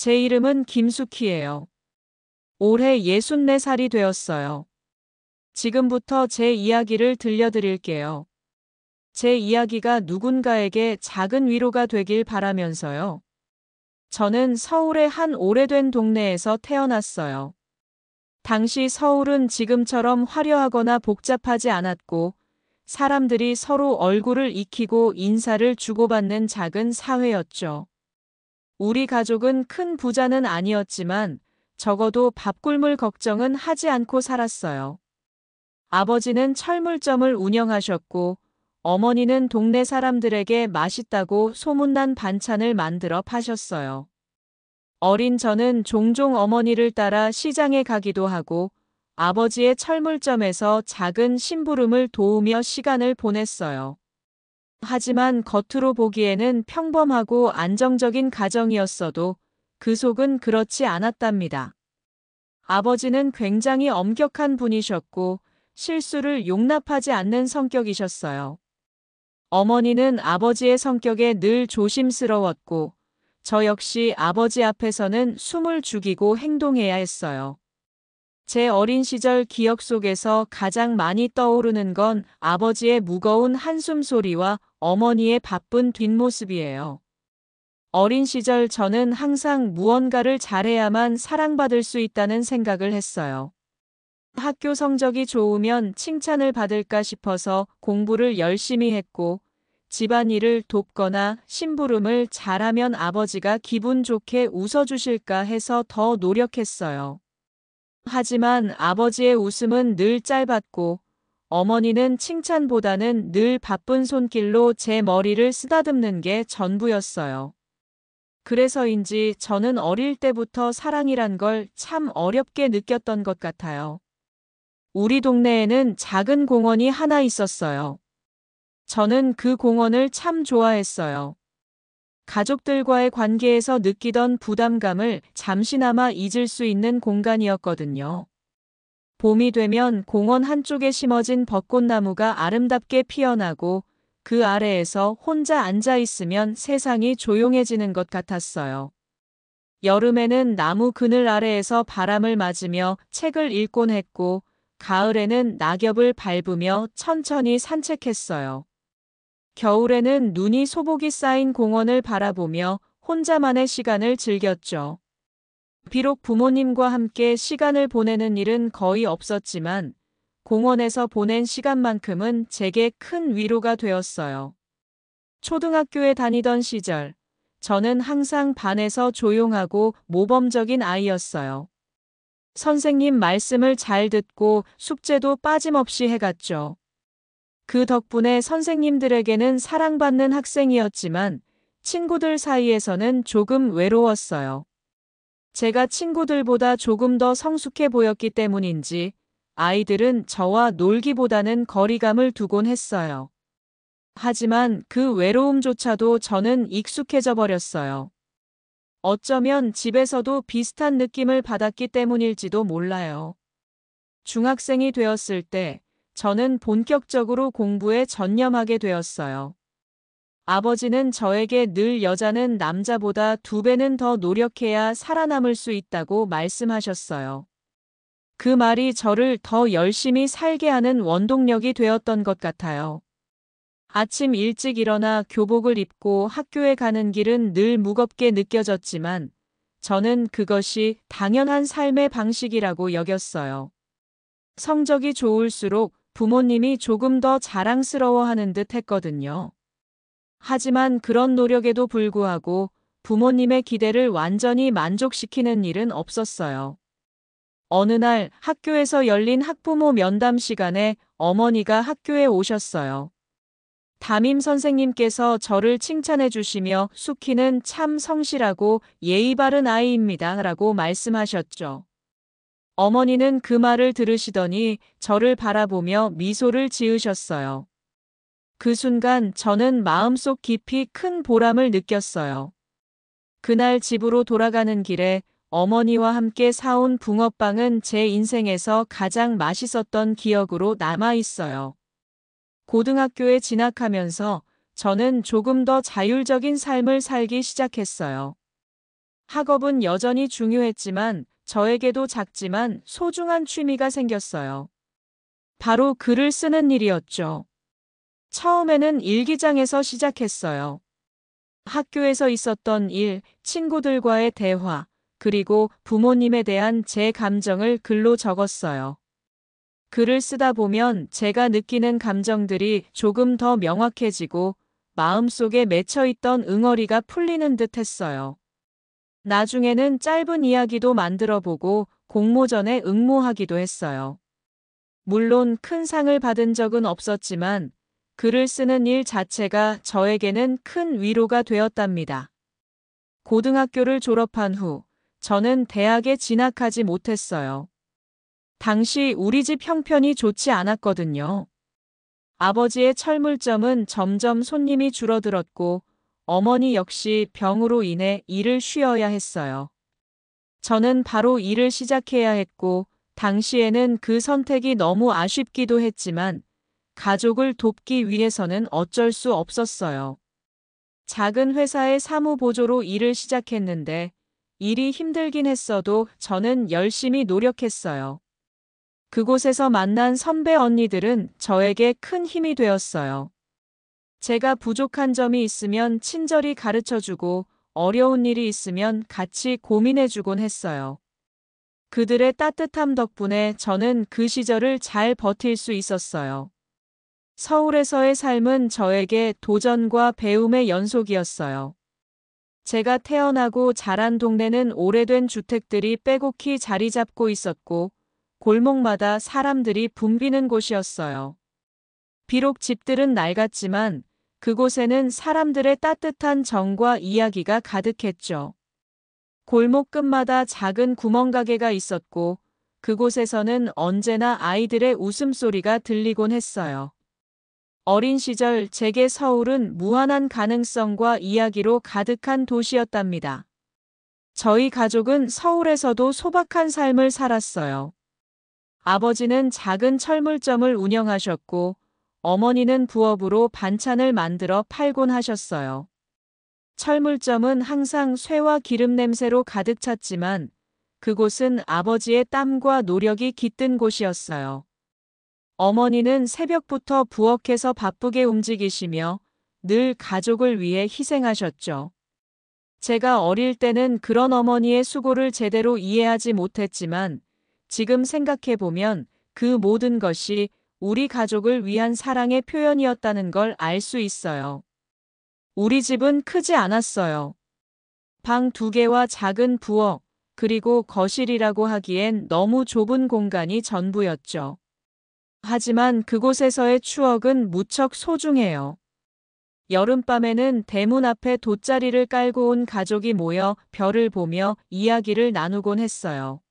제 이름은 김숙희예요. 올해 64살이 되었어요. 지금부터 제 이야기를 들려드릴게요. 제 이야기가 누군가에게 작은 위로가 되길 바라면서요. 저는 서울의 한 오래된 동네에서 태어났어요. 당시 서울은 지금처럼 화려하거나 복잡하지 않았고, 사람들이 서로 얼굴을 익히고 인사를 주고받는 작은 사회였죠. 우리 가족은 큰 부자는 아니었지만 적어도 밥 굶을 걱정은 하지 않고 살았어요. 아버지는 철물점을 운영하셨고 어머니는 동네 사람들에게 맛있다고 소문난 반찬을 만들어 파셨어요. 어린 저는 종종 어머니를 따라 시장에 가기도 하고 아버지의 철물점에서 작은 심부름을 도우며 시간을 보냈어요. 하지만 겉으로 보기에는 평범하고 안정적인 가정이었어도 그 속은 그렇지 않았답니다. 아버지는 굉장히 엄격한 분이셨고 실수를 용납하지 않는 성격이셨어요. 어머니는 아버지의 성격에 늘 조심스러웠고 저 역시 아버지 앞에서는 숨을 죽이고 행동해야 했어요. 제 어린 시절 기억 속에서 가장 많이 떠오르는 건 아버지의 무거운 한숨 소리와 어머니의 바쁜 뒷모습이에요. 어린 시절 저는 항상 무언가를 잘해야만 사랑받을 수 있다는 생각을 했어요. 학교 성적이 좋으면 칭찬을 받을까 싶어서 공부를 열심히 했고, 집안일을 돕거나 심부름을 잘하면 아버지가 기분 좋게 웃어주실까 해서 더 노력했어요. 하지만 아버지의 웃음은 늘 짧았고, 어머니는 칭찬보다는 늘 바쁜 손길로 제 머리를 쓰다듬는 게 전부였어요. 그래서인지 저는 어릴 때부터 사랑이란 걸 참 어렵게 느꼈던 것 같아요. 우리 동네에는 작은 공원이 하나 있었어요. 저는 그 공원을 참 좋아했어요. 가족들과의 관계에서 느끼던 부담감을 잠시나마 잊을 수 있는 공간이었거든요. 봄이 되면 공원 한쪽에 심어진 벚꽃나무가 아름답게 피어나고 그 아래에서 혼자 앉아 있으면 세상이 조용해지는 것 같았어요. 여름에는 나무 그늘 아래에서 바람을 맞으며 책을 읽곤 했고, 가을에는 낙엽을 밟으며 천천히 산책했어요. 겨울에는 눈이 소복이 쌓인 공원을 바라보며 혼자만의 시간을 즐겼죠. 비록 부모님과 함께 시간을 보내는 일은 거의 없었지만 공원에서 보낸 시간만큼은 제게 큰 위로가 되었어요. 초등학교에 다니던 시절, 저는 항상 반에서 조용하고 모범적인 아이였어요. 선생님 말씀을 잘 듣고 숙제도 빠짐없이 해갔죠. 그 덕분에 선생님들에게는 사랑받는 학생이었지만 친구들 사이에서는 조금 외로웠어요. 제가 친구들보다 조금 더 성숙해 보였기 때문인지 아이들은 저와 놀기보다는 거리감을 두곤 했어요. 하지만 그 외로움조차도 저는 익숙해져 버렸어요. 어쩌면 집에서도 비슷한 느낌을 받았기 때문일지도 몰라요. 중학생이 되었을 때 저는 본격적으로 공부에 전념하게 되었어요. 아버지는 저에게 늘 여자는 남자보다 2배는 더 노력해야 살아남을 수 있다고 말씀하셨어요. 그 말이 저를 더 열심히 살게 하는 원동력이 되었던 것 같아요. 아침 일찍 일어나 교복을 입고 학교에 가는 길은 늘 무겁게 느껴졌지만 저는 그것이 당연한 삶의 방식이라고 여겼어요. 성적이 좋을수록 부모님이 조금 더 자랑스러워하는 듯 했거든요. 하지만 그런 노력에도 불구하고 부모님의 기대를 완전히 만족시키는 일은 없었어요. 어느 날 학교에서 열린 학부모 면담 시간에 어머니가 학교에 오셨어요. 담임 선생님께서 저를 칭찬해 주시며 숙희는 참 성실하고 예의 바른 아이입니다 라고 말씀하셨죠. 어머니는 그 말을 들으시더니 저를 바라보며 미소를 지으셨어요. 그 순간 저는 마음속 깊이 큰 보람을 느꼈어요. 그날 집으로 돌아가는 길에 어머니와 함께 사온 붕어빵은 제 인생에서 가장 맛있었던 기억으로 남아 있어요. 고등학교에 진학하면서 저는 조금 더 자율적인 삶을 살기 시작했어요. 학업은 여전히 중요했지만 저에게도 작지만 소중한 취미가 생겼어요. 바로 글을 쓰는 일이었죠. 처음에는 일기장에서 시작했어요. 학교에서 있었던 일, 친구들과의 대화, 그리고 부모님에 대한 제 감정을 글로 적었어요. 글을 쓰다 보면 제가 느끼는 감정들이 조금 더 명확해지고 마음속에 맺혀있던 응어리가 풀리는 듯 했어요. 나중에는 짧은 이야기도 만들어 보고 공모전에 응모하기도 했어요. 물론 큰 상을 받은 적은 없었지만 글을 쓰는 일 자체가 저에게는 큰 위로가 되었답니다. 고등학교를 졸업한 후 저는 대학에 진학하지 못했어요. 당시 우리 집 형편이 좋지 않았거든요. 아버지의 철물점은 점점 손님이 줄어들었고 어머니 역시 병으로 인해 일을 쉬어야 했어요. 저는 바로 일을 시작해야 했고 당시에는 그 선택이 너무 아쉽기도 했지만 가족을 돕기 위해서는 어쩔 수 없었어요. 작은 회사의 사무보조로 일을 시작했는데 일이 힘들긴 했어도 저는 열심히 노력했어요. 그곳에서 만난 선배 언니들은 저에게 큰 힘이 되었어요. 제가 부족한 점이 있으면 친절히 가르쳐주고 어려운 일이 있으면 같이 고민해주곤 했어요. 그들의 따뜻함 덕분에 저는 그 시절을 잘 버틸 수 있었어요. 서울에서의 삶은 저에게 도전과 배움의 연속이었어요. 제가 태어나고 자란 동네는 오래된 주택들이 빼곡히 자리 잡고 있었고 골목마다 사람들이 붐비는 곳이었어요. 비록 집들은 낡았지만 그곳에는 사람들의 따뜻한 정과 이야기가 가득했죠. 골목 끝마다 작은 구멍가게가 있었고 그곳에서는 언제나 아이들의 웃음소리가 들리곤 했어요. 어린 시절 제게 서울은 무한한 가능성과 이야기로 가득한 도시였답니다. 저희 가족은 서울에서도 소박한 삶을 살았어요. 아버지는 작은 철물점을 운영하셨고 어머니는 부업으로 반찬을 만들어 팔곤 하셨어요. 철물점은 항상 쇠와 기름 냄새로 가득 찼지만 그곳은 아버지의 땀과 노력이 깃든 곳이었어요. 어머니는 새벽부터 부엌에서 바쁘게 움직이시며 늘 가족을 위해 희생하셨죠. 제가 어릴 때는 그런 어머니의 수고를 제대로 이해하지 못했지만 지금 생각해보면 그 모든 것이 우리 가족을 위한 사랑의 표현이었다는 걸 알 수 있어요. 우리 집은 크지 않았어요. 방 2개와 작은 부엌, 그리고 거실이라고 하기엔 너무 좁은 공간이 전부였죠. 하지만 그곳에서의 추억은 무척 소중해요. 여름밤에는 대문 앞에 돗자리를 깔고 온 가족이 모여 별을 보며 이야기를 나누곤 했어요.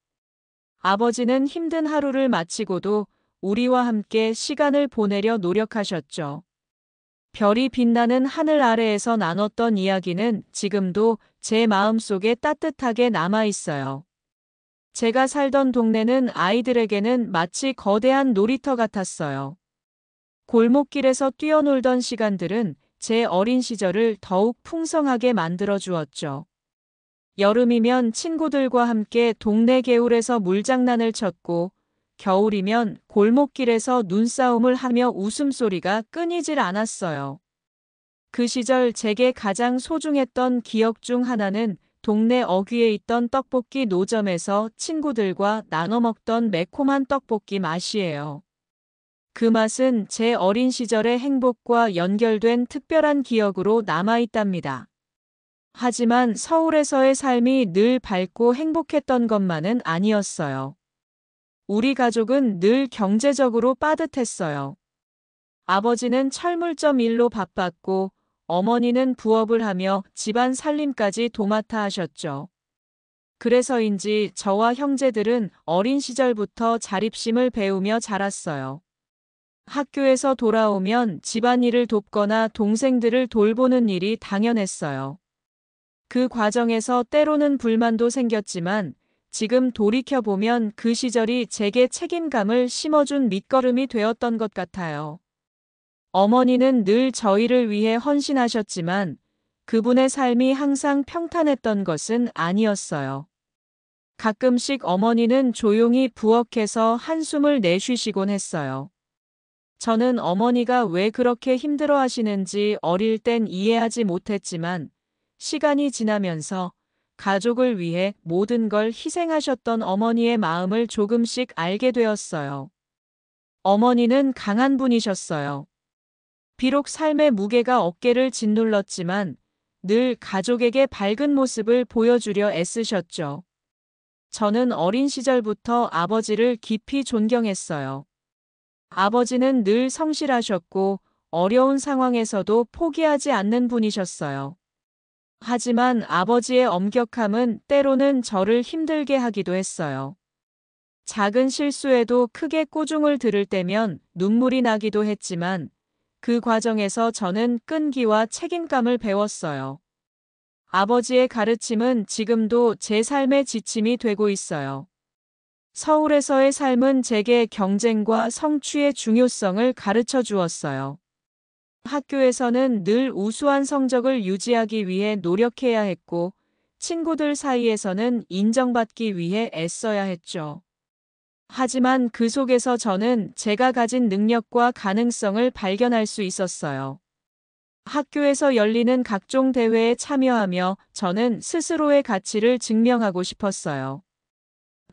아버지는 힘든 하루를 마치고도 우리와 함께 시간을 보내려 노력하셨죠. 별이 빛나는 하늘 아래에서 나눴던 이야기는 지금도 제 마음속에 따뜻하게 남아 있어요. 제가 살던 동네는 아이들에게는 마치 거대한 놀이터 같았어요. 골목길에서 뛰어놀던 시간들은 제 어린 시절을 더욱 풍성하게 만들어 주었죠. 여름이면 친구들과 함께 동네 개울에서 물장난을 쳤고 겨울이면 골목길에서 눈싸움을 하며 웃음소리가 끊이질 않았어요. 그 시절 제게 가장 소중했던 기억 중 하나는 동네 어귀에 있던 떡볶이 노점에서 친구들과 나눠 먹던 매콤한 떡볶이 맛이에요. 그 맛은 제 어린 시절의 행복과 연결된 특별한 기억으로 남아있답니다. 하지만 서울에서의 삶이 늘 밝고 행복했던 것만은 아니었어요. 우리 가족은 늘 경제적으로 빠듯했어요. 아버지는 철물점 일로 바빴고 어머니는 부업을 하며 집안 살림까지 도맡아 하셨죠. 그래서인지 저와 형제들은 어린 시절부터 자립심을 배우며 자랐어요. 학교에서 돌아오면 집안일을 돕거나 동생들을 돌보는 일이 당연했어요. 그 과정에서 때로는 불만도 생겼지만 지금 돌이켜보면 그 시절이 제게 책임감을 심어준 밑거름이 되었던 것 같아요. 어머니는 늘 저희를 위해 헌신하셨지만 그분의 삶이 항상 평탄했던 것은 아니었어요. 가끔씩 어머니는 조용히 부엌에서 한숨을 내쉬시곤 했어요. 저는 어머니가 왜 그렇게 힘들어 하시는지 어릴 땐 이해하지 못했지만 시간이 지나면서 가족을 위해 모든 걸 희생하셨던 어머니의 마음을 조금씩 알게 되었어요. 어머니는 강한 분이셨어요. 비록 삶의 무게가 어깨를 짓눌렀지만 늘 가족에게 밝은 모습을 보여주려 애쓰셨죠. 저는 어린 시절부터 아버지를 깊이 존경했어요. 아버지는 늘 성실하셨고 어려운 상황에서도 포기하지 않는 분이셨어요. 하지만 아버지의 엄격함은 때로는 저를 힘들게 하기도 했어요. 작은 실수에도 크게 꾸중을 들을 때면 눈물이 나기도 했지만 그 과정에서 저는 끈기와 책임감을 배웠어요. 아버지의 가르침은 지금도 제 삶의 지침이 되고 있어요. 서울에서의 삶은 제게 경쟁과 성취의 중요성을 가르쳐 주었어요. 학교에서는 늘 우수한 성적을 유지하기 위해 노력해야 했고, 친구들 사이에서는 인정받기 위해 애써야 했죠. 하지만 그 속에서 저는 제가 가진 능력과 가능성을 발견할 수 있었어요. 학교에서 열리는 각종 대회에 참여하며 저는 스스로의 가치를 증명하고 싶었어요.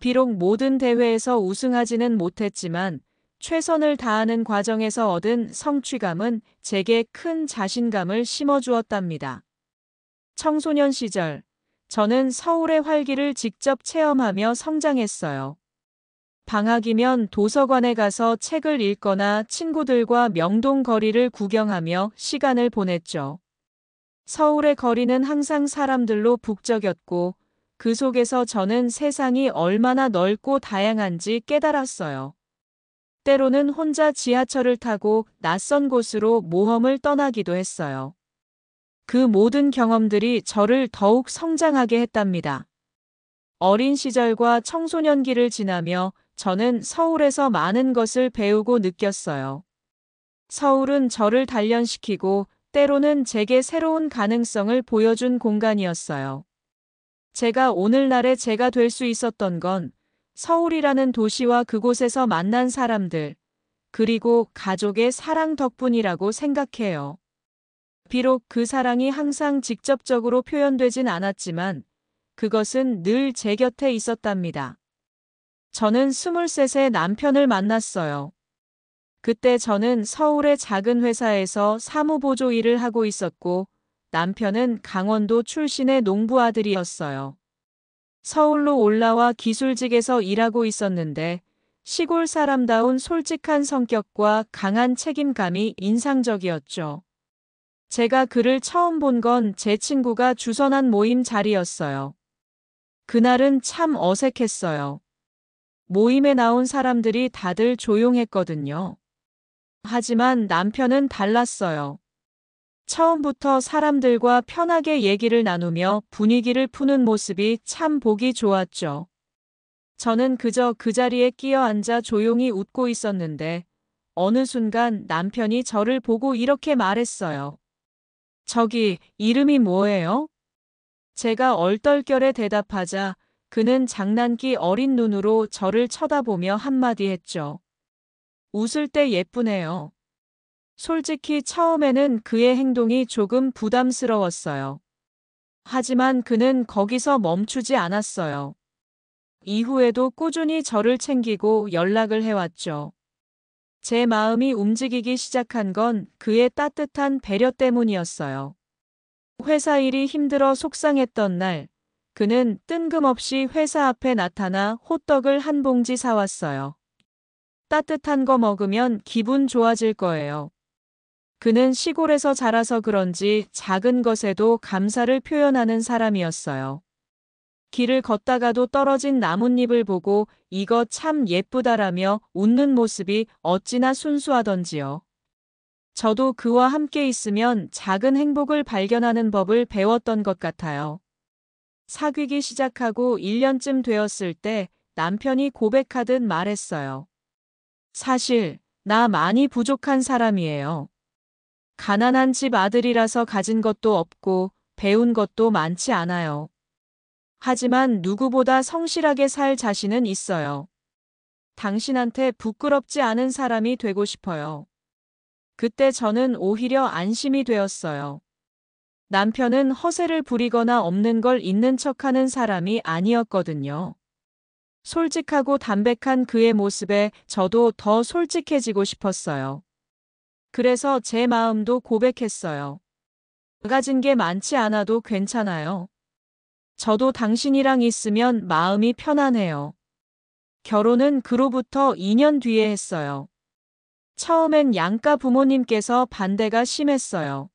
비록 모든 대회에서 우승하지는 못했지만 최선을 다하는 과정에서 얻은 성취감은 제게 큰 자신감을 심어주었답니다. 청소년 시절, 저는 서울의 활기를 직접 체험하며 성장했어요. 방학이면 도서관에 가서 책을 읽거나 친구들과 명동 거리를 구경하며 시간을 보냈죠. 서울의 거리는 항상 사람들로 북적였고 그 속에서 저는 세상이 얼마나 넓고 다양한지 깨달았어요. 때로는 혼자 지하철을 타고 낯선 곳으로 모험을 떠나기도 했어요. 그 모든 경험들이 저를 더욱 성장하게 했답니다. 어린 시절과 청소년기를 지나며 저는 서울에서 많은 것을 배우고 느꼈어요. 서울은 저를 단련시키고 때로는 제게 새로운 가능성을 보여준 공간이었어요. 제가 오늘날의 제가 될 수 있었던 건 서울이라는 도시와 그곳에서 만난 사람들, 그리고 가족의 사랑 덕분이라고 생각해요. 비록 그 사랑이 항상 직접적으로 표현되진 않았지만 그것은 늘 제 곁에 있었답니다. 저는 23세 남편을 만났어요. 그때 저는 서울의 작은 회사에서 사무보조 일을 하고 있었고 남편은 강원도 출신의 농부 아들이었어요. 서울로 올라와 기술직에서 일하고 있었는데 시골 사람다운 솔직한 성격과 강한 책임감이 인상적이었죠. 제가 그를 처음 본 건 제 친구가 주선한 모임 자리였어요. 그날은 참 어색했어요. 모임에 나온 사람들이 다들 조용했거든요. 하지만 남편은 달랐어요. 처음부터 사람들과 편하게 얘기를 나누며 분위기를 푸는 모습이 참 보기 좋았죠. 저는 그저 그 자리에 끼어 앉아 조용히 웃고 있었는데 어느 순간 남편이 저를 보고 이렇게 말했어요. 저기, 이름이 뭐예요? 제가 얼떨결에 대답하자 그는 장난기 어린 눈으로 저를 쳐다보며 한마디 했죠. 웃을 때 예쁘네요. 솔직히 처음에는 그의 행동이 조금 부담스러웠어요. 하지만 그는 거기서 멈추지 않았어요. 이후에도 꾸준히 저를 챙기고 연락을 해왔죠. 제 마음이 움직이기 시작한 건 그의 따뜻한 배려 때문이었어요. 회사 일이 힘들어 속상했던 날, 그는 뜬금없이 회사 앞에 나타나 호떡을 한 봉지 사왔어요. 따뜻한 거 먹으면 기분 좋아질 거예요. 그는 시골에서 자라서 그런지 작은 것에도 감사를 표현하는 사람이었어요. 길을 걷다가도 떨어진 나뭇잎을 보고 이거 참 예쁘다라며 웃는 모습이 어찌나 순수하던지요. 저도 그와 함께 있으면 작은 행복을 발견하는 법을 배웠던 것 같아요. 사귀기 시작하고 1년쯤 되었을 때 남편이 고백하듯 말했어요. 사실, 나 많이 부족한 사람이에요. 가난한 집 아들이라서 가진 것도 없고 배운 것도 많지 않아요. 하지만 누구보다 성실하게 살 자신은 있어요. 당신한테 부끄럽지 않은 사람이 되고 싶어요. 그때 저는 오히려 안심이 되었어요. 남편은 허세를 부리거나 없는 걸 있는 척하는 사람이 아니었거든요. 솔직하고 담백한 그의 모습에 저도 더 솔직해지고 싶었어요. 그래서 제 마음도 고백했어요. 가진 게 많지 않아도 괜찮아요. 저도 당신이랑 있으면 마음이 편안해요. 결혼은 그로부터 2년 뒤에 했어요. 처음엔 양가 부모님께서 반대가 심했어요.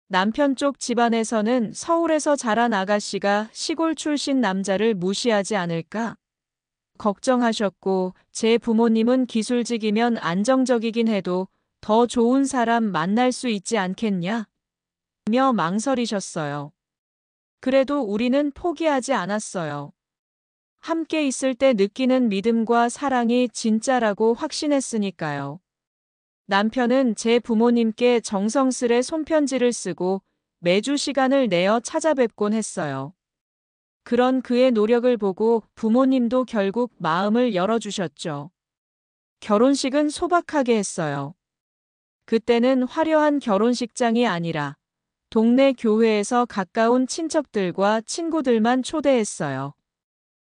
남편 쪽 집안에서는 서울에서 자란 아가씨가 시골 출신 남자를 무시하지 않을까 걱정하셨고, 제 부모님은 기술직이면 안정적이긴 해도 더 좋은 사람 만날 수 있지 않겠냐? 며 망설이셨어요. 그래도 우리는 포기하지 않았어요. 함께 있을 때 느끼는 믿음과 사랑이 진짜라고 확신했으니까요. 남편은 제 부모님께 정성스레 손편지를 쓰고 매주 시간을 내어 찾아뵙곤 했어요. 그런 그의 노력을 보고 부모님도 결국 마음을 열어주셨죠. 결혼식은 소박하게 했어요. 그때는 화려한 결혼식장이 아니라 동네 교회에서 가까운 친척들과 친구들만 초대했어요.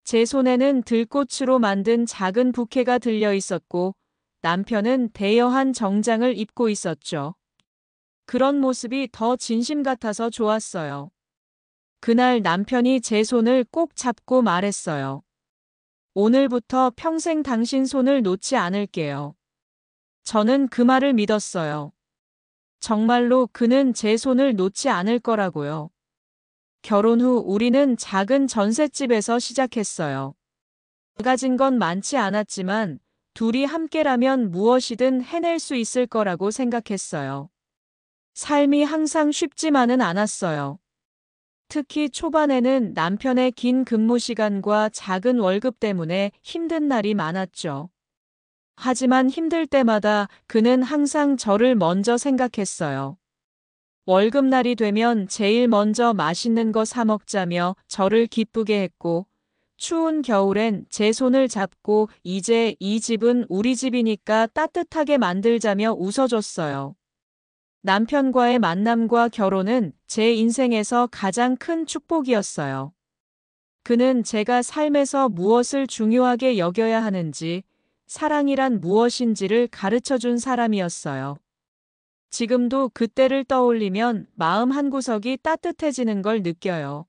제 손에는 들꽃으로 만든 작은 부케가 들려 있었고 남편은 대여한 정장을 입고 있었죠. 그런 모습이 더 진심 같아서 좋았어요. 그날 남편이 제 손을 꼭 잡고 말했어요. 오늘부터 평생 당신 손을 놓지 않을게요. 저는 그 말을 믿었어요. 정말로 그는 제 손을 놓지 않을 거라고요. 결혼 후 우리는 작은 전셋집에서 시작했어요. 가진 건 많지 않았지만 둘이 함께라면 무엇이든 해낼 수 있을 거라고 생각했어요. 삶이 항상 쉽지만은 않았어요. 특히 초반에는 남편의 긴 근무 시간과 작은 월급 때문에 힘든 날이 많았죠. 하지만 힘들 때마다 그는 항상 저를 먼저 생각했어요. 월급날이 되면 제일 먼저 맛있는 거 사 먹자며 저를 기쁘게 했고, 추운 겨울엔 제 손을 잡고 이제 이 집은 우리 집이니까 따뜻하게 만들자며 웃어줬어요. 남편과의 만남과 결혼은 제 인생에서 가장 큰 축복이었어요. 그는 제가 삶에서 무엇을 중요하게 여겨야 하는지, 사랑이란 무엇인지를 가르쳐 준 사람이었어요. 지금도 그때를 떠올리면 마음 한구석이 따뜻해지는 걸 느껴요.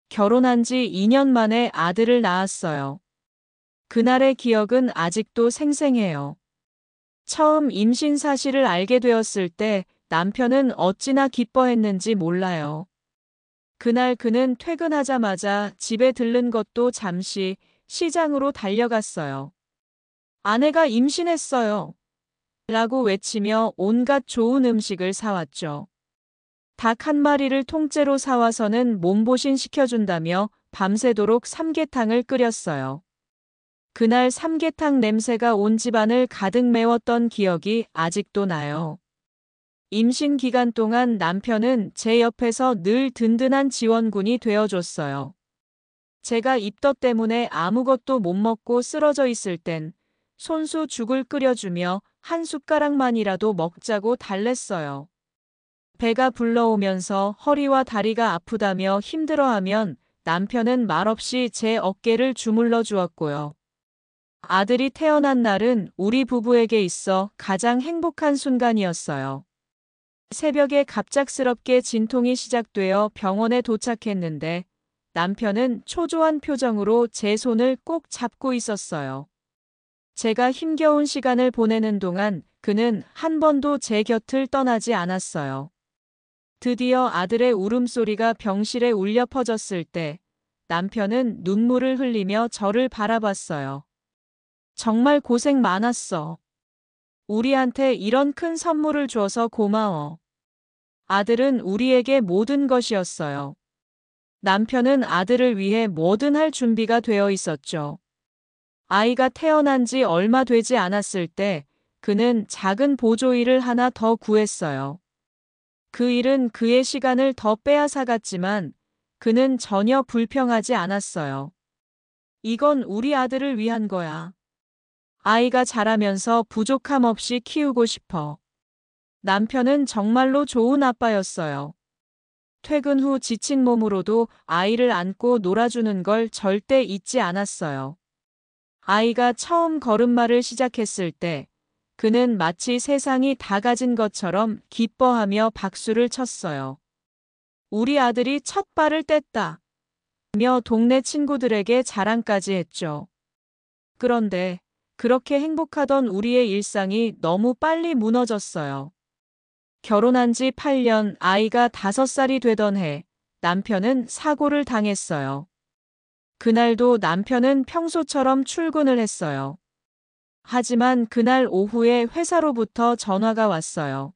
결혼한 지 2년 만에 아들을 낳았어요. 그날의 기억은 아직도 생생해요. 처음 임신 사실을 알게 되었을 때 남편은 어찌나 기뻐했는지 몰라요. 그날 그는 퇴근하자마자 집에 들른 것도 잠시 시장으로 달려갔어요. 아내가 임신했어요. 라고 외치며 온갖 좋은 음식을 사왔죠. 닭 한 마리를 통째로 사와서는 몸보신 시켜준다며 밤새도록 삼계탕을 끓였어요. 그날 삼계탕 냄새가 온 집안을 가득 메웠던 기억이 아직도 나요. 임신 기간 동안 남편은 제 옆에서 늘 든든한 지원군이 되어줬어요. 제가 입덧 때문에 아무것도 못 먹고 쓰러져 있을 땐 손수 죽을 끓여주며 한 숟가락만이라도 먹자고 달랬어요. 배가 불러오면서 허리와 다리가 아프다며 힘들어하면 남편은 말없이 제 어깨를 주물러 주었고요. 아들이 태어난 날은 우리 부부에게 있어 가장 행복한 순간이었어요. 새벽에 갑작스럽게 진통이 시작되어 병원에 도착했는데 남편은 초조한 표정으로 제 손을 꼭 잡고 있었어요. 제가 힘겨운 시간을 보내는 동안 그는 한 번도 제 곁을 떠나지 않았어요. 드디어 아들의 울음소리가 병실에 울려 퍼졌을 때 남편은 눈물을 흘리며 저를 바라봤어요. 정말 고생 많았어. 우리한테 이런 큰 선물을 줘서 고마워. 아들은 우리에게 모든 것이었어요. 남편은 아들을 위해 뭐든 할 준비가 되어 있었죠. 아이가 태어난 지 얼마 되지 않았을 때 그는 작은 보조일을 하나 더 구했어요. 그 일은 그의 시간을 더 빼앗아갔지만 그는 전혀 불평하지 않았어요. 이건 우리 아들을 위한 거야. 아이가 자라면서 부족함 없이 키우고 싶어. 남편은 정말로 좋은 아빠였어요. 퇴근 후 지친 몸으로도 아이를 안고 놀아주는 걸 절대 잊지 않았어요. 아이가 처음 걸음마를 시작했을 때 그는 마치 세상이 다 가진 것처럼 기뻐하며 박수를 쳤어요. 우리 아들이 첫 발을 뗐다. 며 동네 친구들에게 자랑까지 했죠. 그런데 그렇게 행복하던 우리의 일상이 너무 빨리 무너졌어요. 결혼한 지 8년, 아이가 5살이 되던 해, 남편은 사고를 당했어요. 그날도 남편은 평소처럼 출근을 했어요. 하지만 그날 오후에 회사로부터 전화가 왔어요.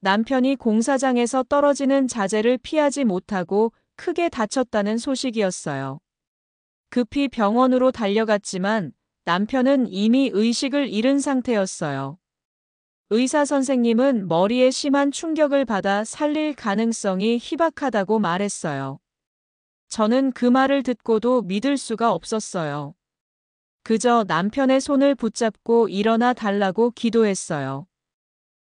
남편이 공사장에서 떨어지는 자재를 피하지 못하고 크게 다쳤다는 소식이었어요. 급히 병원으로 달려갔지만 남편은 이미 의식을 잃은 상태였어요. 의사 선생님은 머리에 심한 충격을 받아 살릴 가능성이 희박하다고 말했어요. 저는 그 말을 듣고도 믿을 수가 없었어요. 그저 남편의 손을 붙잡고 일어나 달라고 기도했어요.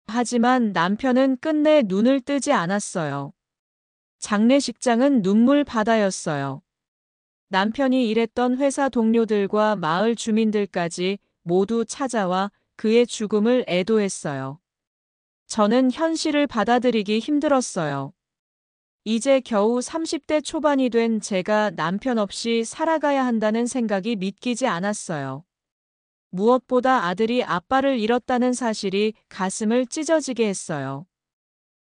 하지만 남편은 끝내 눈을 뜨지 않았어요. 장례식장은 눈물 바다였어요. 남편이 일했던 회사 동료들과 마을 주민들까지 모두 찾아와 그의 죽음을 애도했어요. 저는 현실을 받아들이기 힘들었어요. 이제 겨우 30대 초반이 된 제가 남편 없이 살아가야 한다는 생각이 믿기지 않았어요. 무엇보다 아들이 아빠를 잃었다는 사실이 가슴을 찢어지게 했어요.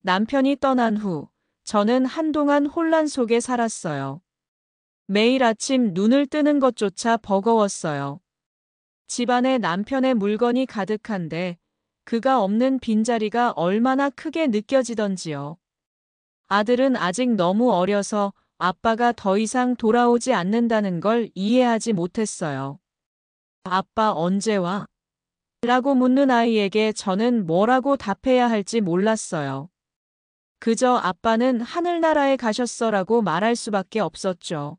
남편이 떠난 후 저는 한동안 혼란 속에 살았어요. 매일 아침 눈을 뜨는 것조차 버거웠어요. 집안에 남편의 물건이 가득한데 그가 없는 빈자리가 얼마나 크게 느껴지던지요. 아들은 아직 너무 어려서 아빠가 더 이상 돌아오지 않는다는 걸 이해하지 못했어요. 아빠 언제 와? 라고 묻는 아이에게 저는 뭐라고 답해야 할지 몰랐어요. 그저 아빠는 하늘나라에 가셨어라고 말할 수밖에 없었죠.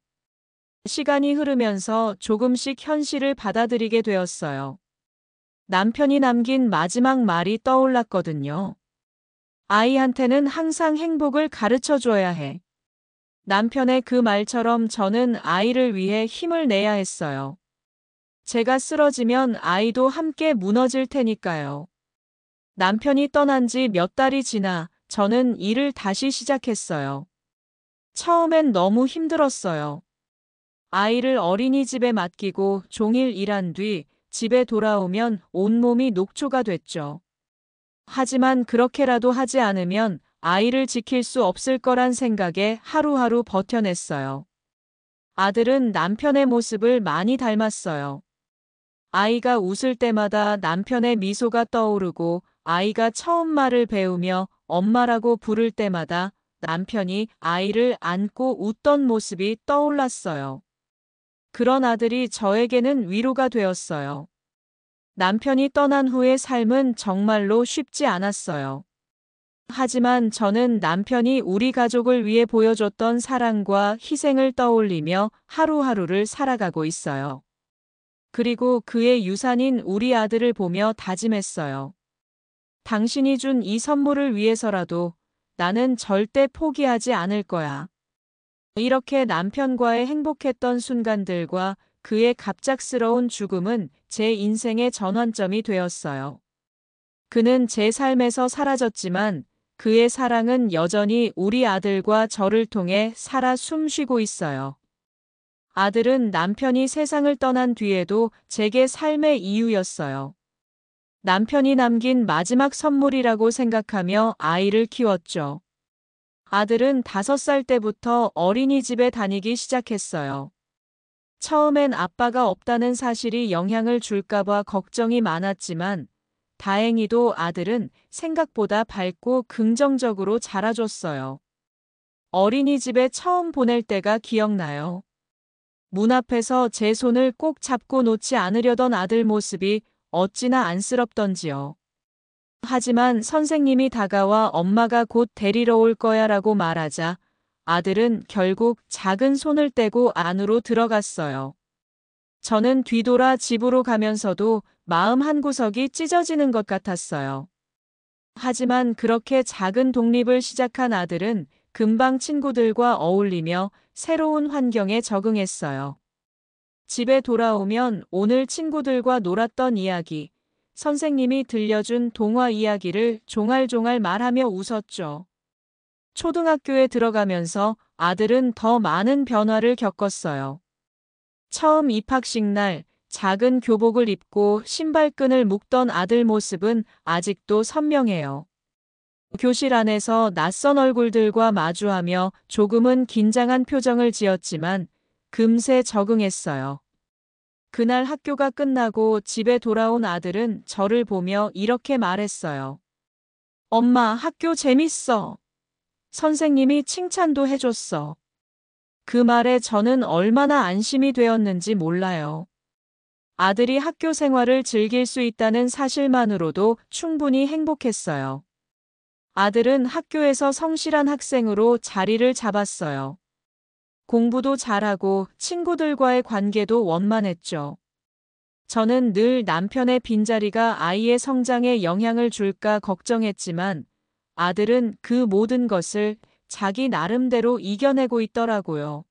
시간이 흐르면서 조금씩 현실을 받아들이게 되었어요. 남편이 남긴 마지막 말이 떠올랐거든요. 아이한테는 항상 행복을 가르쳐 줘야 해. 남편의 그 말처럼 저는 아이를 위해 힘을 내야 했어요. 제가 쓰러지면 아이도 함께 무너질 테니까요. 남편이 떠난 지 몇 달이 지나 저는 일을 다시 시작했어요. 처음엔 너무 힘들었어요. 아이를 어린이집에 맡기고 종일 일한 뒤 집에 돌아오면 온몸이 녹초가 됐죠. 하지만 그렇게라도 하지 않으면 아이를 지킬 수 없을 거란 생각에 하루하루 버텨냈어요. 아들은 남편의 모습을 많이 닮았어요. 아이가 웃을 때마다 남편의 미소가 떠오르고 아이가 처음 말을 배우며 엄마라고 부를 때마다 남편이 아이를 안고 웃던 모습이 떠올랐어요. 그런 아들이 저에게는 위로가 되었어요. 남편이 떠난 후의 삶은 정말로 쉽지 않았어요. 하지만 저는 남편이 우리 가족을 위해 보여줬던 사랑과 희생을 떠올리며 하루하루를 살아가고 있어요. 그리고 그의 유산인 우리 아들을 보며 다짐했어요. 당신이 준 이 선물을 위해서라도 나는 절대 포기하지 않을 거야. 이렇게 남편과의 행복했던 순간들과 그의 갑작스러운 죽음은 제 인생의 전환점이 되었어요. 그는 제 삶에서 사라졌지만 그의 사랑은 여전히 우리 아들과 저를 통해 살아 숨쉬고 있어요. 아들은 남편이 세상을 떠난 뒤에도 제게 삶의 이유였어요. 남편이 남긴 마지막 선물이라고 생각하며 아이를 키웠죠. 아들은 5살 때부터 어린이집에 다니기 시작했어요. 처음엔 아빠가 없다는 사실이 영향을 줄까봐 걱정이 많았지만 다행히도 아들은 생각보다 밝고 긍정적으로 자라줬어요. 어린이집에 처음 보낼 때가 기억나요. 문 앞에서 제 손을 꼭 잡고 놓지 않으려던 아들 모습이 어찌나 안쓰럽던지요. 하지만 선생님이 다가와 엄마가 곧 데리러 올 거야 라고 말하자 아들은 결국 작은 손을 떼고 안으로 들어갔어요. 저는 뒤돌아 집으로 가면서도 마음 한구석이 찢어지는 것 같았어요. 하지만 그렇게 작은 독립을 시작한 아들은 금방 친구들과 어울리며 새로운 환경에 적응했어요. 집에 돌아오면 오늘 친구들과 놀았던 이야기, 선생님이 들려준 동화 이야기를 종알종알 말하며 웃었죠. 초등학교에 들어가면서 아들은 더 많은 변화를 겪었어요. 처음 입학식 날 작은 교복을 입고 신발끈을 묶던 아들 모습은 아직도 선명해요. 교실 안에서 낯선 얼굴들과 마주하며 조금은 긴장한 표정을 지었지만 금세 적응했어요. 그날 학교가 끝나고 집에 돌아온 아들은 저를 보며 이렇게 말했어요. 엄마, 학교 재밌어. 선생님이 칭찬도 해줬어. 그 말에 저는 얼마나 안심이 되었는지 몰라요. 아들이 학교 생활을 즐길 수 있다는 사실만으로도 충분히 행복했어요. 아들은 학교에서 성실한 학생으로 자리를 잡았어요. 공부도 잘하고 친구들과의 관계도 원만했죠. 저는 늘 남편의 빈자리가 아이의 성장에 영향을 줄까 걱정했지만 아들은 그 모든 것을 자기 나름대로 이겨내고 있더라고요.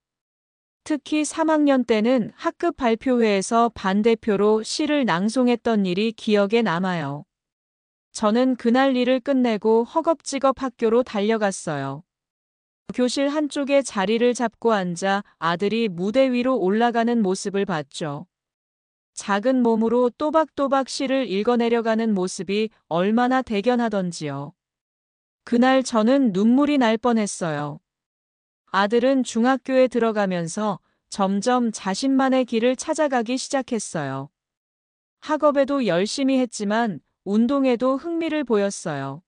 특히 3학년 때는 학급 발표회에서 반대표로 시를 낭송했던 일이 기억에 남아요. 저는 그날 일을 끝내고 허겁지겁 학교로 달려갔어요. 교실 한쪽에 자리를 잡고 앉아 아들이 무대 위로 올라가는 모습을 봤죠. 작은 몸으로 또박또박 시를 읽어내려가는 모습이 얼마나 대견하던지요. 그날 저는 눈물이 날 뻔했어요. 아들은 중학교에 들어가면서 점점 자신만의 길을 찾아가기 시작했어요. 학업에도 열심히 했지만 운동에도 흥미를 보였어요.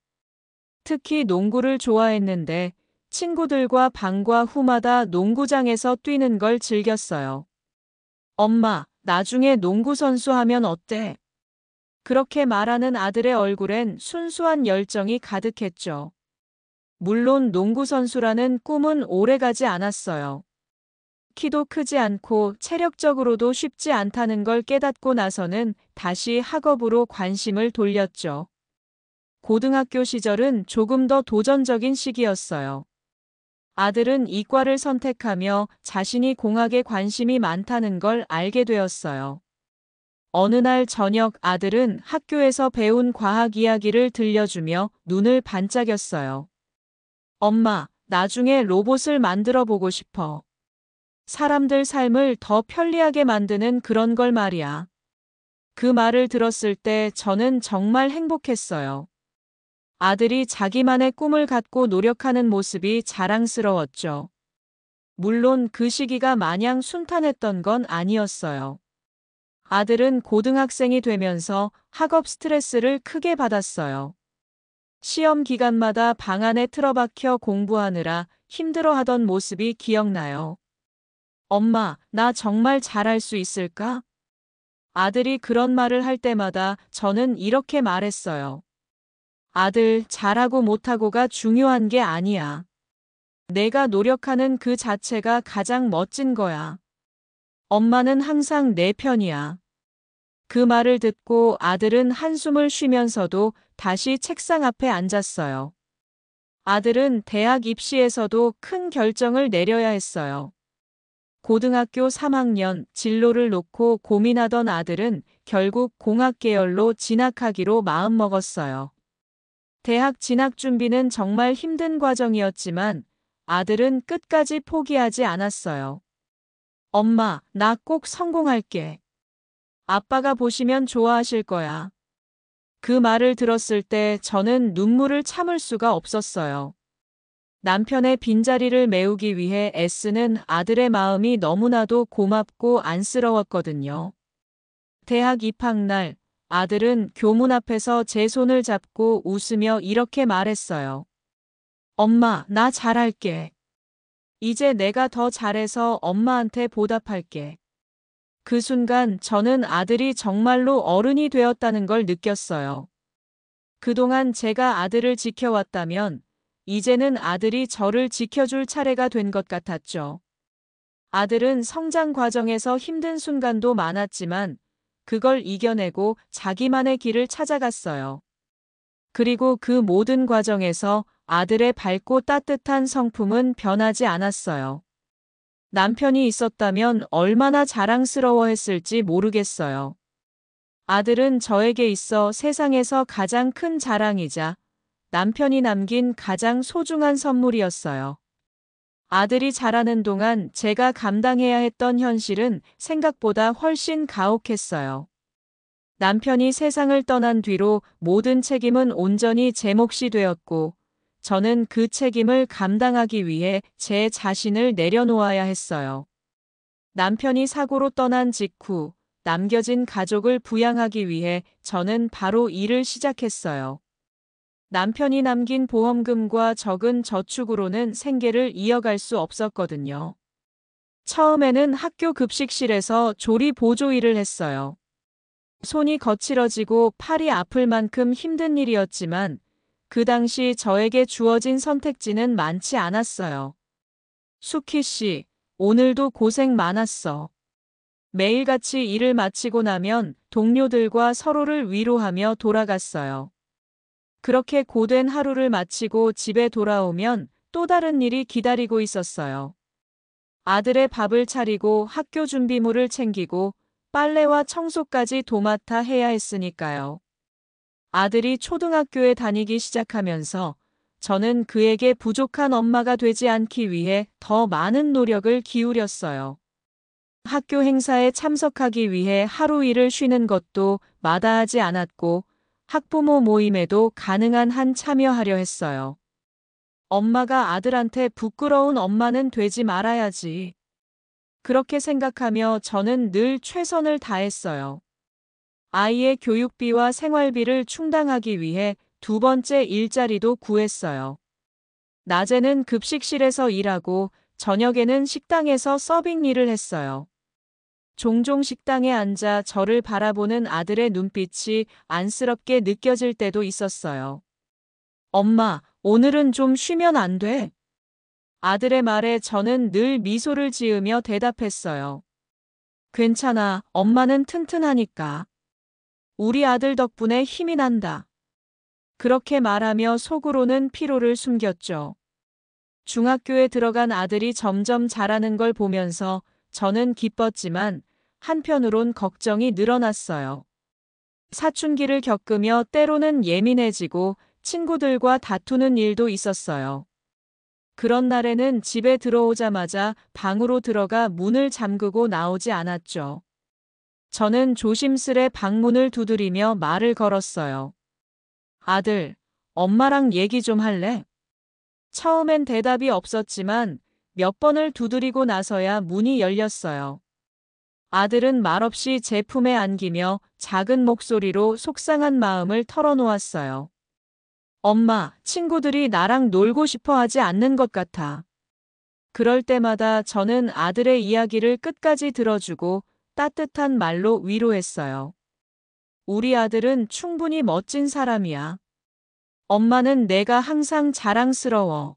특히 농구를 좋아했는데 친구들과 방과 후마다 농구장에서 뛰는 걸 즐겼어요. 엄마, 나중에 농구 선수 하면 어때? 그렇게 말하는 아들의 얼굴엔 순수한 열정이 가득했죠. 물론 농구 선수라는 꿈은 오래가지 않았어요. 키도 크지 않고 체력적으로도 쉽지 않다는 걸 깨닫고 나서는 다시 학업으로 관심을 돌렸죠. 고등학교 시절은 조금 더 도전적인 시기였어요. 아들은 이과를 선택하며 자신이 공학에 관심이 많다는 걸 알게 되었어요. 어느 날 저녁 아들은 학교에서 배운 과학 이야기를 들려주며 눈을 반짝였어요. 엄마, 나중에 로봇을 만들어 보고 싶어. 사람들 삶을 더 편리하게 만드는 그런 걸 말이야. 그 말을 들었을 때 저는 정말 행복했어요. 아들이 자기만의 꿈을 갖고 노력하는 모습이 자랑스러웠죠. 물론 그 시기가 마냥 순탄했던 건 아니었어요. 아들은 고등학생이 되면서 학업 스트레스를 크게 받았어요. 시험 기간마다 방 안에 틀어박혀 공부하느라 힘들어하던 모습이 기억나요. 엄마, 나 정말 잘할 수 있을까? 아들이 그런 말을 할 때마다 저는 이렇게 말했어요. 아들, 잘하고 못하고가 중요한 게 아니야. 내가 노력하는 그 자체가 가장 멋진 거야. 엄마는 항상 내 편이야. 그 말을 듣고 아들은 한숨을 쉬면서도 다시 책상 앞에 앉았어요. 아들은 대학 입시에서도 큰 결정을 내려야 했어요. 고등학교 3학년 진로를 놓고 고민하던 아들은 결국 공학 계열로 진학하기로 마음먹었어요. 대학 진학 준비는 정말 힘든 과정이었지만 아들은 끝까지 포기하지 않았어요. 엄마, 나 꼭 성공할게. 아빠가 보시면 좋아하실 거야. 그 말을 들었을 때 저는 눈물을 참을 수가 없었어요. 남편의 빈자리를 메우기 위해 애쓰는 아들의 마음이 너무나도 고맙고 안쓰러웠거든요. 대학 입학날, 아들은 교문 앞에서 제 손을 잡고 웃으며 이렇게 말했어요. 엄마, 나 잘할게. 이제 내가 더 잘해서 엄마한테 보답할게. 그 순간 저는 아들이 정말로 어른이 되었다는 걸 느꼈어요. 그동안 제가 아들을 지켜왔다면 이제는 아들이 저를 지켜줄 차례가 된 것 같았죠. 아들은 성장 과정에서 힘든 순간도 많았지만 그걸 이겨내고 자기만의 길을 찾아갔어요. 그리고 그 모든 과정에서 아들의 밝고 따뜻한 성품은 변하지 않았어요. 남편이 있었다면 얼마나 자랑스러워했을지 모르겠어요. 아들은 저에게 있어 세상에서 가장 큰 자랑이자 남편이 남긴 가장 소중한 선물이었어요. 아들이 자라는 동안 제가 감당해야 했던 현실은 생각보다 훨씬 가혹했어요. 남편이 세상을 떠난 뒤로 모든 책임은 온전히 제 몫이 되었고, 저는 그 책임을 감당하기 위해 제 자신을 내려놓아야 했어요. 남편이 사고로 떠난 직후, 남겨진 가족을 부양하기 위해 저는 바로 일을 시작했어요. 남편이 남긴 보험금과 적은 저축으로는 생계를 이어갈 수 없었거든요. 처음에는 학교 급식실에서 조리 보조 일을 했어요. 손이 거칠어지고 팔이 아플 만큼 힘든 일이었지만 그 당시 저에게 주어진 선택지는 많지 않았어요. 수키 씨, 오늘도 고생 많았어. 매일같이 일을 마치고 나면 동료들과 서로를 위로하며 돌아갔어요. 그렇게 고된 하루를 마치고 집에 돌아오면 또 다른 일이 기다리고 있었어요. 아들의 밥을 차리고 학교 준비물을 챙기고 빨래와 청소까지 도맡아 해야 했으니까요. 아들이 초등학교에 다니기 시작하면서 저는 그에게 부족한 엄마가 되지 않기 위해 더 많은 노력을 기울였어요. 학교 행사에 참석하기 위해 하루 일을 쉬는 것도 마다하지 않았고 학부모 모임에도 가능한 한 참여하려 했어요. 엄마가 아들한테 부끄러운 엄마는 되지 말아야지. 그렇게 생각하며 저는 늘 최선을 다했어요. 아이의 교육비와 생활비를 충당하기 위해 두 번째 일자리도 구했어요. 낮에는 급식실에서 일하고 저녁에는 식당에서 서빙 일을 했어요. 종종 식당에 앉아 저를 바라보는 아들의 눈빛이 안쓰럽게 느껴질 때도 있었어요. 엄마, 오늘은 좀 쉬면 안 돼? 아들의 말에 저는 늘 미소를 지으며 대답했어요. 괜찮아, 엄마는 튼튼하니까. 우리 아들 덕분에 힘이 난다. 그렇게 말하며 속으로는 피로를 숨겼죠. 중학교에 들어간 아들이 점점 자라는 걸 보면서 저는 기뻤지만 한편으론 걱정이 늘어났어요. 사춘기를 겪으며 때로는 예민해지고 친구들과 다투는 일도 있었어요. 그런 날에는 집에 들어오자마자 방으로 들어가 문을 잠그고 나오지 않았죠. 저는 조심스레 방문을 두드리며 말을 걸었어요. 아들, 엄마랑 얘기 좀 할래? 처음엔 대답이 없었지만 몇 번을 두드리고 나서야 문이 열렸어요. 아들은 말없이 제 품에 안기며 작은 목소리로 속상한 마음을 털어놓았어요. 엄마, 친구들이 나랑 놀고 싶어 하지 않는 것 같아. 그럴 때마다 저는 아들의 이야기를 끝까지 들어주고 따뜻한 말로 위로했어요. 우리 아들은 충분히 멋진 사람이야. 엄마는 내가 항상 자랑스러워.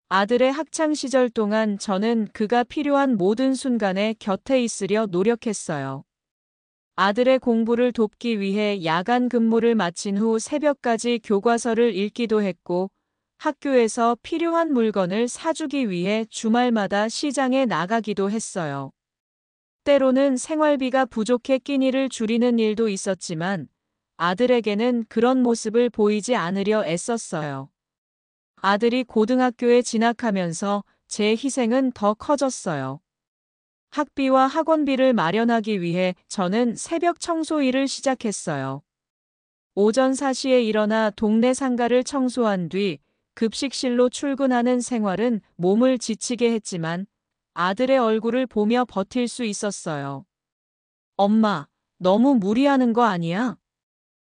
아들의 학창 시절 동안 저는 그가 필요한 모든 순간에 곁에 있으려 노력했어요. 아들의 공부를 돕기 위해 야간 근무를 마친 후 새벽까지 교과서를 읽기도 했고 학교에서 필요한 물건을 사주기 위해 주말마다 시장에 나가기도 했어요. 때로는 생활비가 부족해 끼니를 줄이는 일도 있었지만 아들에게는 그런 모습을 보이지 않으려 애썼어요. 아들이 고등학교에 진학하면서 제 희생은 더 커졌어요. 학비와 학원비를 마련하기 위해 저는 새벽 청소 일을 시작했어요. 오전 4시에 일어나 동네 상가를 청소한 뒤 급식실로 출근하는 생활은 몸을 지치게 했지만 아들의 얼굴을 보며 버틸 수 있었어요. 엄마, 너무 무리하는 거 아니야?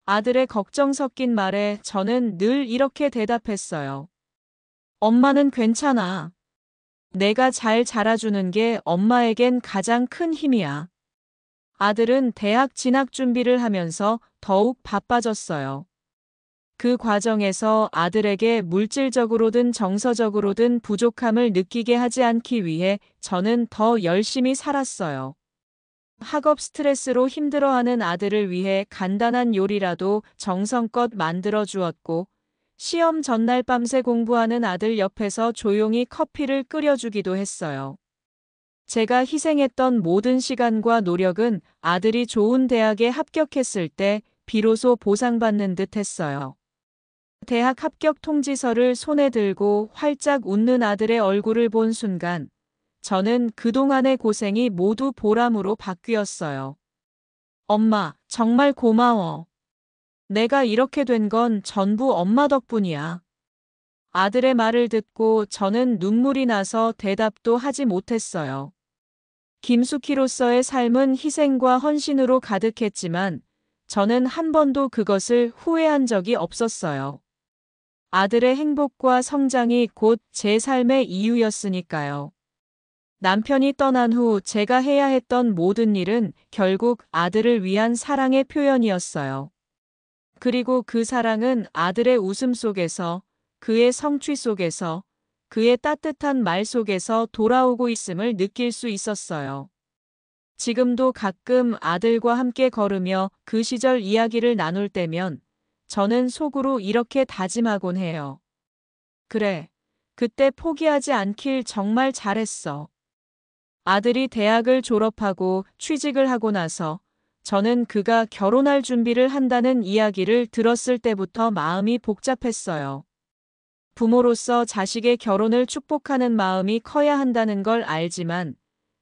아들의 걱정 섞인 말에 저는 늘 이렇게 대답했어요. 엄마는 괜찮아. 내가 잘 자라주는 게 엄마에겐 가장 큰 힘이야. 아들은 대학 진학 준비를 하면서 더욱 바빠졌어요. 그 과정에서 아들에게 물질적으로든 정서적으로든 부족함을 느끼게 하지 않기 위해 저는 더 열심히 살았어요. 학업 스트레스로 힘들어하는 아들을 위해 간단한 요리라도 정성껏 만들어 주었고, 시험 전날 밤새 공부하는 아들 옆에서 조용히 커피를 끓여주기도 했어요. 제가 희생했던 모든 시간과 노력은 아들이 좋은 대학에 합격했을 때 비로소 보상받는 듯 했어요. 대학 합격 통지서를 손에 들고 활짝 웃는 아들의 얼굴을 본 순간, 저는 그동안의 고생이 모두 보람으로 바뀌었어요. 엄마, 정말 고마워. 내가 이렇게 된 건 전부 엄마 덕분이야. 아들의 말을 듣고 저는 눈물이 나서 대답도 하지 못했어요. 김숙희로서의 삶은 희생과 헌신으로 가득했지만 저는 한 번도 그것을 후회한 적이 없었어요. 아들의 행복과 성장이 곧 제 삶의 이유였으니까요. 남편이 떠난 후 제가 해야 했던 모든 일은 결국 아들을 위한 사랑의 표현이었어요. 그리고 그 사랑은 아들의 웃음 속에서, 그의 성취 속에서, 그의 따뜻한 말 속에서 돌아오고 있음을 느낄 수 있었어요. 지금도 가끔 아들과 함께 걸으며 그 시절 이야기를 나눌 때면 저는 속으로 이렇게 다짐하곤 해요. 그래, 그때 포기하지 않길 정말 잘했어. 아들이 대학을 졸업하고 취직을 하고 나서 저는 그가 결혼할 준비를 한다는 이야기를 들었을 때부터 마음이 복잡했어요. 부모로서 자식의 결혼을 축복하는 마음이 커야 한다는 걸 알지만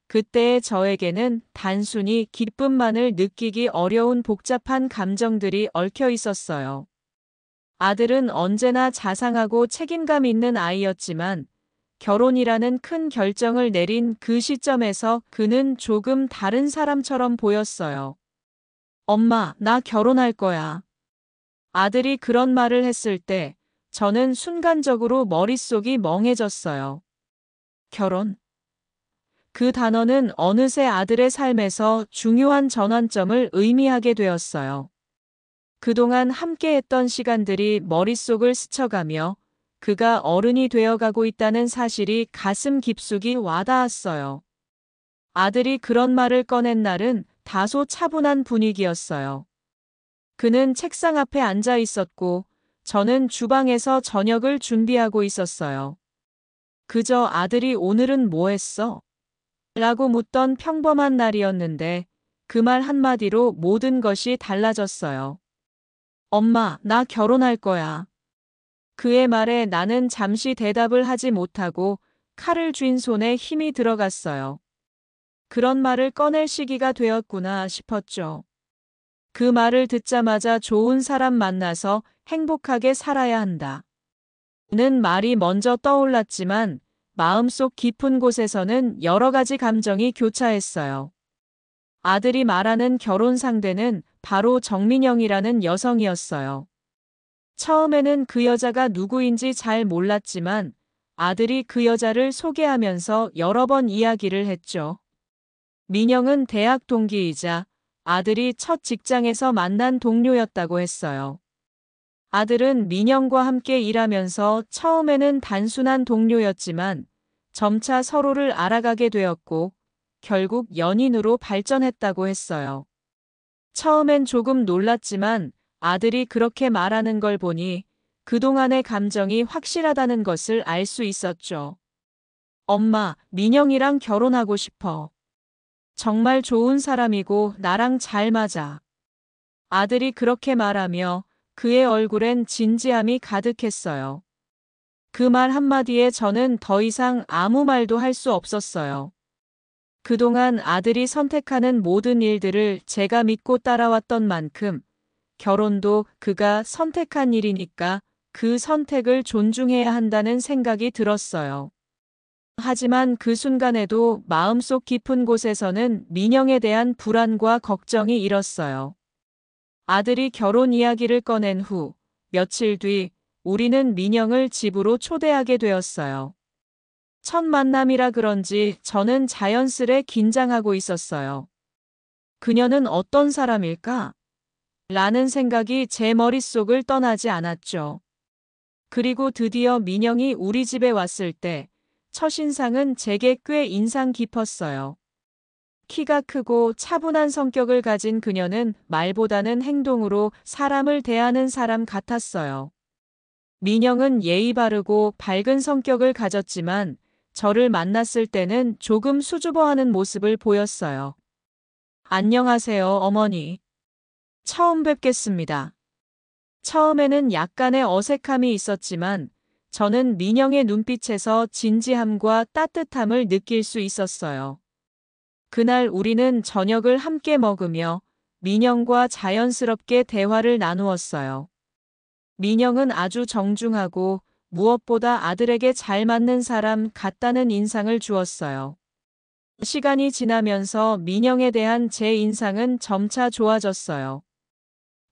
그때의 저에게는 단순히 기쁨만을 느끼기 어려운 복잡한 감정들이 얽혀 있었어요. 아들은 언제나 자상하고 책임감 있는 아이였지만 결혼이라는 큰 결정을 내린 그 시점에서 그는 조금 다른 사람처럼 보였어요. 엄마, 나 결혼할 거야. 아들이 그런 말을 했을 때 저는 순간적으로 머릿속이 멍해졌어요. 결혼. 그 단어는 어느새 아들의 삶에서 중요한 전환점을 의미하게 되었어요. 그동안 함께했던 시간들이 머릿속을 스쳐가며 그가 어른이 되어가고 있다는 사실이 가슴 깊숙이 와닿았어요. 아들이 그런 말을 꺼낸 날은 다소 차분한 분위기였어요. 그는 책상 앞에 앉아 있었고 저는 주방에서 저녁을 준비하고 있었어요. 그저 아들이 오늘은 뭐 했어? 라고 묻던 평범한 날이었는데 그 말 한마디로 모든 것이 달라졌어요. 엄마, 나 결혼할 거야. 그의 말에 나는 잠시 대답을 하지 못하고 칼을 쥔 손에 힘이 들어갔어요. 그런 말을 꺼낼 시기가 되었구나 싶었죠. 그 말을 듣자마자 좋은 사람 만나서 행복하게 살아야 한다. 는 말이 먼저 떠올랐지만 마음속 깊은 곳에서는 여러 가지 감정이 교차했어요. 아들이 말하는 결혼 상대는 바로 정민영이라는 여성이었어요. 처음에는 그 여자가 누구인지 잘 몰랐지만 아들이 그 여자를 소개하면서 여러 번 이야기를 했죠. 민영은 대학 동기이자 아들이 첫 직장에서 만난 동료였다고 했어요. 아들은 민영과 함께 일하면서 처음에는 단순한 동료였지만 점차 서로를 알아가게 되었고 결국 연인으로 발전했다고 했어요. 처음엔 조금 놀랐지만 아들이 그렇게 말하는 걸 보니 그동안의 감정이 확실하다는 것을 알 수 있었죠. 엄마, 민영이랑 결혼하고 싶어. 정말 좋은 사람이고 나랑 잘 맞아. 아들이 그렇게 말하며 그의 얼굴엔 진지함이 가득했어요. 그 말 한마디에 저는 더 이상 아무 말도 할 수 없었어요. 그동안 아들이 선택하는 모든 일들을 제가 믿고 따라왔던 만큼 결혼도 그가 선택한 일이니까 그 선택을 존중해야 한다는 생각이 들었어요. 하지만 그 순간에도 마음속 깊은 곳에서는 민영에 대한 불안과 걱정이 일었어요. 아들이 결혼 이야기를 꺼낸 후 며칠 뒤 우리는 민영을 집으로 초대하게 되었어요. 첫 만남이라 그런지 저는 자연스레 긴장하고 있었어요. 그녀는 어떤 사람일까? 라는 생각이 제 머릿속을 떠나지 않았죠. 그리고 드디어 민영이 우리 집에 왔을 때 첫인상은 제게 꽤 인상 깊었어요. 키가 크고 차분한 성격을 가진 그녀는 말보다는 행동으로 사람을 대하는 사람 같았어요. 민영은 예의 바르고 밝은 성격을 가졌지만 저를 만났을 때는 조금 수줍어하는 모습을 보였어요. 안녕하세요, 어머니. 처음 뵙겠습니다. 처음에는 약간의 어색함이 있었지만 저는 민영의 눈빛에서 진지함과 따뜻함을 느낄 수 있었어요. 그날 우리는 저녁을 함께 먹으며 민영과 자연스럽게 대화를 나누었어요. 민영은 아주 정중하고 무엇보다 아들에게 잘 맞는 사람 같다는 인상을 주었어요. 시간이 지나면서 민영에 대한 제 인상은 점차 좋아졌어요.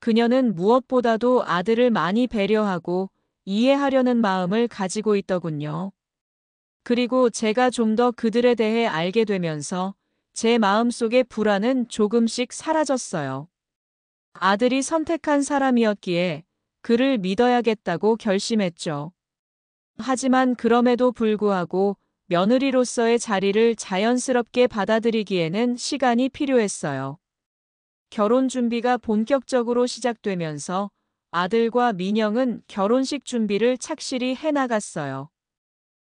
그녀는 무엇보다도 아들을 많이 배려하고 이해하려는 마음을 가지고 있더군요. 그리고 제가 좀 더 그들에 대해 알게 되면서 제 마음속의 불안은 조금씩 사라졌어요. 아들이 선택한 사람이었기에 그를 믿어야겠다고 결심했죠. 하지만 그럼에도 불구하고 며느리로서의 자리를 자연스럽게 받아들이기에는 시간이 필요했어요. 결혼 준비가 본격적으로 시작되면서 아들과 민영은 결혼식 준비를 착실히 해나갔어요.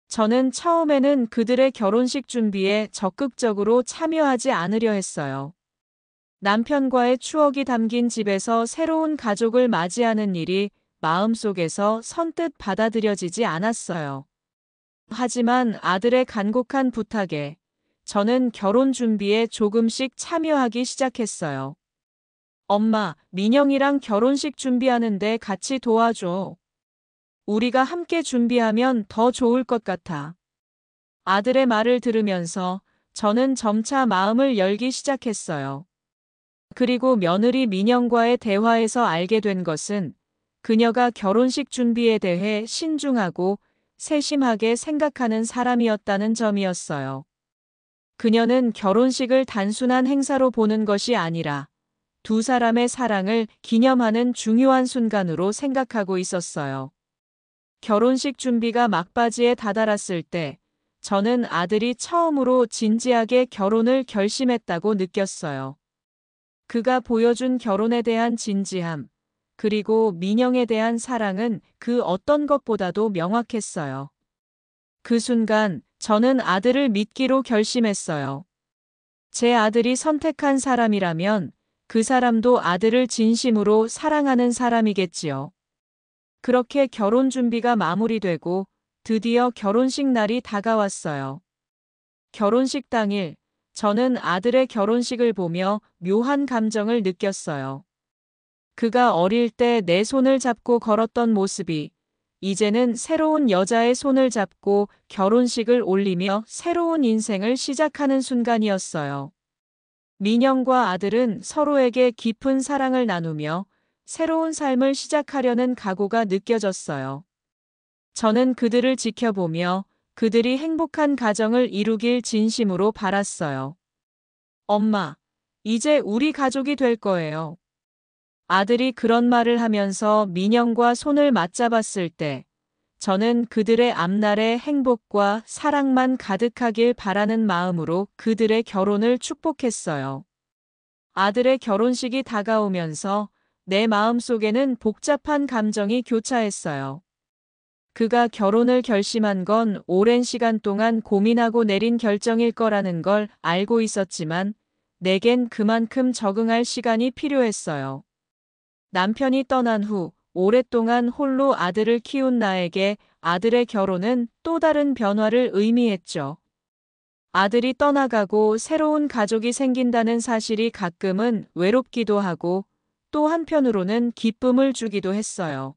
저는 처음에는 그들의 결혼식 준비에 적극적으로 참여하지 않으려 했어요. 남편과의 추억이 담긴 집에서 새로운 가족을 맞이하는 일이 마음속에서 선뜻 받아들여지지 않았어요. 하지만 아들의 간곡한 부탁에 저는 결혼 준비에 조금씩 참여하기 시작했어요. 엄마, 민영이랑 결혼식 준비하는데 같이 도와줘. 우리가 함께 준비하면 더 좋을 것 같아. 아들의 말을 들으면서 저는 점차 마음을 열기 시작했어요. 그리고 며느리 민영과의 대화에서 알게 된 것은 그녀가 결혼식 준비에 대해 신중하고 세심하게 생각하는 사람이었다는 점이었어요. 그녀는 결혼식을 단순한 행사로 보는 것이 아니라 두 사람의 사랑을 기념하는 중요한 순간으로 생각하고 있었어요. 결혼식 준비가 막바지에 다다랐을 때 저는 아들이 처음으로 진지하게 결혼을 결심했다고 느꼈어요. 그가 보여준 결혼에 대한 진지함, 그리고 민영에 대한 사랑은 그 어떤 것보다도 명확했어요. 그 순간 저는 아들을 믿기로 결심했어요. 제 아들이 선택한 사람이라면 그 사람도 아들을 진심으로 사랑하는 사람이겠지요. 그렇게 결혼 준비가 마무리되고 드디어 결혼식 날이 다가왔어요. 결혼식 당일, 저는 아들의 결혼식을 보며 묘한 감정을 느꼈어요. 그가 어릴 때 내 손을 잡고 걸었던 모습이 이제는 새로운 여자의 손을 잡고 결혼식을 올리며 새로운 인생을 시작하는 순간이었어요. 민영과 아들은 서로에게 깊은 사랑을 나누며 새로운 삶을 시작하려는 각오가 느껴졌어요. 저는 그들을 지켜보며 그들이 행복한 가정을 이루길 진심으로 바랐어요. 엄마, 이제 우리 가족이 될 거예요. 아들이 그런 말을 하면서 민영과 손을 맞잡았을 때 저는 그들의 앞날에 행복과 사랑만 가득하길 바라는 마음으로 그들의 결혼을 축복했어요. 아들의 결혼식이 다가오면서 내 마음속에는 복잡한 감정이 교차했어요. 그가 결혼을 결심한 건 오랜 시간 동안 고민하고 내린 결정일 거라는 걸 알고 있었지만 내겐 그만큼 적응할 시간이 필요했어요. 남편이 떠난 후 오랫동안 홀로 아들을 키운 나에게 아들의 결혼은 또 다른 변화를 의미했죠. 아들이 떠나가고 새로운 가족이 생긴다는 사실이 가끔은 외롭기도 하고 또 한편으로는 기쁨을 주기도 했어요.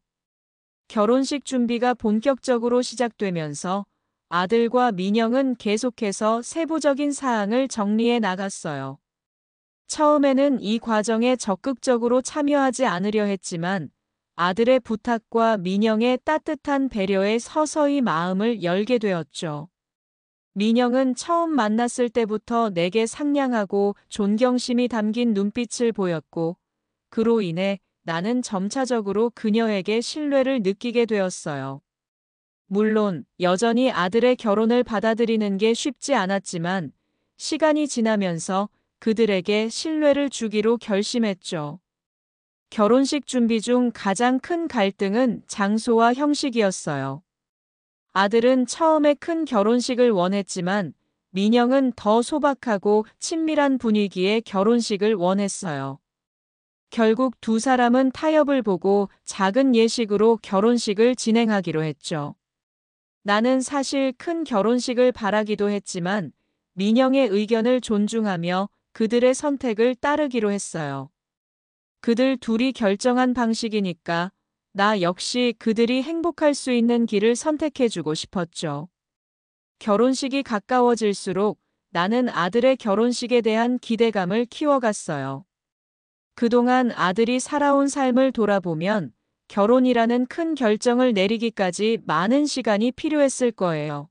결혼식 준비가 본격적으로 시작되면서 아들과 민영은 계속해서 세부적인 사항을 정리해 나갔어요. 처음에는 이 과정에 적극적으로 참여하지 않으려 했지만 아들의 부탁과 민영의 따뜻한 배려에 서서히 마음을 열게 되었죠. 민영은 처음 만났을 때부터 내게 상냥하고 존경심이 담긴 눈빛을 보였고 그로 인해 나는 점차적으로 그녀에게 신뢰를 느끼게 되었어요. 물론 여전히 아들의 결혼을 받아들이는 게 쉽지 않았지만 시간이 지나면서 그들에게 신뢰를 주기로 결심했죠. 결혼식 준비 중 가장 큰 갈등은 장소와 형식이었어요. 아들은 처음에 큰 결혼식을 원했지만 민영은 더 소박하고 친밀한 분위기의 결혼식을 원했어요. 결국 두 사람은 타협을 보고 작은 예식으로 결혼식을 진행하기로 했죠. 나는 사실 큰 결혼식을 바라기도 했지만 민영의 의견을 존중하며 그들의 선택을 따르기로 했어요. 그들 둘이 결정한 방식이니까 나 역시 그들이 행복할 수 있는 길을 선택해주고 싶었죠. 결혼식이 가까워질수록 나는 아들의 결혼식에 대한 기대감을 키워갔어요. 그동안 아들이 살아온 삶을 돌아보면 결혼이라는 큰 결정을 내리기까지 많은 시간이 필요했을 거예요.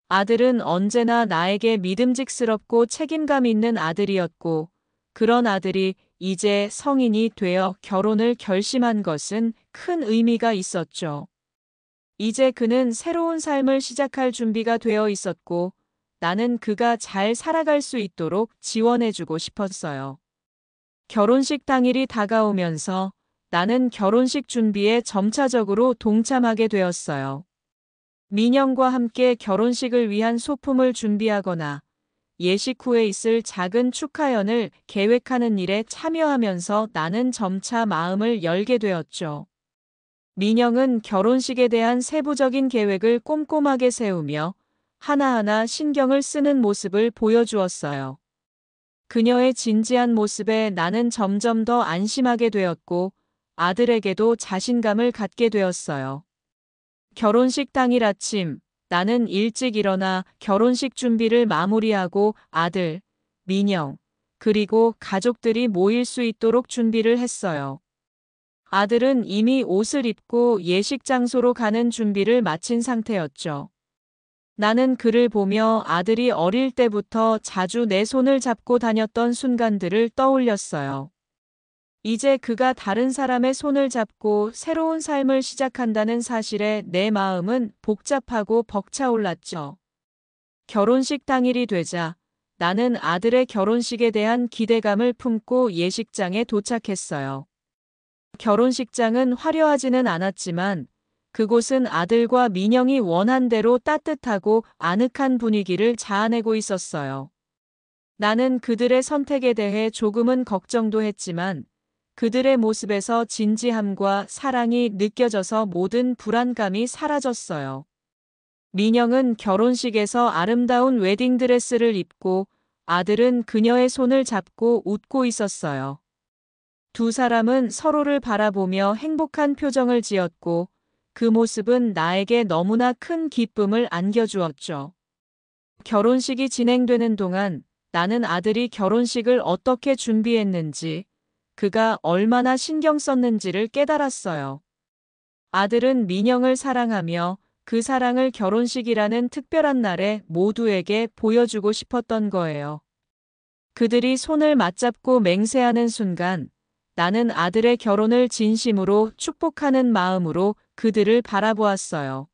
아들은 언제나 나에게 믿음직스럽고 책임감 있는 아들이었고, 그런 아들이 이제 성인이 되어 결혼을 결심한 것은 큰 의미가 있었죠. 이제 그는 새로운 삶을 시작할 준비가 되어 있었고, 나는 그가 잘 살아갈 수 있도록 지원해주고 싶었어요. 결혼식 당일이 다가오면서 나는 결혼식 준비에 점차적으로 동참하게 되었어요. 민영과 함께 결혼식을 위한 소품을 준비하거나 예식 후에 있을 작은 축하연을 계획하는 일에 참여하면서 나는 점차 마음을 열게 되었죠. 민영은 결혼식에 대한 세부적인 계획을 꼼꼼하게 세우며 하나하나 신경을 쓰는 모습을 보여주었어요. 그녀의 진지한 모습에 나는 점점 더 안심하게 되었고 아들에게도 자신감을 갖게 되었어요. 결혼식 당일 아침, 나는 일찍 일어나 결혼식 준비를 마무리하고 아들, 민영, 그리고 가족들이 모일 수 있도록 준비를 했어요. 아들은 이미 옷을 입고 예식 장소로 가는 준비를 마친 상태였죠. 나는 그를 보며 아들이 어릴 때부터 자주 내 손을 잡고 다녔던 순간들을 떠올렸어요. 이제 그가 다른 사람의 손을 잡고 새로운 삶을 시작한다는 사실에 내 마음은 복잡하고 벅차올랐죠. 결혼식 당일이 되자 나는 아들의 결혼식에 대한 기대감을 품고 예식장에 도착했어요. 결혼식장은 화려하지는 않았지만 그곳은 아들과 민영이 원한 대로 따뜻하고 아늑한 분위기를 자아내고 있었어요. 나는 그들의 선택에 대해 조금은 걱정도 했지만 그들의 모습에서 진지함과 사랑이 느껴져서 모든 불안감이 사라졌어요. 민영은 결혼식에서 아름다운 웨딩드레스를 입고 아들은 그녀의 손을 잡고 웃고 있었어요. 두 사람은 서로를 바라보며 행복한 표정을 지었고 그 모습은 나에게 너무나 큰 기쁨을 안겨주었죠. 결혼식이 진행되는 동안 나는 아들이 결혼식을 어떻게 준비했는지, 그가 얼마나 신경 썼는지를 깨달았어요. 아들은 민영을 사랑하며 그 사랑을 결혼식이라는 특별한 날에 모두에게 보여주고 싶었던 거예요. 그들이 손을 맞잡고 맹세하는 순간 나는 아들의 결혼을 진심으로 축복하는 마음으로 그들을 바라보았어요.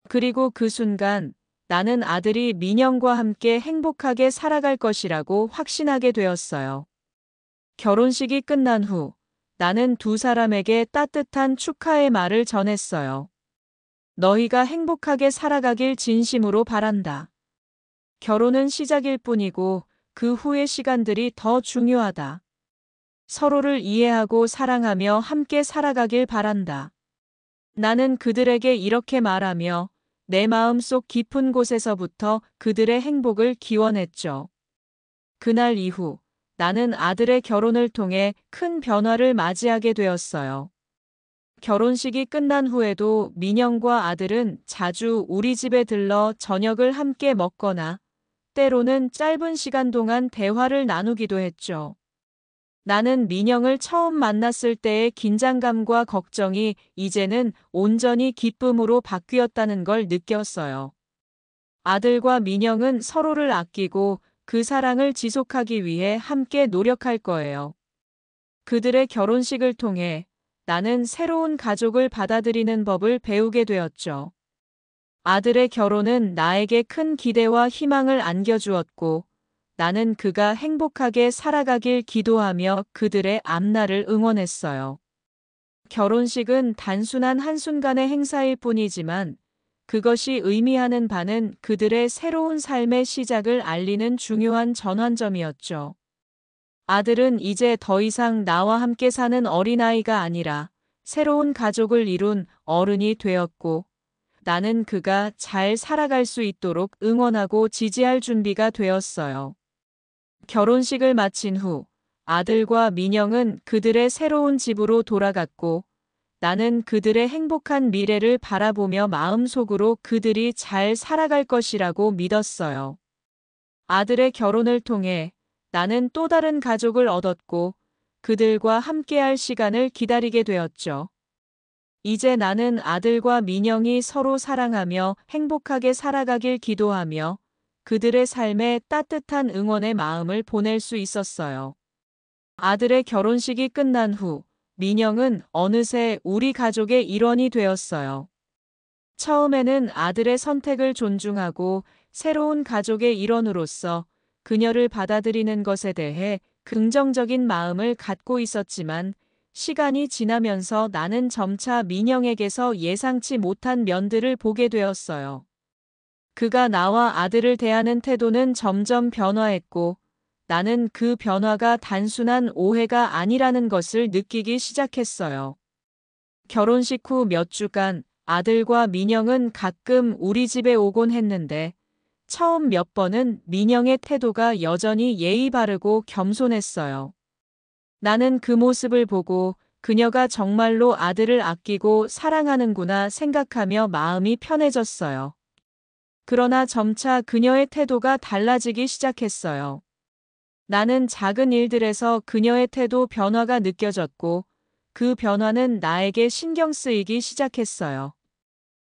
그리고 그 순간 나는 아들이 민영과 함께 행복하게 살아갈 것이라고 확신하게 되었어요. 결혼식이 끝난 후 나는 두 사람에게 따뜻한 축하의 말을 전했어요. 너희가 행복하게 살아가길 진심으로 바란다. 결혼은 시작일 뿐이고 그 후의 시간들이 더 중요하다. 서로를 이해하고 사랑하며 함께 살아가길 바란다. 나는 그들에게 이렇게 말하며 내 마음속 깊은 곳에서부터 그들의 행복을 기원했죠. 그날 이후 나는 아들의 결혼을 통해 큰 변화를 맞이하게 되었어요. 결혼식이 끝난 후에도 민영과 아들은 자주 우리 집에 들러 저녁을 함께 먹거나 때로는 짧은 시간 동안 대화를 나누기도 했죠. 나는 민영을 처음 만났을 때의 긴장감과 걱정이 이제는 온전히 기쁨으로 바뀌었다는 걸 느꼈어요. 아들과 민영은 서로를 아끼고 그 사랑을 지속하기 위해 함께 노력할 거예요. 그들의 결혼식을 통해 나는 새로운 가족을 받아들이는 법을 배우게 되었죠. 아들의 결혼은 나에게 큰 기대와 희망을 안겨주었고, 나는 그가 행복하게 살아가길 기도하며 그들의 앞날을 응원했어요. 결혼식은 단순한 한순간의 행사일 뿐이지만, 그것이 의미하는 바는 그들의 새로운 삶의 시작을 알리는 중요한 전환점이었죠. 아들은 이제 더 이상 나와 함께 사는 어린아이가 아니라 새로운 가족을 이룬 어른이 되었고, 나는 그가 잘 살아갈 수 있도록 응원하고 지지할 준비가 되었어요. 결혼식을 마친 후 아들과 민영은 그들의 새로운 집으로 돌아갔고, 나는 그들의 행복한 미래를 바라보며 마음속으로 그들이 잘 살아갈 것이라고 믿었어요. 아들의 결혼을 통해 나는 또 다른 가족을 얻었고, 그들과 함께할 시간을 기다리게 되었죠. 이제 나는 아들과 민영이 서로 사랑하며 행복하게 살아가길 기도하며 그들의 삶에 따뜻한 응원의 마음을 보낼 수 있었어요. 아들의 결혼식이 끝난 후 민영은 어느새 우리 가족의 일원이 되었어요. 처음에는 아들의 선택을 존중하고 새로운 가족의 일원으로서 그녀를 받아들이는 것에 대해 긍정적인 마음을 갖고 있었지만, 시간이 지나면서 나는 점차 민영에게서 예상치 못한 면들을 보게 되었어요. 그가 나와 아들을 대하는 태도는 점점 변화했고, 나는 그 변화가 단순한 오해가 아니라는 것을 느끼기 시작했어요. 결혼식 후 몇 주간 아들과 민영은 가끔 우리 집에 오곤 했는데, 처음 몇 번은 민영의 태도가 여전히 예의 바르고 겸손했어요. 나는 그 모습을 보고 그녀가 정말로 아들을 아끼고 사랑하는구나 생각하며 마음이 편해졌어요. 그러나 점차 그녀의 태도가 달라지기 시작했어요. 나는 작은 일들에서 그녀의 태도 변화가 느껴졌고, 그 변화는 나에게 신경 쓰이기 시작했어요.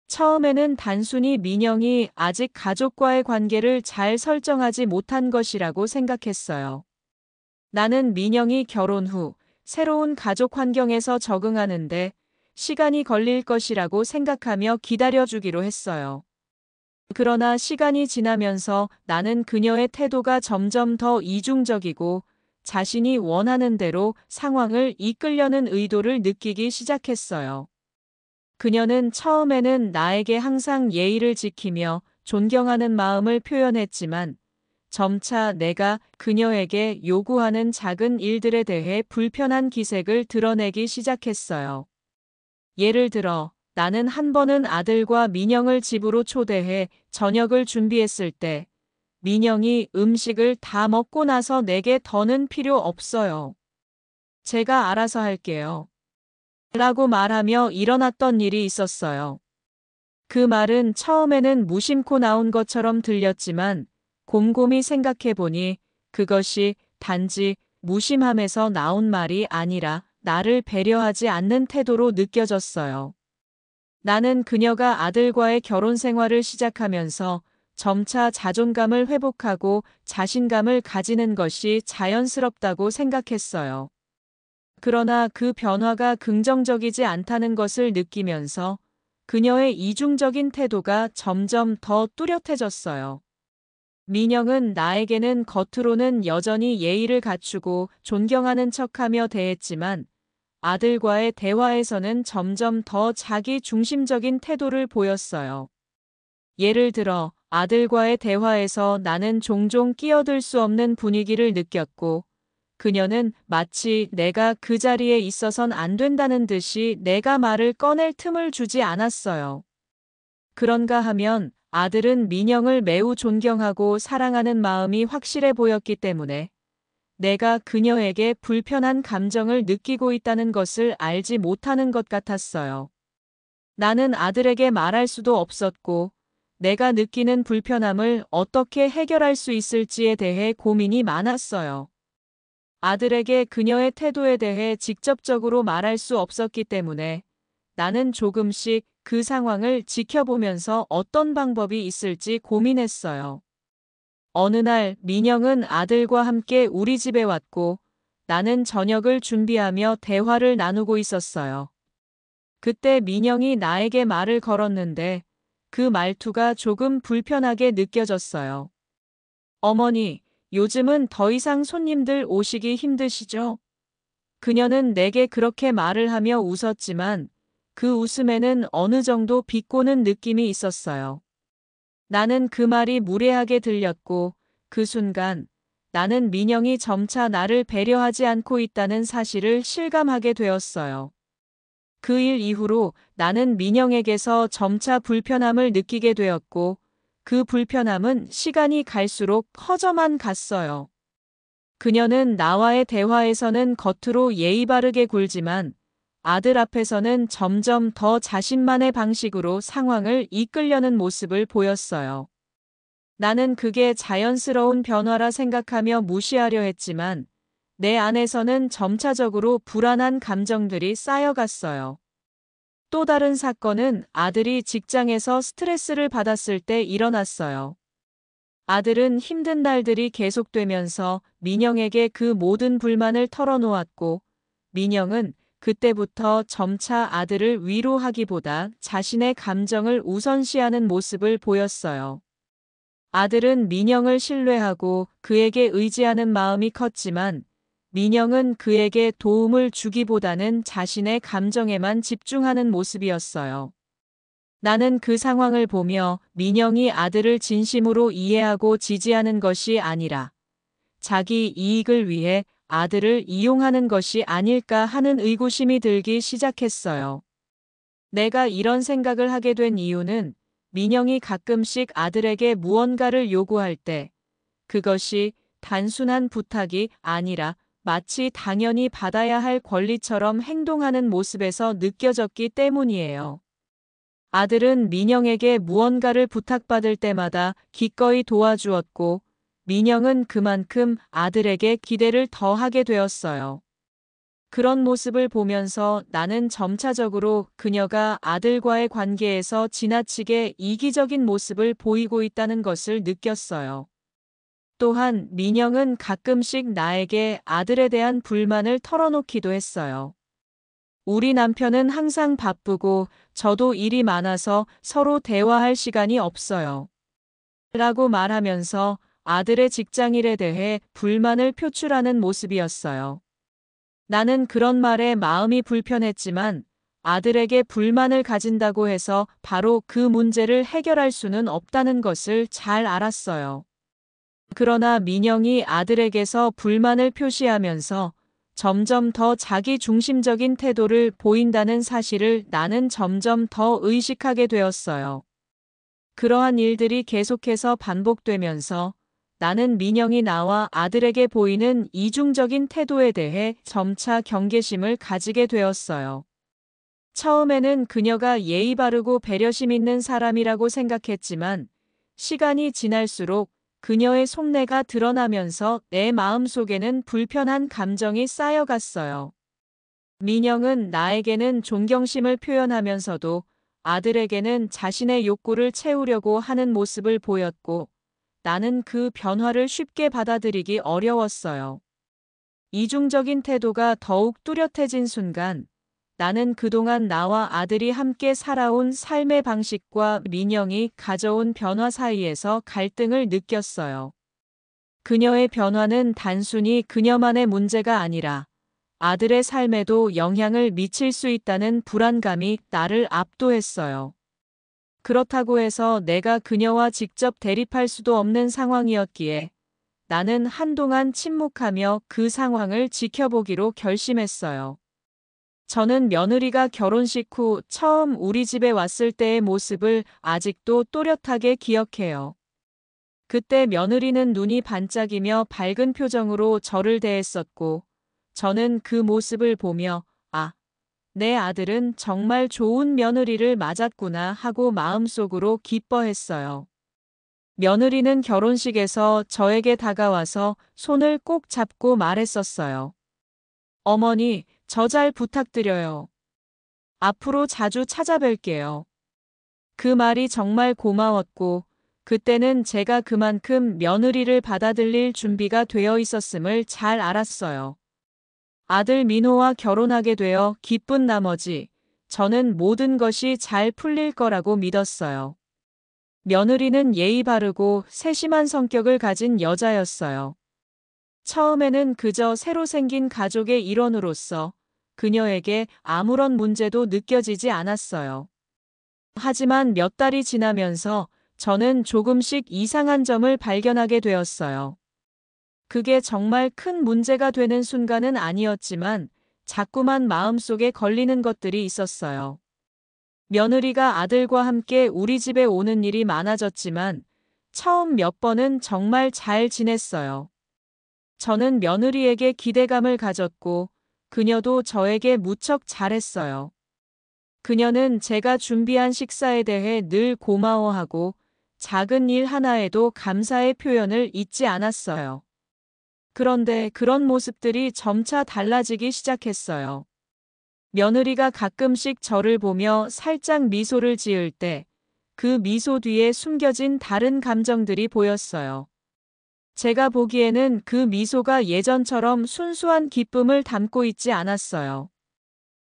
처음에는 단순히 민영이 아직 가족과의 관계를 잘 설정하지 못한 것이라고 생각했어요. 나는 민영이 결혼 후 새로운 가족 환경에서 적응하는데 시간이 걸릴 것이라고 생각하며 기다려주기로 했어요. 그러나 시간이 지나면서 나는 그녀의 태도가 점점 더 이중적이고 자신이 원하는 대로 상황을 이끌려는 의도를 느끼기 시작했어요. 그녀는 처음에는 나에게 항상 예의를 지키며 존경하는 마음을 표현했지만, 점차 내가 그녀에게 요구하는 작은 일들에 대해 불편한 기색을 드러내기 시작했어요. 예를 들어, 나는 한 번은 아들과 민영을 집으로 초대해 저녁을 준비했을 때, 민영이 음식을 다 먹고 나서 내게 더는 필요 없어요. 제가 알아서 할게요. 라고 말하며 일어났던 일이 있었어요. 그 말은 처음에는 무심코 나온 것처럼 들렸지만, 곰곰이 생각해보니 그것이 단지 무심함에서 나온 말이 아니라 나를 배려하지 않는 태도로 느껴졌어요. 나는 그녀가 아들과의 결혼 생활을 시작하면서 점차 자존감을 회복하고 자신감을 가지는 것이 자연스럽다고 생각했어요. 그러나 그 변화가 긍정적이지 않다는 것을 느끼면서 그녀의 이중적인 태도가 점점 더 뚜렷해졌어요. 민영은 나에게는 겉으로는 여전히 예의를 갖추고 존경하는 척하며 대했지만, 아들과의 대화에서는 점점 더 자기 중심적인 태도를 보였어요. 예를 들어, 아들과의 대화에서 나는 종종 끼어들 수 없는 분위기를 느꼈고, 그녀는 마치 내가 그 자리에 있어선 안 된다는 듯이 내가 말을 꺼낼 틈을 주지 않았어요. 그런가 하면 아들은 민영을 매우 존경하고 사랑하는 마음이 확실해 보였기 때문에 내가 그녀에게 불편한 감정을 느끼고 있다는 것을 알지 못하는 것 같았어요. 나는 아들에게 말할 수도 없었고, 내가 느끼는 불편함을 어떻게 해결할 수 있을지에 대해 고민이 많았어요. 아들에게 그녀의 태도에 대해 직접적으로 말할 수 없었기 때문에 나는 조금씩 그 상황을 지켜보면서 어떤 방법이 있을지 고민했어요. 어느 날 민영은 아들과 함께 우리 집에 왔고, 나는 저녁을 준비하며 대화를 나누고 있었어요. 그때 민영이 나에게 말을 걸었는데 그 말투가 조금 불편하게 느껴졌어요. 어머니, 요즘은 더 이상 손님들 오시기 힘드시죠? 그녀는 내게 그렇게 말을 하며 웃었지만 그 웃음에는 어느 정도 비꼬는 느낌이 있었어요. 나는 그 말이 무례하게 들렸고 그 순간 나는 민영이 점차 나를 배려하지 않고 있다는 사실을 실감하게 되었어요. 그 일 이후로 나는 민영에게서 점차 불편함을 느끼게 되었고 그 불편함은 시간이 갈수록 커져만 갔어요. 그녀는 나와의 대화에서는 겉으로 예의 바르게 굴지만 아들 앞에서는 점점 더 자신만의 방식으로 상황을 이끌려는 모습을 보였어요. 나는 그게 자연스러운 변화라 생각하며 무시하려 했지만 내 안에서는 점차적으로 불안한 감정들이 쌓여갔어요. 또 다른 사건은 아들이 직장에서 스트레스를 받았을 때 일어났어요. 아들은 힘든 날들이 계속되면서 민영에게 그 모든 불만을 털어놓았고 민영은 그때부터 점차 아들을 위로하기보다 자신의 감정을 우선시하는 모습을 보였어요. 아들은 민영을 신뢰하고 그에게 의지하는 마음이 컸지만 민영은 그에게 도움을 주기보다는 자신의 감정에만 집중하는 모습이었어요. 나는 그 상황을 보며 민영이 아들을 진심으로 이해하고 지지하는 것이 아니라 자기 이익을 위해 아들을 이용하는 것이 아닐까 하는 의구심이 들기 시작했어요. 내가 이런 생각을 하게 된 이유는 민영이 가끔씩 아들에게 무언가를 요구할 때 그것이 단순한 부탁이 아니라 마치 당연히 받아야 할 권리처럼 행동하는 모습에서 느껴졌기 때문이에요. 아들은 민영에게 무언가를 부탁받을 때마다 기꺼이 도와주었고 민영은 그만큼 아들에게 기대를 더하게 되었어요. 그런 모습을 보면서 나는 점차적으로 그녀가 아들과의 관계에서 지나치게 이기적인 모습을 보이고 있다는 것을 느꼈어요. 또한 민영은 가끔씩 나에게 아들에 대한 불만을 털어놓기도 했어요. 우리 남편은 항상 바쁘고 저도 일이 많아서 서로 대화할 시간이 없어요. 라고 말하면서 아들의 직장일에 대해 불만을 표출하는 모습이었어요. 나는 그런 말에 마음이 불편했지만 아들에게 불만을 가진다고 해서 바로 그 문제를 해결할 수는 없다는 것을 잘 알았어요. 그러나 민영이 아들에게서 불만을 표시하면서 점점 더 자기 중심적인 태도를 보인다는 사실을 나는 점점 더 의식하게 되었어요. 그러한 일들이 계속해서 반복되면서 나는 민영이 나와 아들에게 보이는 이중적인 태도에 대해 점차 경계심을 가지게 되었어요. 처음에는 그녀가 예의 바르고 배려심 있는 사람이라고 생각했지만 시간이 지날수록 그녀의 속내가 드러나면서 내 마음속에는 불편한 감정이 쌓여갔어요. 민영은 나에게는 존경심을 표현하면서도 아들에게는 자신의 욕구를 채우려고 하는 모습을 보였고 나는 그 변화를 쉽게 받아들이기 어려웠어요. 이중적인 태도가 더욱 뚜렷해진 순간 나는 그동안 나와 아들이 함께 살아온 삶의 방식과 민영이 가져온 변화 사이에서 갈등을 느꼈어요. 그녀의 변화는 단순히 그녀만의 문제가 아니라 아들의 삶에도 영향을 미칠 수 있다는 불안감이 나를 압도했어요. 그렇다고 해서 내가 그녀와 직접 대립할 수도 없는 상황이었기에 나는 한동안 침묵하며 그 상황을 지켜보기로 결심했어요. 저는 며느리가 결혼식 후 처음 우리 집에 왔을 때의 모습을 아직도 또렷하게 기억해요. 그때 며느리는 눈이 반짝이며 밝은 표정으로 저를 대했었고, 저는 그 모습을 보며, 아, 내 아들은 정말 좋은 며느리를 맞았구나 하고 마음속으로 기뻐했어요. 며느리는 결혼식에서 저에게 다가와서 손을 꼭 잡고 말했었어요. 어머니, 저 잘 부탁드려요. 앞으로 자주 찾아뵐게요. 그 말이 정말 고마웠고, 그때는 제가 그만큼 며느리를 받아들일 준비가 되어 있었음을 잘 알았어요. 아들 민호와 결혼하게 되어 기쁜 나머지 저는 모든 것이 잘 풀릴 거라고 믿었어요. 며느리는 예의 바르고 세심한 성격을 가진 여자였어요. 처음에는 그저 새로 생긴 가족의 일원으로서 그녀에게 아무런 문제도 느껴지지 않았어요. 하지만 몇 달이 지나면서 저는 조금씩 이상한 점을 발견하게 되었어요. 그게 정말 큰 문제가 되는 순간은 아니었지만 자꾸만 마음속에 걸리는 것들이 있었어요. 며느리가 아들과 함께 우리 집에 오는 일이 많아졌지만 처음 몇 번은 정말 잘 지냈어요. 저는 며느리에게 기대감을 가졌고 그녀도 저에게 무척 잘했어요. 그녀는 제가 준비한 식사에 대해 늘 고마워하고 작은 일 하나에도 감사의 표현을 잊지 않았어요. 그런데 그런 모습들이 점차 달라지기 시작했어요. 며느리가 가끔씩 저를 보며 살짝 미소를 지을 때 그 미소 뒤에 숨겨진 다른 감정들이 보였어요. 제가 보기에는 그 미소가 예전처럼 순수한 기쁨을 담고 있지 않았어요.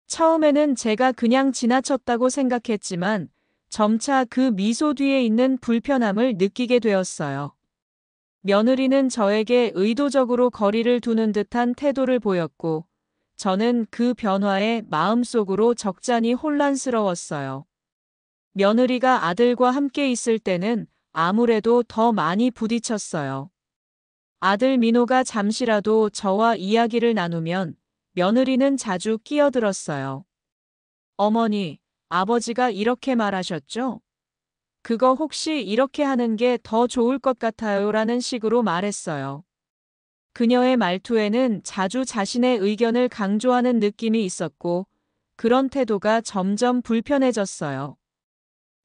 처음에는 제가 그냥 지나쳤다고 생각했지만 점차 그 미소 뒤에 있는 불편함을 느끼게 되었어요. 며느리는 저에게 의도적으로 거리를 두는 듯한 태도를 보였고, 저는 그 변화에 마음속으로 적잖이 혼란스러웠어요. 며느리가 아들과 함께 있을 때는 아무래도 더 많이 부딪혔어요. 아들 민호가 잠시라도 저와 이야기를 나누면 며느리는 자주 끼어들었어요. 어머니, 아버지가 이렇게 말하셨죠? 그거 혹시 이렇게 하는 게 더 좋을 것 같아요 라는 식으로 말했어요. 그녀의 말투에는 자주 자신의 의견을 강조하는 느낌이 있었고 그런 태도가 점점 불편해졌어요.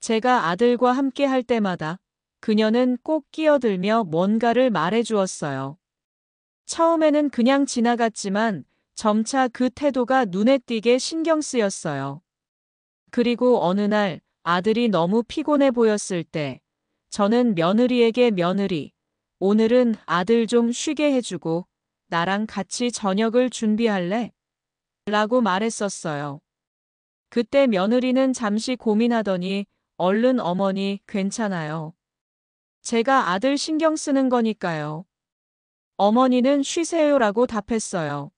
제가 아들과 함께 할 때마다 그녀는 꼭 끼어들며 뭔가를 말해주었어요. 처음에는 그냥 지나갔지만 점차 그 태도가 눈에 띄게 신경 쓰였어요. 그리고 어느 날 아들이 너무 피곤해 보였을 때 저는 며느리에게 며느리, 오늘은 아들 좀 쉬게 해주고 나랑 같이 저녁을 준비할래? 라고 말했었어요. 그때 며느리는 잠시 고민하더니 얼른 어머니 괜찮아요. 제가 아들 신경 쓰는 거니까요. 어머니는 쉬세요라고 답했어요.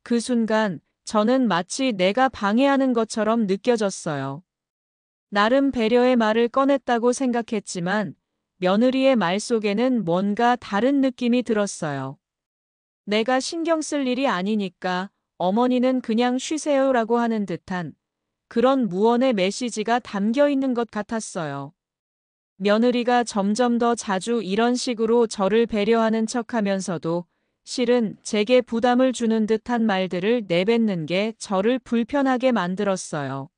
그 순간 저는 마치 내가 방해하는 것처럼 느껴졌어요. 나름 배려의 말을 꺼냈다고 생각했지만 며느리의 말 속에는 뭔가 다른 느낌이 들었어요. 내가 신경 쓸 일이 아니니까 어머니는 그냥 쉬세요라고 하는 듯한 그런 무언의 메시지가 담겨 있는 것 같았어요. 며느리가 점점 더 자주 이런 식으로 저를 배려하는 척하면서도 실은 제게 부담을 주는 듯한 말들을 내뱉는 게 저를 불편하게 만들었어요.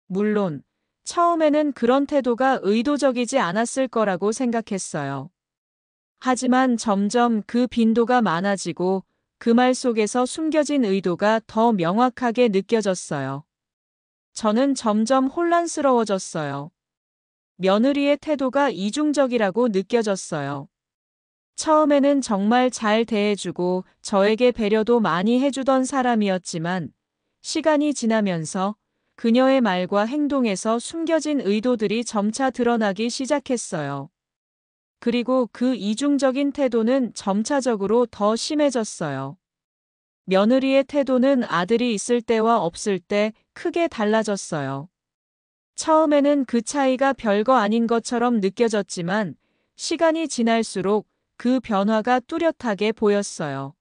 물론 처음에는 그런 태도가 의도적이지 않았을 거라고 생각했어요. 하지만 점점 그 빈도가 많아지고 그 말 속에서 숨겨진 의도가 더 명확하게 느껴졌어요. 저는 점점 혼란스러워졌어요. 며느리의 태도가 이중적이라고 느껴졌어요. 처음에는 정말 잘 대해주고 저에게 배려도 많이 해주던 사람이었지만 시간이 지나면서 그녀의 말과 행동에서 숨겨진 의도들이 점차 드러나기 시작했어요. 그리고 그 이중적인 태도는 점차적으로 더 심해졌어요. 며느리의 태도는 아들이 있을 때와 없을 때 크게 달라졌어요. 처음에는 그 차이가 별거 아닌 것처럼 느껴졌지만 시간이 지날수록 그 변화가 뚜렷하게 보였어요.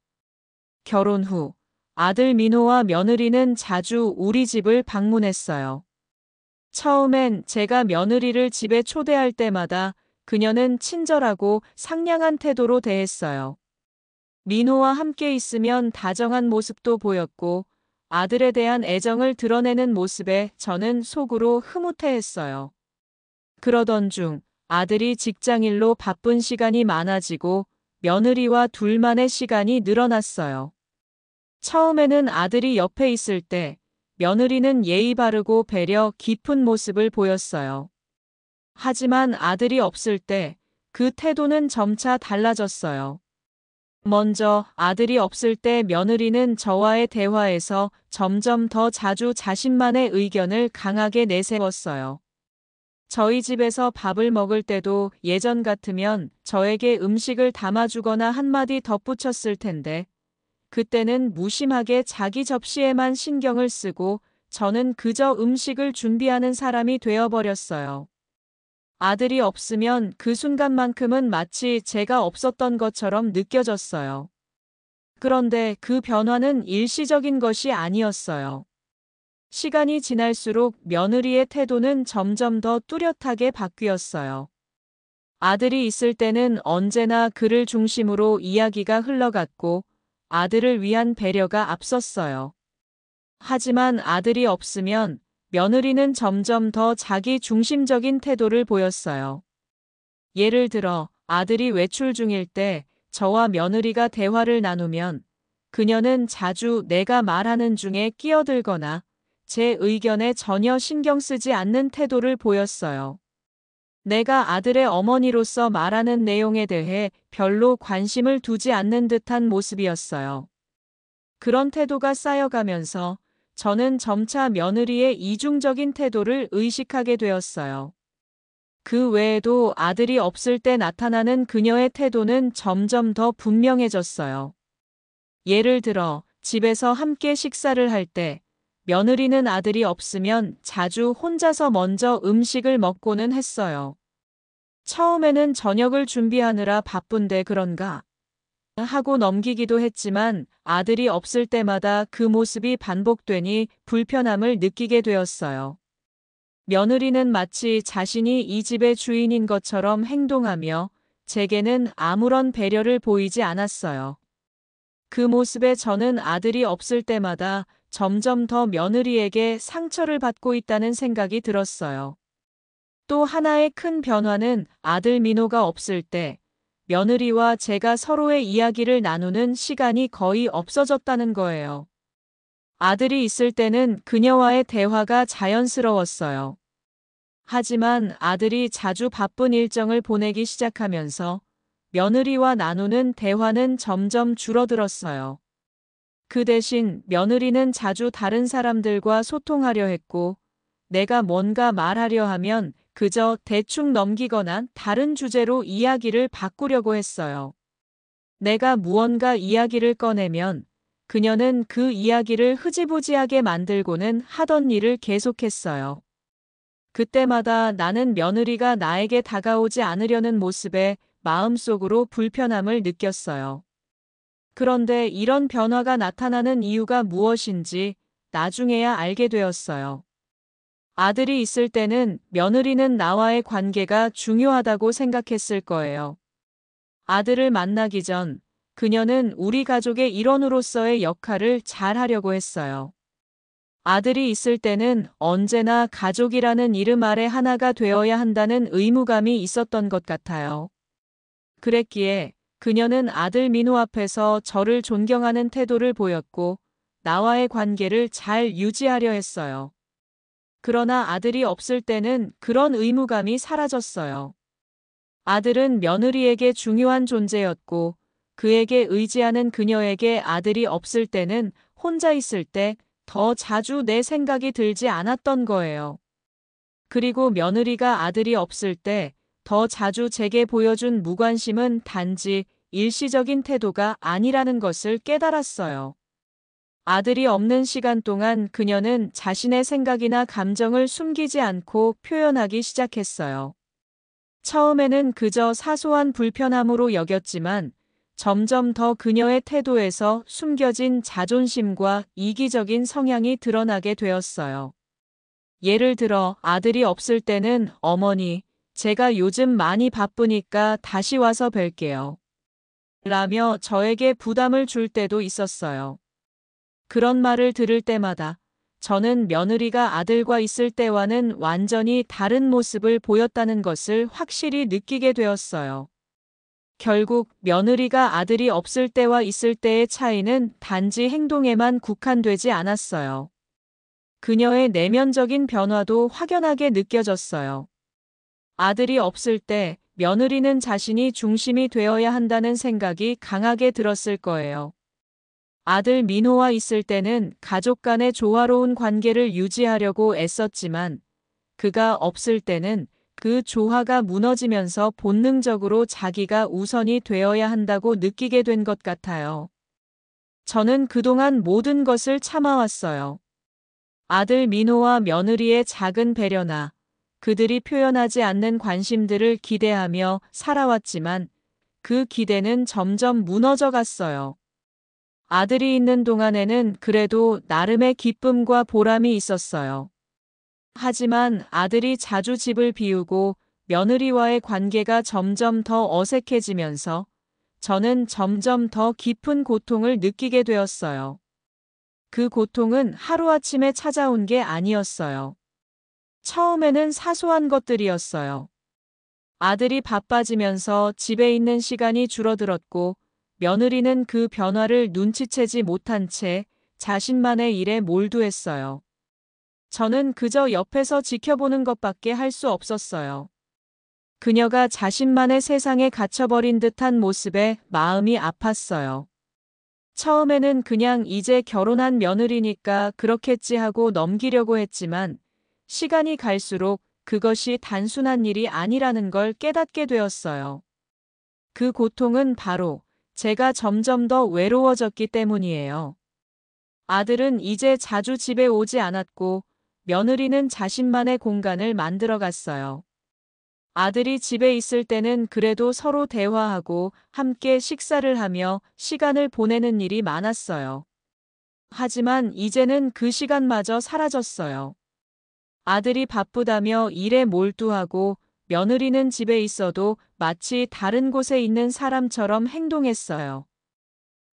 결혼 후 아들 민호와 며느리는 자주 우리 집을 방문했어요. 처음엔 제가 며느리를 집에 초대할 때마다 그녀는 친절하고 상냥한 태도로 대했어요. 민호와 함께 있으면 다정한 모습도 보였고 아들에 대한 애정을 드러내는 모습에 저는 속으로 흐뭇해했어요. 그러던 중 아들이 직장일로 바쁜 시간이 많아지고 며느리와 둘만의 시간이 늘어났어요. 처음에는 아들이 옆에 있을 때 며느리는 예의 바르고 배려 깊은 모습을 보였어요. 하지만 아들이 없을 때 그 태도는 점차 달라졌어요. 먼저 아들이 없을 때 며느리는 저와의 대화에서 점점 더 자주 자신만의 의견을 강하게 내세웠어요. 저희 집에서 밥을 먹을 때도 예전 같으면 저에게 음식을 담아주거나 한마디 덧붙였을 텐데, 그때는 무심하게 자기 접시에만 신경을 쓰고 저는 그저 음식을 준비하는 사람이 되어버렸어요. 아들이 없으면 그 순간만큼은 마치 제가 없었던 것처럼 느껴졌어요. 그런데 그 변화는 일시적인 것이 아니었어요. 시간이 지날수록 며느리의 태도는 점점 더 뚜렷하게 바뀌었어요. 아들이 있을 때는 언제나 그를 중심으로 이야기가 흘러갔고 아들을 위한 배려가 앞섰어요. 하지만 아들이 없으면 며느리는 점점 더 자기 중심적인 태도를 보였어요. 예를 들어 아들이 외출 중일 때 저와 며느리가 대화를 나누면 그녀는 자주 내가 말하는 중에 끼어들거나 제 의견에 전혀 신경 쓰지 않는 태도를 보였어요. 내가 아들의 어머니로서 말하는 내용에 대해 별로 관심을 두지 않는 듯한 모습이었어요. 그런 태도가 쌓여가면서 저는 점차 며느리의 이중적인 태도를 의식하게 되었어요. 그 외에도 아들이 없을 때 나타나는 그녀의 태도는 점점 더 분명해졌어요. 예를 들어 집에서 함께 식사를 할 때 며느리는 아들이 없으면 자주 혼자서 먼저 음식을 먹고는 했어요. 처음에는 저녁을 준비하느라 바쁜데 그런가 하고 넘기기도 했지만 아들이 없을 때마다 그 모습이 반복되니 불편함을 느끼게 되었어요. 며느리는 마치 자신이 이 집의 주인인 것처럼 행동하며 제게는 아무런 배려를 보이지 않았어요. 그 모습에 저는 아들이 없을 때마다 점점 더 며느리에게 상처를 받고 있다는 생각이 들었어요. 또 하나의 큰 변화는 아들 민호가 없을 때 며느리와 제가 서로의 이야기를 나누는 시간이 거의 없어졌다는 거예요. 아들이 있을 때는 그녀와의 대화가 자연스러웠어요. 하지만 아들이 자주 바쁜 일정을 보내기 시작하면서 며느리와 나누는 대화는 점점 줄어들었어요. 그 대신 며느리는 자주 다른 사람들과 소통하려 했고, 내가 뭔가 말하려 하면 그저 대충 넘기거나 다른 주제로 이야기를 바꾸려고 했어요. 내가 무언가 이야기를 꺼내면 그녀는 그 이야기를 흐지부지하게 만들고는 하던 일을 계속했어요. 그때마다 나는 며느리가 나에게 다가오지 않으려는 모습에 마음속으로 불편함을 느꼈어요. 그런데 이런 변화가 나타나는 이유가 무엇인지 나중에야 알게 되었어요. 아들이 있을 때는 며느리는 나와의 관계가 중요하다고 생각했을 거예요. 아들을 만나기 전 그녀는 우리 가족의 일원으로서의 역할을 잘 하려고 했어요. 아들이 있을 때는 언제나 가족이라는 이름 아래 하나가 되어야 한다는 의무감이 있었던 것 같아요. 그랬기에 그녀는 아들 민호 앞에서 저를 존경하는 태도를 보였고 나와의 관계를 잘 유지하려 했어요. 그러나 아들이 없을 때는 그런 의무감이 사라졌어요. 아들은 며느리에게 중요한 존재였고 그에게 의지하는 그녀에게 아들이 없을 때는 혼자 있을 때 더 자주 내 생각이 들지 않았던 거예요. 그리고 며느리가 아들이 없을 때 더 자주 제게 보여준 무관심은 단지 일시적인 태도가 아니라는 것을 깨달았어요. 아들이 없는 시간 동안 그녀는 자신의 생각이나 감정을 숨기지 않고 표현하기 시작했어요. 처음에는 그저 사소한 불편함으로 여겼지만 점점 더 그녀의 태도에서 숨겨진 자존심과 이기적인 성향이 드러나게 되었어요. 예를 들어 아들이 없을 때는 어머니, 제가 요즘 많이 바쁘니까 다시 와서 뵐게요. 라며 저에게 부담을 줄 때도 있었어요. 그런 말을 들을 때마다 저는 며느리가 아들과 있을 때와는 완전히 다른 모습을 보였다는 것을 확실히 느끼게 되었어요. 결국 며느리가 아들이 없을 때와 있을 때의 차이는 단지 행동에만 국한되지 않았어요. 그녀의 내면적인 변화도 확연하게 느껴졌어요. 아들이 없을 때 며느리는 자신이 중심이 되어야 한다는 생각이 강하게 들었을 거예요. 아들 민호와 있을 때는 가족 간의 조화로운 관계를 유지하려고 애썼지만 그가 없을 때는 그 조화가 무너지면서 본능적으로 자기가 우선이 되어야 한다고 느끼게 된 것 같아요. 저는 그동안 모든 것을 참아왔어요. 아들 민호와 며느리의 작은 배려나 그들이 표현하지 않는 관심들을 기대하며 살아왔지만 그 기대는 점점 무너져 갔어요. 아들이 있는 동안에는 그래도 나름의 기쁨과 보람이 있었어요. 하지만 아들이 자주 집을 비우고 며느리와의 관계가 점점 더 어색해지면서 저는 점점 더 깊은 고통을 느끼게 되었어요. 그 고통은 하루아침에 찾아온 게 아니었어요. 처음에는 사소한 것들이었어요. 아들이 바빠지면서 집에 있는 시간이 줄어들었고 며느리는 그 변화를 눈치채지 못한 채 자신만의 일에 몰두했어요. 저는 그저 옆에서 지켜보는 것밖에 할 수 없었어요. 그녀가 자신만의 세상에 갇혀버린 듯한 모습에 마음이 아팠어요. 처음에는 그냥 이제 결혼한 며느리니까 그렇겠지 하고 넘기려고 했지만 시간이 갈수록 그것이 단순한 일이 아니라는 걸 깨닫게 되었어요. 그 고통은 바로 제가 점점 더 외로워졌기 때문이에요. 아들은 이제 자주 집에 오지 않았고 며느리는 자신만의 공간을 만들어 갔어요. 아들이 집에 있을 때는 그래도 서로 대화하고 함께 식사를 하며 시간을 보내는 일이 많았어요. 하지만 이제는 그 시간마저 사라졌어요. 아들이 바쁘다며 일에 몰두하고 며느리는 집에 있어도 마치 다른 곳에 있는 사람처럼 행동했어요.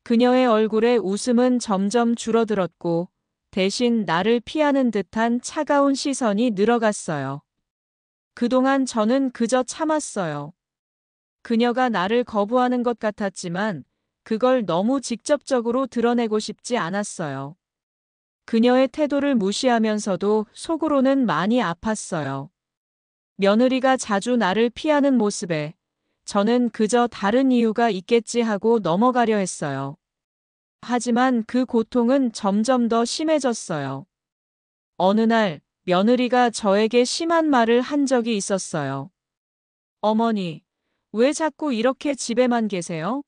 그녀의 얼굴에 웃음은 점점 줄어들었고 대신 나를 피하는 듯한 차가운 시선이 늘어갔어요. 그동안 저는 그저 참았어요. 그녀가 나를 거부하는 것 같았지만 그걸 너무 직접적으로 드러내고 싶지 않았어요. 그녀의 태도를 무시하면서도 속으로는 많이 아팠어요. 며느리가 자주 나를 피하는 모습에 저는 그저 다른 이유가 있겠지 하고 넘어가려 했어요. 하지만 그 고통은 점점 더 심해졌어요. 어느 날 며느리가 저에게 심한 말을 한 적이 있었어요. 어머니, 왜 자꾸 이렇게 집에만 계세요?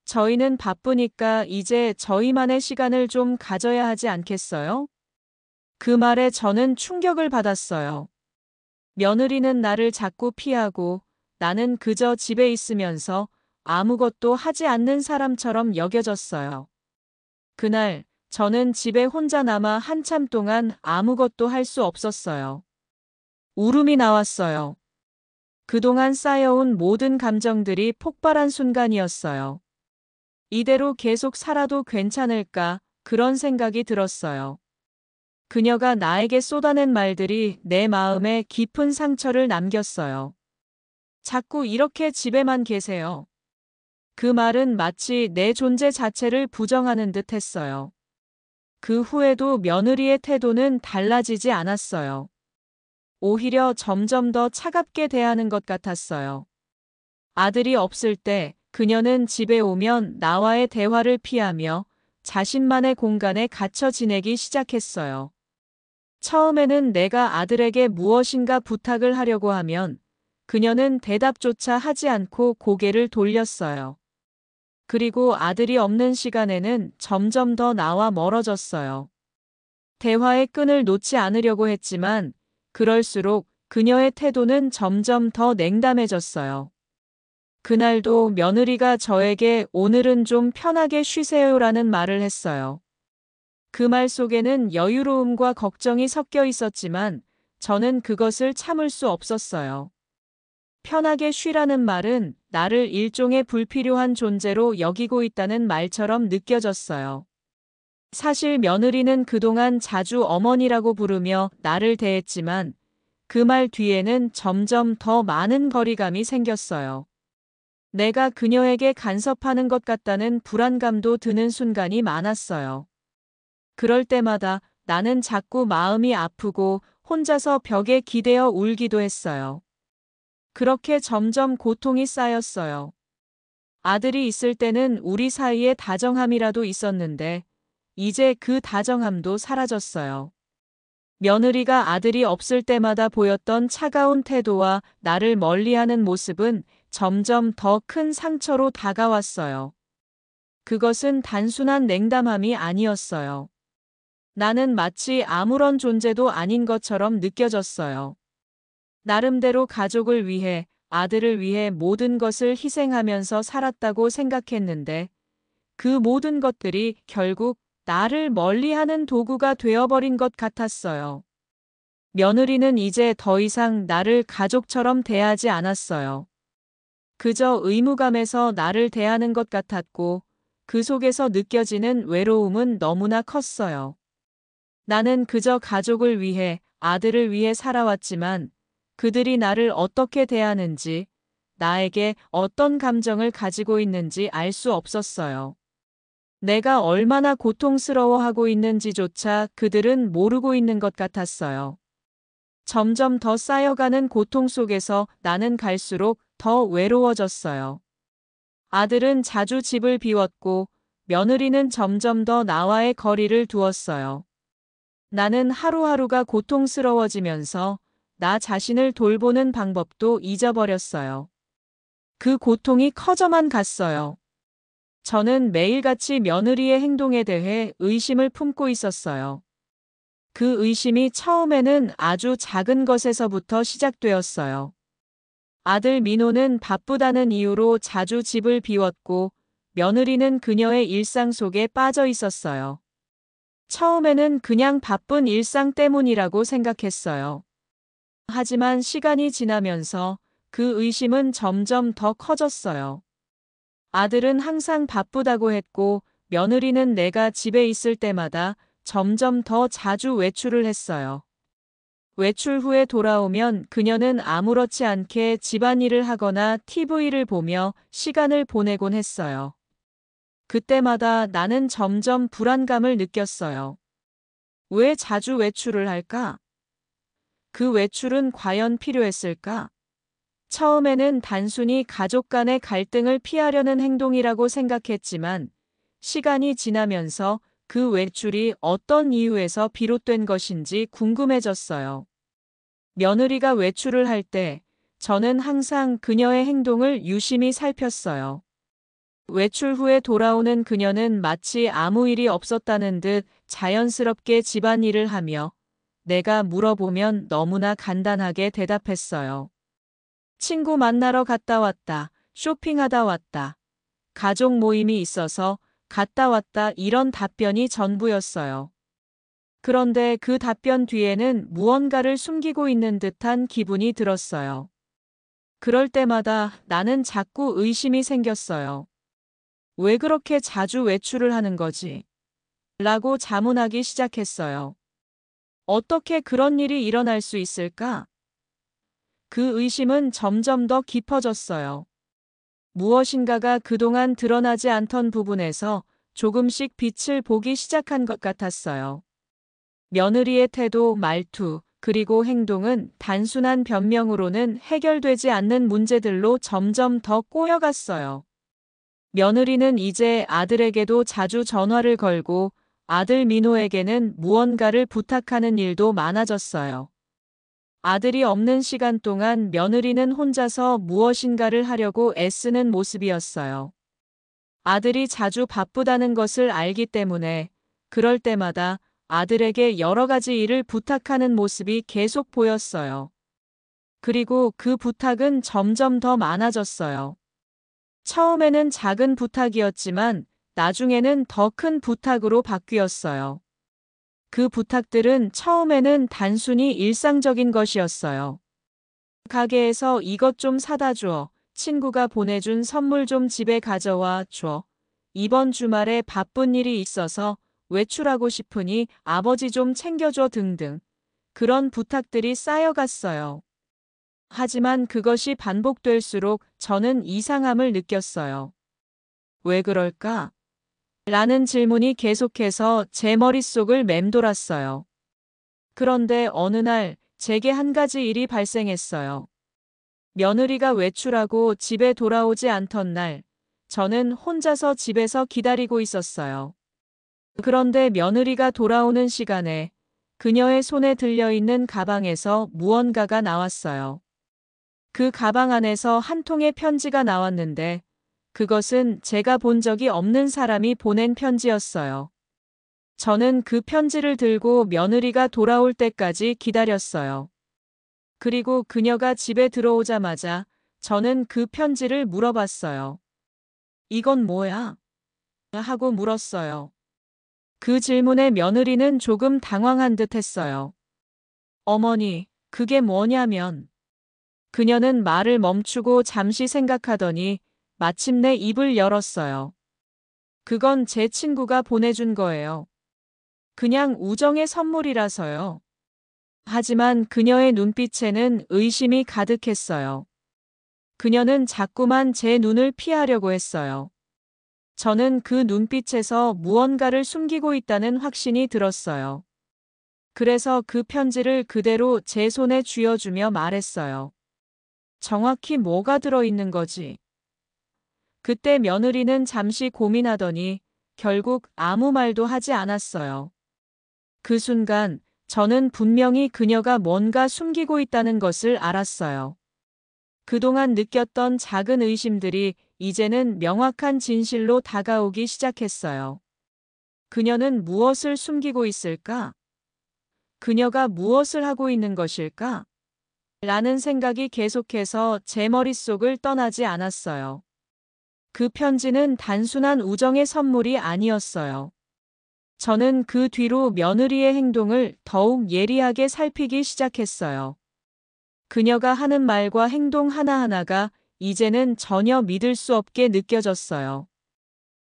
저희는 바쁘니까 이제 저희만의 시간을 좀 가져야 하지 않겠어요? 그 말에 저는 충격을 받았어요. 며느리는 나를 자꾸 피하고 나는 그저 집에 있으면서 아무것도 하지 않는 사람처럼 여겨졌어요. 그날 저는 집에 혼자 남아 한참 동안 아무것도 할 수 없었어요. 울음이 나왔어요. 그동안 쌓여온 모든 감정들이 폭발한 순간이었어요. 이대로 계속 살아도 괜찮을까 그런 생각이 들었어요. 그녀가 나에게 쏟아낸 말들이 내 마음에 깊은 상처를 남겼어요. 자꾸 이렇게 집에만 계세요. 그 말은 마치 내 존재 자체를 부정하는 듯 했어요. 그 후에도 며느리의 태도는 달라지지 않았어요. 오히려 점점 더 차갑게 대하는 것 같았어요. 아들이 없을 때 그녀는 집에 오면 나와의 대화를 피하며 자신만의 공간에 갇혀 지내기 시작했어요. 처음에는 내가 아들에게 무엇인가 부탁을 하려고 하면 그녀는 대답조차 하지 않고 고개를 돌렸어요. 그리고 아들이 없는 시간에는 점점 더 나와 멀어졌어요. 대화의 끈을 놓지 않으려고 했지만 그럴수록 그녀의 태도는 점점 더 냉담해졌어요. 그날도 며느리가 저에게 오늘은 좀 편하게 쉬세요라는 말을 했어요. 그 말 속에는 여유로움과 걱정이 섞여 있었지만 저는 그것을 참을 수 없었어요. 편하게 쉬라는 말은 나를 일종의 불필요한 존재로 여기고 있다는 말처럼 느껴졌어요. 사실 며느리는 그동안 자주 어머니라고 부르며 나를 대했지만 그 말 뒤에는 점점 더 많은 거리감이 생겼어요. 내가 그녀에게 간섭하는 것 같다는 불안감도 드는 순간이 많았어요. 그럴 때마다 나는 자꾸 마음이 아프고 혼자서 벽에 기대어 울기도 했어요. 그렇게 점점 고통이 쌓였어요. 아들이 있을 때는 우리 사이에 다정함이라도 있었는데 이제 그 다정함도 사라졌어요. 며느리가 아들이 없을 때마다 보였던 차가운 태도와 나를 멀리하는 모습은 점점 더 큰 상처로 다가왔어요. 그것은 단순한 냉담함이 아니었어요. 나는 마치 아무런 존재도 아닌 것처럼 느껴졌어요. 나름대로 가족을 위해, 아들을 위해 모든 것을 희생하면서 살았다고 생각했는데 그 모든 것들이 결국 나를 멀리하는 도구가 되어버린 것 같았어요. 며느리는 이제 더 이상 나를 가족처럼 대하지 않았어요. 그저 의무감에서 나를 대하는 것 같았고 그 속에서 느껴지는 외로움은 너무나 컸어요. 나는 그저 가족을 위해, 아들을 위해 살아왔지만 그들이 나를 어떻게 대하는지, 나에게 어떤 감정을 가지고 있는지 알 수 없었어요. 내가 얼마나 고통스러워하고 있는지조차 그들은 모르고 있는 것 같았어요. 점점 더 쌓여가는 고통 속에서 나는 갈수록 더 외로워졌어요. 아들은 자주 집을 비웠고 며느리는 점점 더 나와의 거리를 두었어요. 나는 하루하루가 고통스러워지면서 나 자신을 돌보는 방법도 잊어버렸어요. 그 고통이 커져만 갔어요. 저는 매일같이 며느리의 행동에 대해 의심을 품고 있었어요. 그 의심이 처음에는 아주 작은 것에서부터 시작되었어요. 아들 민호는 바쁘다는 이유로 자주 집을 비웠고 며느리는 그녀의 일상 속에 빠져 있었어요. 처음에는 그냥 바쁜 일상 때문이라고 생각했어요. 하지만 시간이 지나면서 그 의심은 점점 더 커졌어요. 아들은 항상 바쁘다고 했고 며느리는 내가 집에 있을 때마다 점점 더 자주 외출을 했어요. 외출 후에 돌아오면 그녀는 아무렇지 않게 집안일을 하거나 TV를 보며 시간을 보내곤 했어요. 그때마다 나는 점점 불안감을 느꼈어요. 왜 자주 외출을 할까? 그 외출은 과연 필요했을까? 처음에는 단순히 가족 간의 갈등을 피하려는 행동이라고 생각했지만 시간이 지나면서 그 외출이 어떤 이유에서 비롯된 것인지 궁금해졌어요. 며느리가 외출을 할 때 저는 항상 그녀의 행동을 유심히 살폈어요. 외출 후에 돌아오는 그녀는 마치 아무 일이 없었다는 듯 자연스럽게 집안일을 하며 내가 물어보면 너무나 간단하게 대답했어요. 친구 만나러 갔다 왔다. 쇼핑하다 왔다. 가족 모임이 있어서 갔다 왔다 이런 답변이 전부였어요. 그런데 그 답변 뒤에는 무언가를 숨기고 있는 듯한 기분이 들었어요. 그럴 때마다 나는 자꾸 의심이 생겼어요. 왜 그렇게 자주 외출을 하는 거지? 라고 자문하기 시작했어요. 어떻게 그런 일이 일어날 수 있을까? 그 의심은 점점 더 깊어졌어요. 무엇인가가 그동안 드러나지 않던 부분에서 조금씩 빛을 보기 시작한 것 같았어요. 며느리의 태도, 말투, 그리고 행동은 단순한 변명으로는 해결되지 않는 문제들로 점점 더 꼬여갔어요. 며느리는 이제 아들에게도 자주 전화를 걸고 아들 민호에게는 무언가를 부탁하는 일도 많아졌어요. 아들이 없는 시간 동안 며느리는 혼자서 무엇인가를 하려고 애쓰는 모습이었어요. 아들이 자주 바쁘다는 것을 알기 때문에 그럴 때마다 아들에게 여러 가지 일을 부탁하는 모습이 계속 보였어요. 그리고 그 부탁은 점점 더 많아졌어요. 처음에는 작은 부탁이었지만 나중에는 더 큰 부탁으로 바뀌었어요. 그 부탁들은 처음에는 단순히 일상적인 것이었어요. 가게에서 이것 좀 사다 줘. 친구가 보내준 선물 좀 집에 가져와 줘. 이번 주말에 바쁜 일이 있어서 외출하고 싶으니 아버지 좀 챙겨줘 등등. 그런 부탁들이 쌓여갔어요. 하지만 그것이 반복될수록 저는 이상함을 느꼈어요. 왜 그럴까? 라는 질문이 계속해서 제 머릿속을 맴돌았어요. 그런데 어느 날 제게 한 가지 일이 발생했어요. 며느리가 외출하고 집에 돌아오지 않던 날, 저는 혼자서 집에서 기다리고 있었어요. 그런데 며느리가 돌아오는 시간에 그녀의 손에 들려있는 가방에서 무언가가 나왔어요. 그 가방 안에서 한 통의 편지가 나왔는데 그것은 제가 본 적이 없는 사람이 보낸 편지였어요. 저는 그 편지를 들고 며느리가 돌아올 때까지 기다렸어요. 그리고 그녀가 집에 들어오자마자 저는 그 편지를 물어봤어요. 이건 뭐야? 하고 물었어요. 그 질문에 며느리는 조금 당황한 듯 했어요. 어머니, 그게 뭐냐면. 그녀는 말을 멈추고 잠시 생각하더니 마침내 입을 열었어요. 그건 제 친구가 보내준 거예요. 그냥 우정의 선물이라서요. 하지만 그녀의 눈빛에는 의심이 가득했어요. 그녀는 자꾸만 제 눈을 피하려고 했어요. 저는 그 눈빛에서 무언가를 숨기고 있다는 확신이 들었어요. 그래서 그 편지를 그대로 제 손에 쥐어주며 말했어요. 정확히 뭐가 들어있는 거지? 그때 며느리는 잠시 고민하더니 결국 아무 말도 하지 않았어요. 그 순간 저는 분명히 그녀가 뭔가 숨기고 있다는 것을 알았어요. 그동안 느꼈던 작은 의심들이 이제는 명확한 진실로 다가오기 시작했어요. 그녀는 무엇을 숨기고 있을까? 그녀가 무엇을 하고 있는 것일까? 라는 생각이 계속해서 제 머릿속을 떠나지 않았어요. 그 편지는 단순한 우정의 선물이 아니었어요. 저는 그 뒤로 며느리의 행동을 더욱 예리하게 살피기 시작했어요. 그녀가 하는 말과 행동 하나하나가 이제는 전혀 믿을 수 없게 느껴졌어요.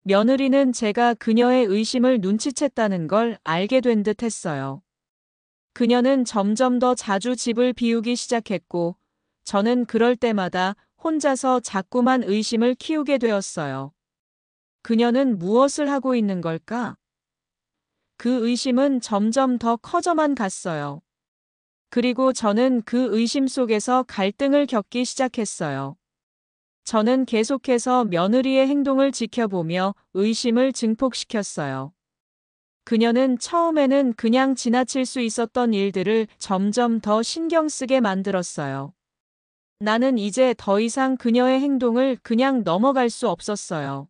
며느리는 제가 그녀의 의심을 눈치챘다는 걸 알게 된 듯 했어요. 그녀는 점점 더 자주 집을 비우기 시작했고, 저는 그럴 때마다 혼자서 자꾸만 의심을 키우게 되었어요. 그녀는 무엇을 하고 있는 걸까? 그 의심은 점점 더 커져만 갔어요. 그리고 저는 그 의심 속에서 갈등을 겪기 시작했어요. 저는 계속해서 며느리의 행동을 지켜보며 의심을 증폭시켰어요. 그녀는 처음에는 그냥 지나칠 수 있었던 일들을 점점 더 신경 쓰게 만들었어요. 나는 이제 더 이상 그녀의 행동을 그냥 넘어갈 수 없었어요.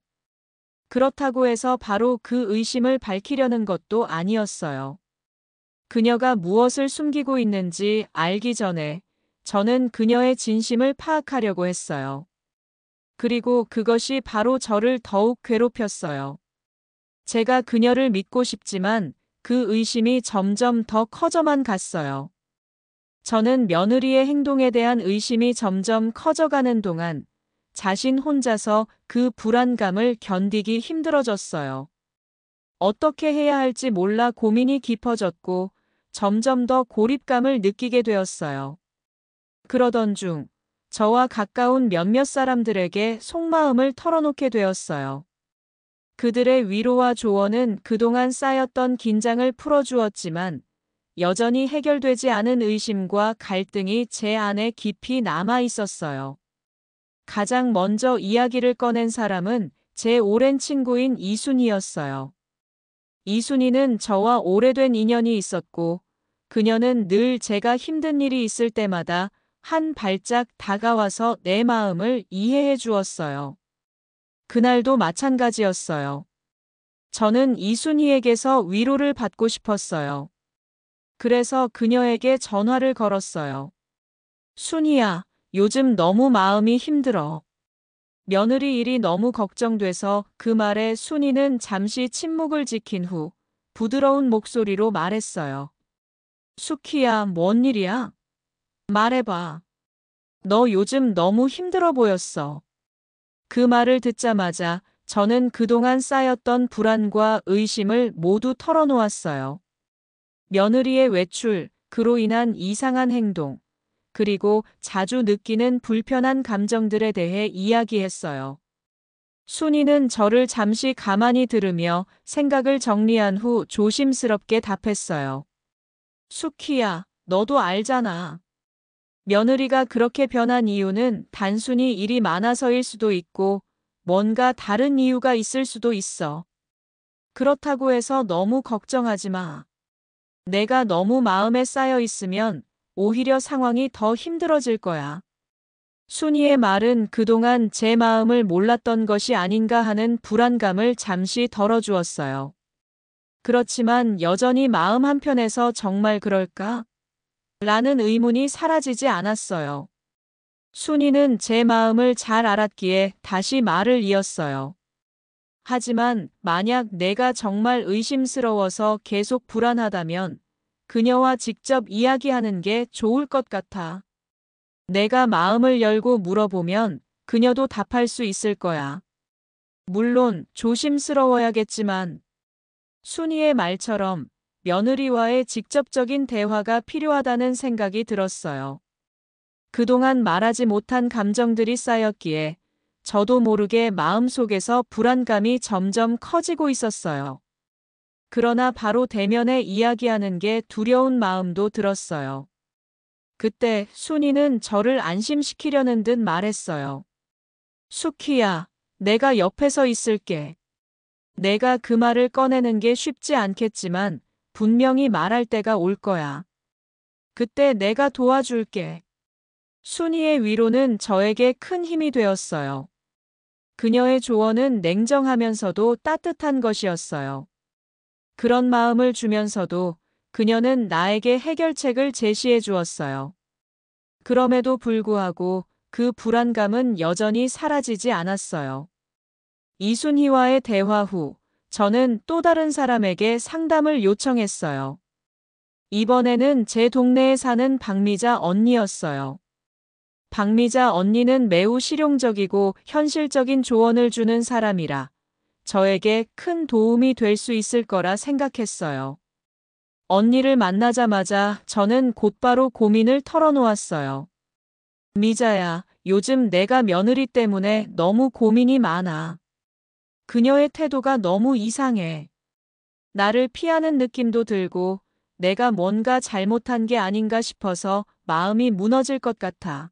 그렇다고 해서 바로 그 의심을 밝히려는 것도 아니었어요. 그녀가 무엇을 숨기고 있는지 알기 전에 저는 그녀의 진심을 파악하려고 했어요. 그리고 그것이 바로 저를 더욱 괴롭혔어요. 제가 그녀를 믿고 싶지만 그 의심이 점점 더 커져만 갔어요. 저는 며느리의 행동에 대한 의심이 점점 커져가는 동안 자신 혼자서 그 불안감을 견디기 힘들어졌어요. 어떻게 해야 할지 몰라 고민이 깊어졌고 점점 더 고립감을 느끼게 되었어요. 그러던 중 저와 가까운 몇몇 사람들에게 속마음을 털어놓게 되었어요. 그들의 위로와 조언은 그동안 쌓였던 긴장을 풀어주었지만 여전히 해결되지 않은 의심과 갈등이 제 안에 깊이 남아 있었어요. 가장 먼저 이야기를 꺼낸 사람은 제 오랜 친구인 이순희였어요. 이순희는 저와 오래된 인연이 있었고 그녀는 늘 제가 힘든 일이 있을 때마다 한 발짝 다가와서 내 마음을 이해해 주었어요. 그날도 마찬가지였어요. 저는 이순희에게서 위로를 받고 싶었어요. 그래서 그녀에게 전화를 걸었어요. 순희야, 요즘 너무 마음이 힘들어. 며느리 일이 너무 걱정돼서 그 말에 순희는 잠시 침묵을 지킨 후 부드러운 목소리로 말했어요. 수키야, 뭔 일이야? 말해봐. 너 요즘 너무 힘들어 보였어. 그 말을 듣자마자 저는 그동안 쌓였던 불안과 의심을 모두 털어놓았어요. 며느리의 외출, 그로 인한 이상한 행동, 그리고 자주 느끼는 불편한 감정들에 대해 이야기했어요. 순이는 저를 잠시 가만히 들으며 생각을 정리한 후 조심스럽게 답했어요. 수키야, 너도 알잖아. 며느리가 그렇게 변한 이유는 단순히 일이 많아서일 수도 있고 뭔가 다른 이유가 있을 수도 있어. 그렇다고 해서 너무 걱정하지 마. 내가 너무 마음에 쌓여 있으면 오히려 상황이 더 힘들어질 거야. 순이의 말은 그동안 제 마음을 몰랐던 것이 아닌가 하는 불안감을 잠시 덜어주었어요. 그렇지만 여전히 마음 한편에서 정말 그럴까? 라는 의문이 사라지지 않았어요. 순이는 제 마음을 잘 알았기에 다시 말을 이었어요. 하지만 만약 내가 정말 의심스러워서 계속 불안하다면 그녀와 직접 이야기하는 게 좋을 것 같아. 내가 마음을 열고 물어보면 그녀도 답할 수 있을 거야. 물론 조심스러워야겠지만 순이의 말처럼 며느리와의 직접적인 대화가 필요하다는 생각이 들었어요. 그동안 말하지 못한 감정들이 쌓였기에 저도 모르게 마음속에서 불안감이 점점 커지고 있었어요. 그러나 바로 대면에 이야기하는 게 두려운 마음도 들었어요. 그때 순이는 저를 안심시키려는 듯 말했어요. 수키야, 내가 옆에서 있을게. 내가 그 말을 꺼내는 게 쉽지 않겠지만 분명히 말할 때가 올 거야. 그때 내가 도와줄게. 순이의 위로는 저에게 큰 힘이 되었어요. 그녀의 조언은 냉정하면서도 따뜻한 것이었어요. 그런 마음을 주면서도 그녀는 나에게 해결책을 제시해 주었어요. 그럼에도 불구하고 그 불안감은 여전히 사라지지 않았어요. 이순희와의 대화 후 저는 또 다른 사람에게 상담을 요청했어요. 이번에는 제 동네에 사는 박미자 언니였어요. 박미자 언니는 매우 실용적이고 현실적인 조언을 주는 사람이라 저에게 큰 도움이 될 수 있을 거라 생각했어요. 언니를 만나자마자 저는 곧바로 고민을 털어놓았어요. 미자야, 요즘 내가 며느리 때문에 너무 고민이 많아. 그녀의 태도가 너무 이상해. 나를 피하는 느낌도 들고 내가 뭔가 잘못한 게 아닌가 싶어서 마음이 무너질 것 같아.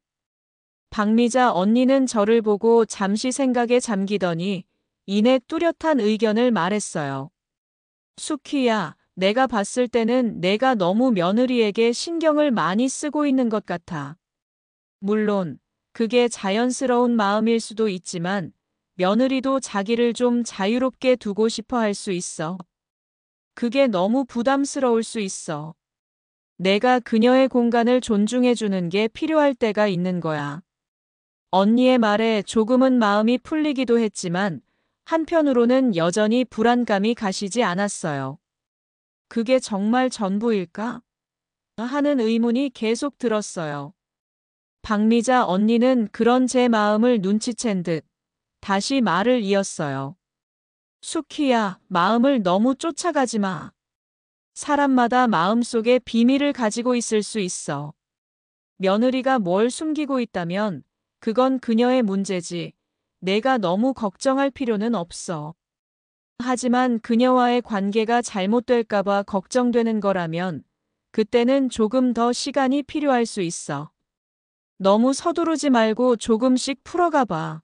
박미자 언니는 저를 보고 잠시 생각에 잠기더니 이내 뚜렷한 의견을 말했어요. 수키야, 내가 봤을 때는 내가 너무 며느리에게 신경을 많이 쓰고 있는 것 같아. 물론 그게 자연스러운 마음일 수도 있지만 며느리도 자기를 좀 자유롭게 두고 싶어 할 수 있어. 그게 너무 부담스러울 수 있어. 내가 그녀의 공간을 존중해 주는 게 필요할 때가 있는 거야. 언니의 말에 조금은 마음이 풀리기도 했지만 한편으로는 여전히 불안감이 가시지 않았어요. 그게 정말 전부일까? 하는 의문이 계속 들었어요. 박미자 언니는 그런 제 마음을 눈치챈 듯 다시 말을 이었어요. 수키야, 마음을 너무 쫓아가지 마. 사람마다 마음속에 비밀을 가지고 있을 수 있어. 며느리가 뭘 숨기고 있다면 그건 그녀의 문제지. 내가 너무 걱정할 필요는 없어. 하지만 그녀와의 관계가 잘못될까봐 걱정되는 거라면 그때는 조금 더 시간이 필요할 수 있어. 너무 서두르지 말고 조금씩 풀어가 봐.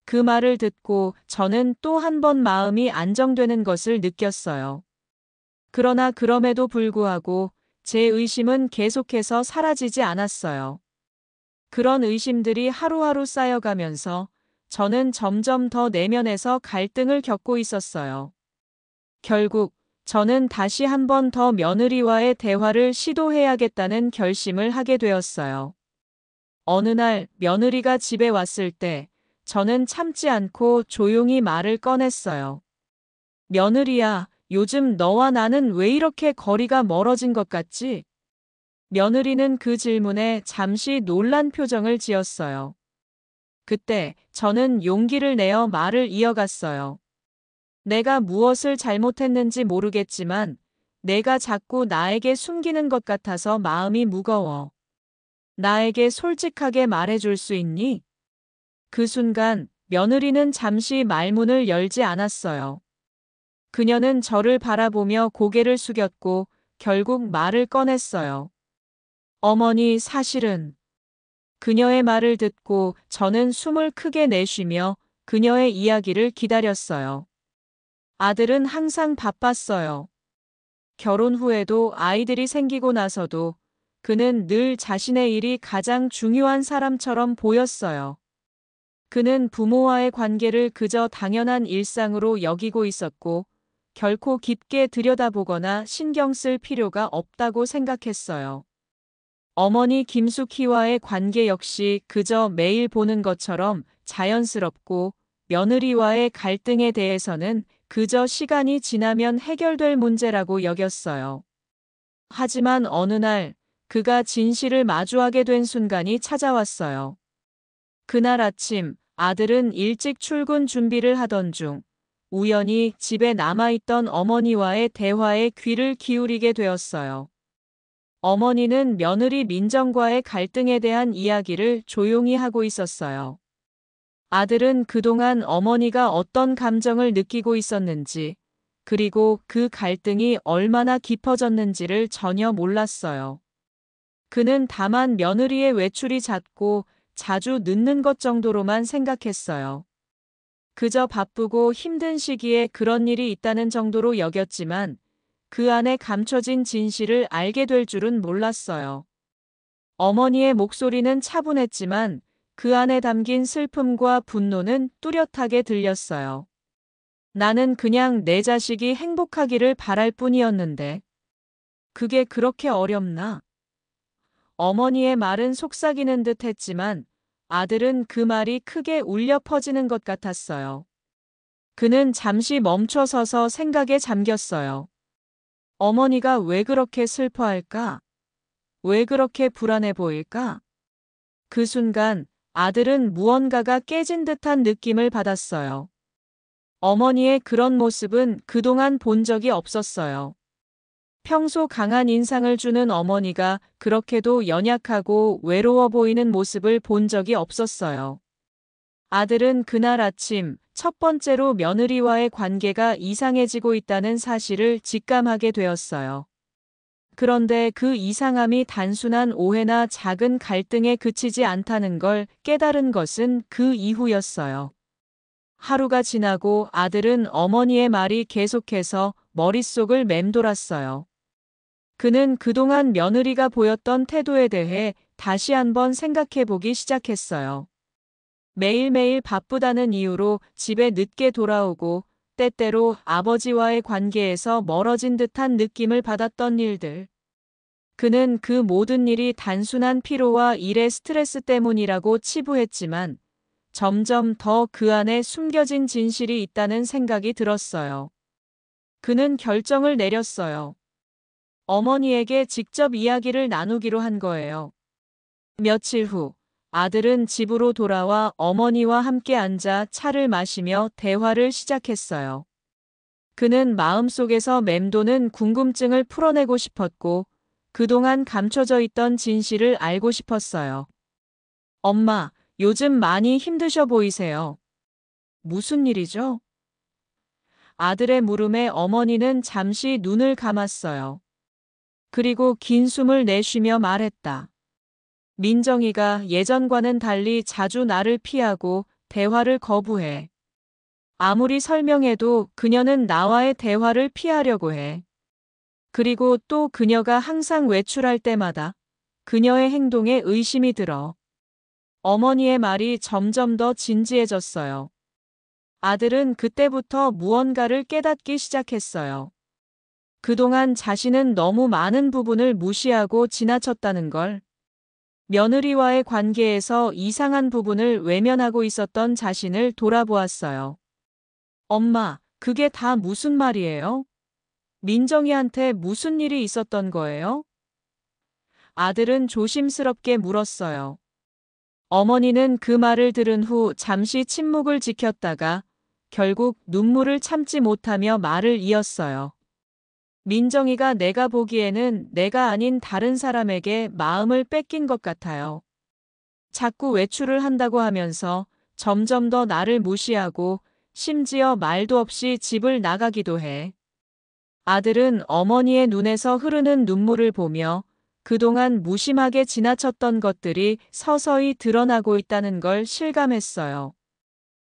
그 말을 듣고 저는 또 한 번 마음이 안정되는 것을 느꼈어요. 그러나 그럼에도 불구하고 제 의심은 계속해서 사라지지 않았어요. 그런 의심들이 하루하루 쌓여가면서 저는 점점 더 내면에서 갈등을 겪고 있었어요. 결국 저는 다시 한 번 더 며느리와의 대화를 시도해야겠다는 결심을 하게 되었어요. 어느 날 며느리가 집에 왔을 때 저는 참지 않고 조용히 말을 꺼냈어요. 며느리야, 요즘 너와 나는 왜 이렇게 거리가 멀어진 것 같지? 며느리는 그 질문에 잠시 놀란 표정을 지었어요. 그때 저는 용기를 내어 말을 이어갔어요. 내가 무엇을 잘못했는지 모르겠지만 내가 자꾸 나에게 숨기는 것 같아서 마음이 무거워. 나에게 솔직하게 말해줄 수 있니? 그 순간 며느리는 잠시 말문을 열지 않았어요. 그녀는 저를 바라보며 고개를 숙였고 결국 말을 꺼냈어요. 어머니, 사실은 그녀의 말을 듣고 저는 숨을 크게 내쉬며 그녀의 이야기를 기다렸어요. 아들은 항상 바빴어요. 결혼 후에도 아이들이 생기고 나서도 그는 늘 자신의 일이 가장 중요한 사람처럼 보였어요. 그는 부모와의 관계를 그저 당연한 일상으로 여기고 있었고 결코 깊게 들여다보거나 신경 쓸 필요가 없다고 생각했어요. 어머니 김숙희와의 관계 역시 그저 매일 보는 것처럼 자연스럽고 며느리와의 갈등에 대해서는 그저 시간이 지나면 해결될 문제라고 여겼어요. 하지만 어느 날 그가 진실을 마주하게 된 순간이 찾아왔어요. 그날 아침 아들은 일찍 출근 준비를 하던 중 우연히 집에 남아있던 어머니와의 대화에 귀를 기울이게 되었어요. 어머니는 며느리 민정과의 갈등에 대한 이야기를 조용히 하고 있었어요. 아들은 그동안 어머니가 어떤 감정을 느끼고 있었는지, 그리고 그 갈등이 얼마나 깊어졌는지를 전혀 몰랐어요. 그는 다만 며느리의 외출이 잦고 자주 늦는 것 정도로만 생각했어요. 그저 바쁘고 힘든 시기에 그런 일이 있다는 정도로 여겼지만 그 안에 감춰진 진실을 알게 될 줄은 몰랐어요. 어머니의 목소리는 차분했지만 그 안에 담긴 슬픔과 분노는 뚜렷하게 들렸어요. 나는 그냥 내 자식이 행복하기를 바랄 뿐이었는데 그게 그렇게 어렵나? 어머니의 말은 속삭이는 듯 했지만 아들은 그 말이 크게 울려 퍼지는 것 같았어요. 그는 잠시 멈춰서서 생각에 잠겼어요. 어머니가 왜 그렇게 슬퍼할까? 왜 그렇게 불안해 보일까? 그 순간 아들은 무언가가 깨진 듯한 느낌을 받았어요. 어머니의 그런 모습은 그동안 본 적이 없었어요. 평소 강한 인상을 주는 어머니가 그렇게도 연약하고 외로워 보이는 모습을 본 적이 없었어요. 아들은 그날 아침 첫 번째로 며느리와의 관계가 이상해지고 있다는 사실을 직감하게 되었어요. 그런데 그 이상함이 단순한 오해나 작은 갈등에 그치지 않다는 걸 깨달은 것은 그 이후였어요. 하루가 지나고 아들은 어머니의 말이 계속해서 머릿속을 맴돌았어요. 그는 그동안 며느리가 보였던 태도에 대해 다시 한번 생각해 보기 시작했어요. 매일매일 바쁘다는 이유로 집에 늦게 돌아오고 때때로 아버지와의 관계에서 멀어진 듯한 느낌을 받았던 일들. 그는 그 모든 일이 단순한 피로와 일의 스트레스 때문이라고 치부했지만 점점 더 그 안에 숨겨진 진실이 있다는 생각이 들었어요. 그는 결정을 내렸어요. 어머니에게 직접 이야기를 나누기로 한 거예요. 며칠 후 아들은 집으로 돌아와 어머니와 함께 앉아 차를 마시며 대화를 시작했어요. 그는 마음속에서 맴도는 궁금증을 풀어내고 싶었고 그동안 감춰져 있던 진실을 알고 싶었어요. 엄마, 요즘 많이 힘드셔 보이세요. 무슨 일이죠? 아들의 물음에 어머니는 잠시 눈을 감았어요. 그리고 긴 숨을 내쉬며 말했다. 민정이가 예전과는 달리 자주 나를 피하고 대화를 거부해. 아무리 설명해도 그녀는 나와의 대화를 피하려고 해. 그리고 또 그녀가 항상 외출할 때마다 그녀의 행동에 의심이 들어. 어머니의 말이 점점 더 진지해졌어요. 아들은 그때부터 무언가를 깨닫기 시작했어요. 그동안 자신은 너무 많은 부분을 무시하고 지나쳤다는 걸. 며느리와의 관계에서 이상한 부분을 외면하고 있었던 자신을 돌아보았어요. 엄마, 그게 다 무슨 말이에요? 민정이한테 무슨 일이 있었던 거예요? 아들은 조심스럽게 물었어요. 어머니는 그 말을 들은 후 잠시 침묵을 지켰다가 결국 눈물을 참지 못하며 말을 이었어요. 민정이가 내가 보기에는 내가 아닌 다른 사람에게 마음을 뺏긴 것 같아요. 자꾸 외출을 한다고 하면서 점점 더 나를 무시하고 심지어 말도 없이 집을 나가기도 해. 아들은 어머니의 눈에서 흐르는 눈물을 보며 그동안 무심하게 지나쳤던 것들이 서서히 드러나고 있다는 걸 실감했어요.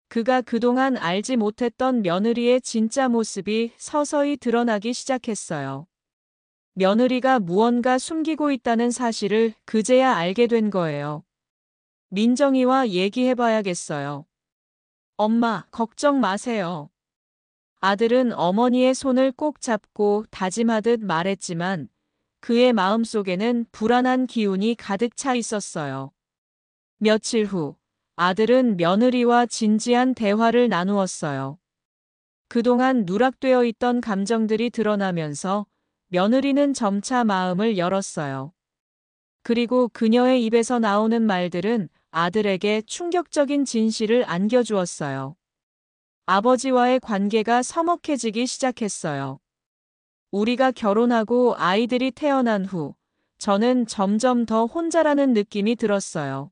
그가 그동안 알지 못했던 며느리의 진짜 모습이 서서히 드러나기 시작했어요. 며느리가 무언가 숨기고 있다는 사실을 그제야 알게 된 거예요. 민정이와 얘기해봐야겠어요. 엄마, 걱정 마세요. 아들은 어머니의 손을 꼭 잡고 다짐하듯 말했지만 그의 마음속에는 불안한 기운이 가득 차 있었어요. 며칠 후, 아들은 며느리와 진지한 대화를 나누었어요. 그동안 누락되어 있던 감정들이 드러나면서 며느리는 점차 마음을 열었어요. 그리고 그녀의 입에서 나오는 말들은 아들에게 충격적인 진실을 안겨주었어요. 아버지와의 관계가 서먹해지기 시작했어요. 우리가 결혼하고 아이들이 태어난 후 저는 점점 더 혼자라는 느낌이 들었어요.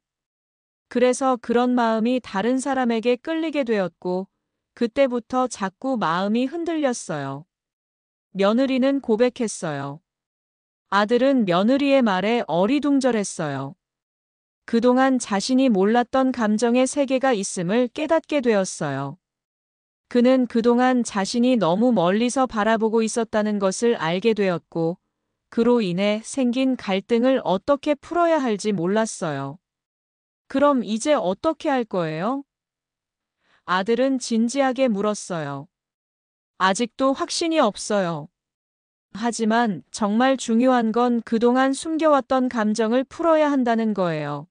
그래서 그런 마음이 다른 사람에게 끌리게 되었고 그때부터 자꾸 마음이 흔들렸어요. 며느리는 고백했어요. 아들은 며느리의 말에 어리둥절했어요. 그동안 자신이 몰랐던 감정의 세계가 있음을 깨닫게 되었어요. 그는 그동안 자신이 너무 멀리서 바라보고 있었다는 것을 알게 되었고, 그로 인해 생긴 갈등을 어떻게 풀어야 할지 몰랐어요. 그럼 이제 어떻게 할 거예요? 아들은 진지하게 물었어요. 아직도 확신이 없어요. 하지만 정말 중요한 건 그동안 숨겨왔던 감정을 풀어야 한다는 거예요.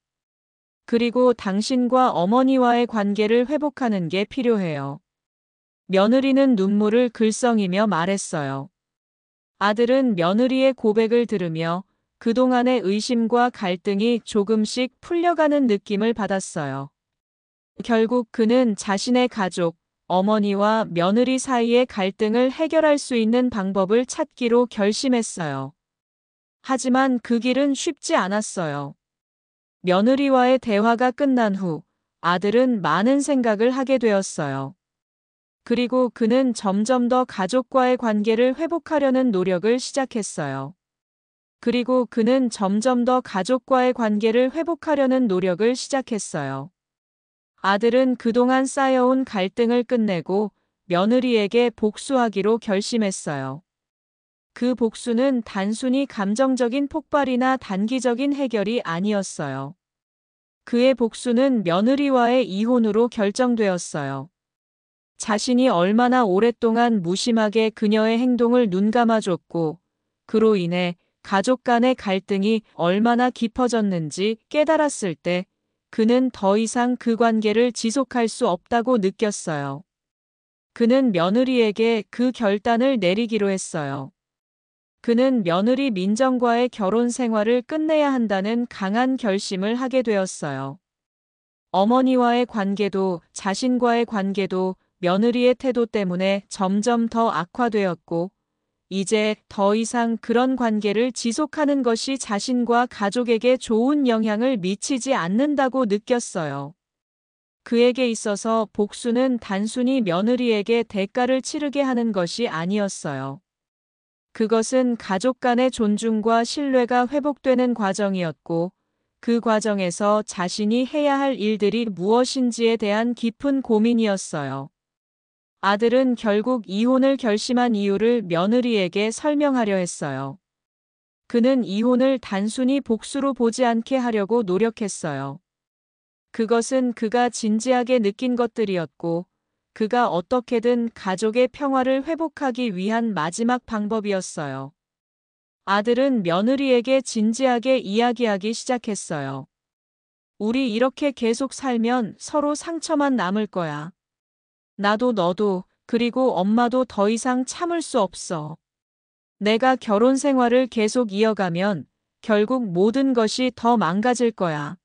그리고 당신과 어머니와의 관계를 회복하는 게 필요해요. 며느리는 눈물을 글썽이며 말했어요. 아들은 며느리의 고백을 들으며 그동안의 의심과 갈등이 조금씩 풀려가는 느낌을 받았어요. 결국 그는 자신의 가족, 어머니와 며느리 사이의 갈등을 해결할 수 있는 방법을 찾기로 결심했어요. 하지만 그 길은 쉽지 않았어요. 며느리와의 대화가 끝난 후 아들은 많은 생각을 하게 되었어요. 그리고 그는 점점 더 가족과의 관계를 회복하려는 노력을 시작했어요. 그리고 그는 점점 더 가족과의 관계를 회복하려는 노력을 시작했어요. 아들은 그동안 쌓여온 갈등을 끝내고 며느리에게 복수하기로 결심했어요. 그 복수는 단순히 감정적인 폭발이나 단기적인 해결이 아니었어요. 그의 복수는 며느리와의 이혼으로 결정되었어요. 자신이 얼마나 오랫동안 무심하게 그녀의 행동을 눈감아줬고, 그로 인해 가족 간의 갈등이 얼마나 깊어졌는지 깨달았을 때, 그는 더 이상 그 관계를 지속할 수 없다고 느꼈어요. 그는 며느리에게 그 결단을 내리기로 했어요. 그는 며느리 민정과의 결혼 생활을 끝내야 한다는 강한 결심을 하게 되었어요. 어머니와의 관계도 자신과의 관계도 며느리의 태도 때문에 점점 더 악화되었고, 이제 더 이상 그런 관계를 지속하는 것이 자신과 가족에게 좋은 영향을 미치지 않는다고 느꼈어요. 그에게 있어서 복수는 단순히 며느리에게 대가를 치르게 하는 것이 아니었어요. 그것은 가족 간의 존중과 신뢰가 회복되는 과정이었고, 그 과정에서 자신이 해야 할 일들이 무엇인지에 대한 깊은 고민이었어요. 아들은 결국 이혼을 결심한 이유를 며느리에게 설명하려 했어요. 그는 이혼을 단순히 복수로 보지 않게 하려고 노력했어요. 그것은 그가 진지하게 느낀 것들이었고, 그가 어떻게든 가족의 평화를 회복하기 위한 마지막 방법이었어요. 아들은 며느리에게 진지하게 이야기하기 시작했어요. 우리 이렇게 계속 살면 서로 상처만 남을 거야. 나도 너도, 그리고 엄마도 더 이상 참을 수 없어. 내가 결혼 생활을 계속 이어가면 결국 모든 것이 더 망가질 거야.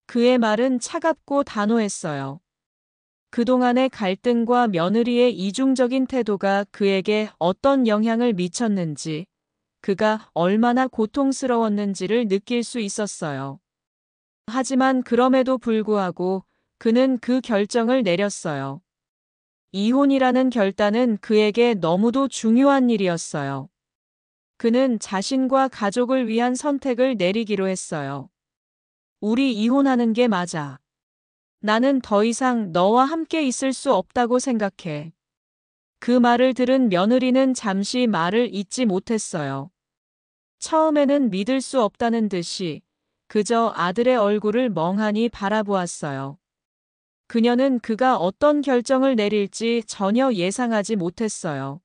그의 말은 차갑고 단호했어요. 그동안의 갈등과 며느리의 이중적인 태도가 그에게 어떤 영향을 미쳤는지, 그가 얼마나 고통스러웠는지를 느낄 수 있었어요. 하지만 그럼에도 불구하고 그는 그 결정을 내렸어요. 이혼이라는 결단은 그에게 너무도 중요한 일이었어요. 그는 자신과 가족을 위한 선택을 내리기로 했어요. 우리 이혼하는 게 맞아. 나는 더 이상 너와 함께 있을 수 없다고 생각해. 그 말을 들은 며느리는 잠시 말을 잇지 못했어요. 처음에는 믿을 수 없다는 듯이 그저 아들의 얼굴을 멍하니 바라보았어요. 그녀는 그가 어떤 결정을 내릴지 전혀 예상하지 못했어요.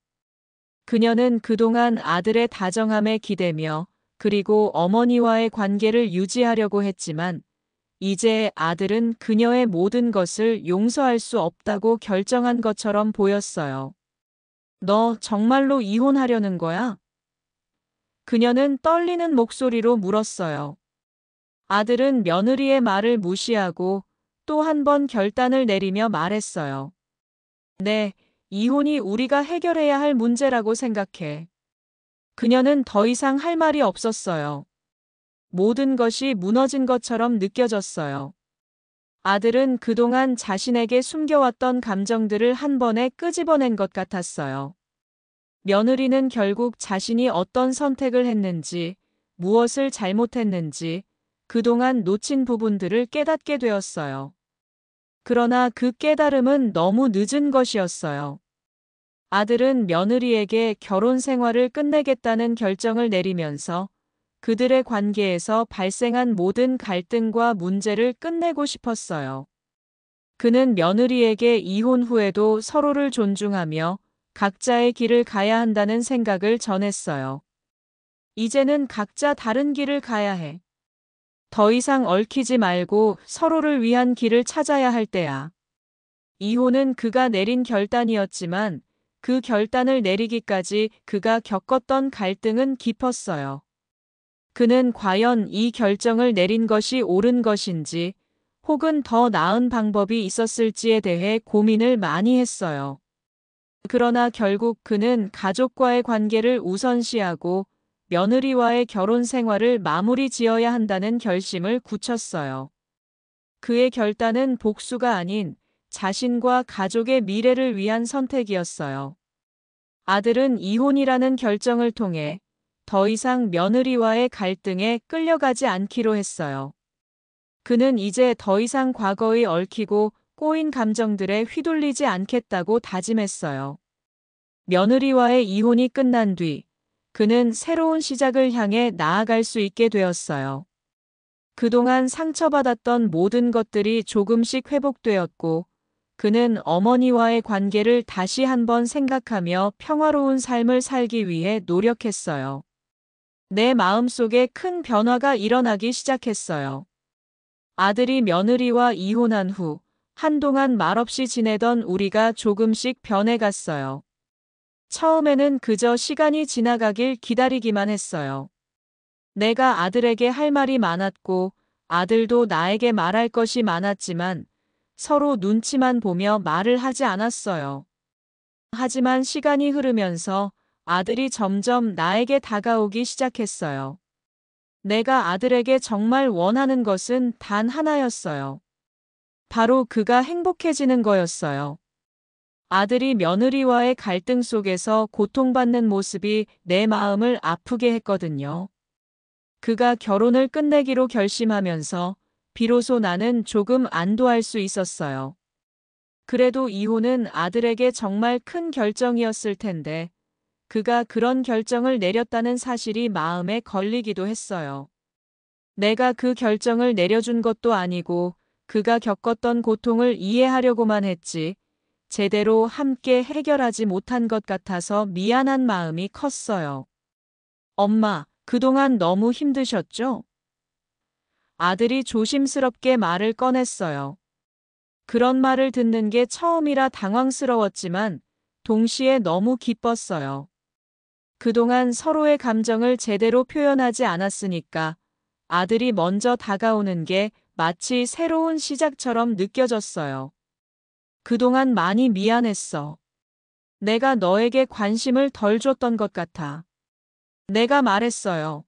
그녀는 그동안 아들의 다정함에 기대며 그리고 어머니와의 관계를 유지하려고 했지만 이제 아들은 그녀의 모든 것을 용서할 수 없다고 결정한 것처럼 보였어요. 너 정말로 이혼하려는 거야? 그녀는 떨리는 목소리로 물었어요. 아들은 며느리의 말을 무시하고 또 한 번 결단을 내리며 말했어요. 네, 이혼이 우리가 해결해야 할 문제라고 생각해. 그녀는 더 이상 할 말이 없었어요. 모든 것이 무너진 것처럼 느껴졌어요. 아들은 그동안 자신에게 숨겨왔던 감정들을 한 번에 끄집어낸 것 같았어요. 며느리는 결국 자신이 어떤 선택을 했는지, 무엇을 잘못했는지, 그동안 놓친 부분들을 깨닫게 되었어요. 그러나 그 깨달음은 너무 늦은 것이었어요. 아들은 며느리에게 결혼 생활을 끝내겠다는 결정을 내리면서 그들의 관계에서 발생한 모든 갈등과 문제를 끝내고 싶었어요. 그는 며느리에게 이혼 후에도 서로를 존중하며 각자의 길을 가야 한다는 생각을 전했어요. 이제는 각자 다른 길을 가야 해. 더 이상 얽히지 말고 서로를 위한 길을 찾아야 할 때야. 이혼은 그가 내린 결단이었지만 그 결단을 내리기까지 그가 겪었던 갈등은 깊었어요. 그는 과연 이 결정을 내린 것이 옳은 것인지 혹은 더 나은 방법이 있었을지에 대해 고민을 많이 했어요. 그러나 결국 그는 가족과의 관계를 우선시하고 며느리와의 결혼 생활을 마무리 지어야 한다는 결심을 굳혔어요. 그의 결단은 복수가 아닌 자신과 가족의 미래를 위한 선택이었어요. 아들은 이혼이라는 결정을 통해 더 이상 며느리와의 갈등에 끌려가지 않기로 했어요. 그는 이제 더 이상 과거에 얽히고 꼬인 감정들에 휘둘리지 않겠다고 다짐했어요. 며느리와의 이혼이 끝난 뒤 그는 새로운 시작을 향해 나아갈 수 있게 되었어요. 그동안 상처받았던 모든 것들이 조금씩 회복되었고 그는 어머니와의 관계를 다시 한번 생각하며 평화로운 삶을 살기 위해 노력했어요. 내 마음속에 큰 변화가 일어나기 시작했어요. 아들이 며느리와 이혼한 후 한동안 말없이 지내던 우리가 조금씩 변해갔어요. 처음에는 그저 시간이 지나가길 기다리기만 했어요. 내가 아들에게 할 말이 많았고 아들도 나에게 말할 것이 많았지만 서로 눈치만 보며 말을 하지 않았어요. 하지만 시간이 흐르면서 아들이 점점 나에게 다가오기 시작했어요. 내가 아들에게 정말 원하는 것은 단 하나였어요. 바로 그가 행복해지는 거였어요. 아들이 며느리와의 갈등 속에서 고통받는 모습이 내 마음을 아프게 했거든요. 그가 결혼을 끝내기로 결심하면서 비로소 나는 조금 안도할 수 있었어요. 그래도 이혼은 아들에게 정말 큰 결정이었을 텐데 그가 그런 결정을 내렸다는 사실이 마음에 걸리기도 했어요. 내가 그 결정을 내려준 것도 아니고 그가 겪었던 고통을 이해하려고만 했지 제대로 함께 해결하지 못한 것 같아서 미안한 마음이 컸어요. 엄마, 그동안 너무 힘드셨죠? 아들이 조심스럽게 말을 꺼냈어요. 그런 말을 듣는 게 처음이라 당황스러웠지만 동시에 너무 기뻤어요. 그동안 서로의 감정을 제대로 표현하지 않았으니까 아들이 먼저 다가오는 게 마치 새로운 시작처럼 느껴졌어요. 그동안 많이 미안했어. 내가 너에게 관심을 덜 줬던 것 같아. 내가 말했어요.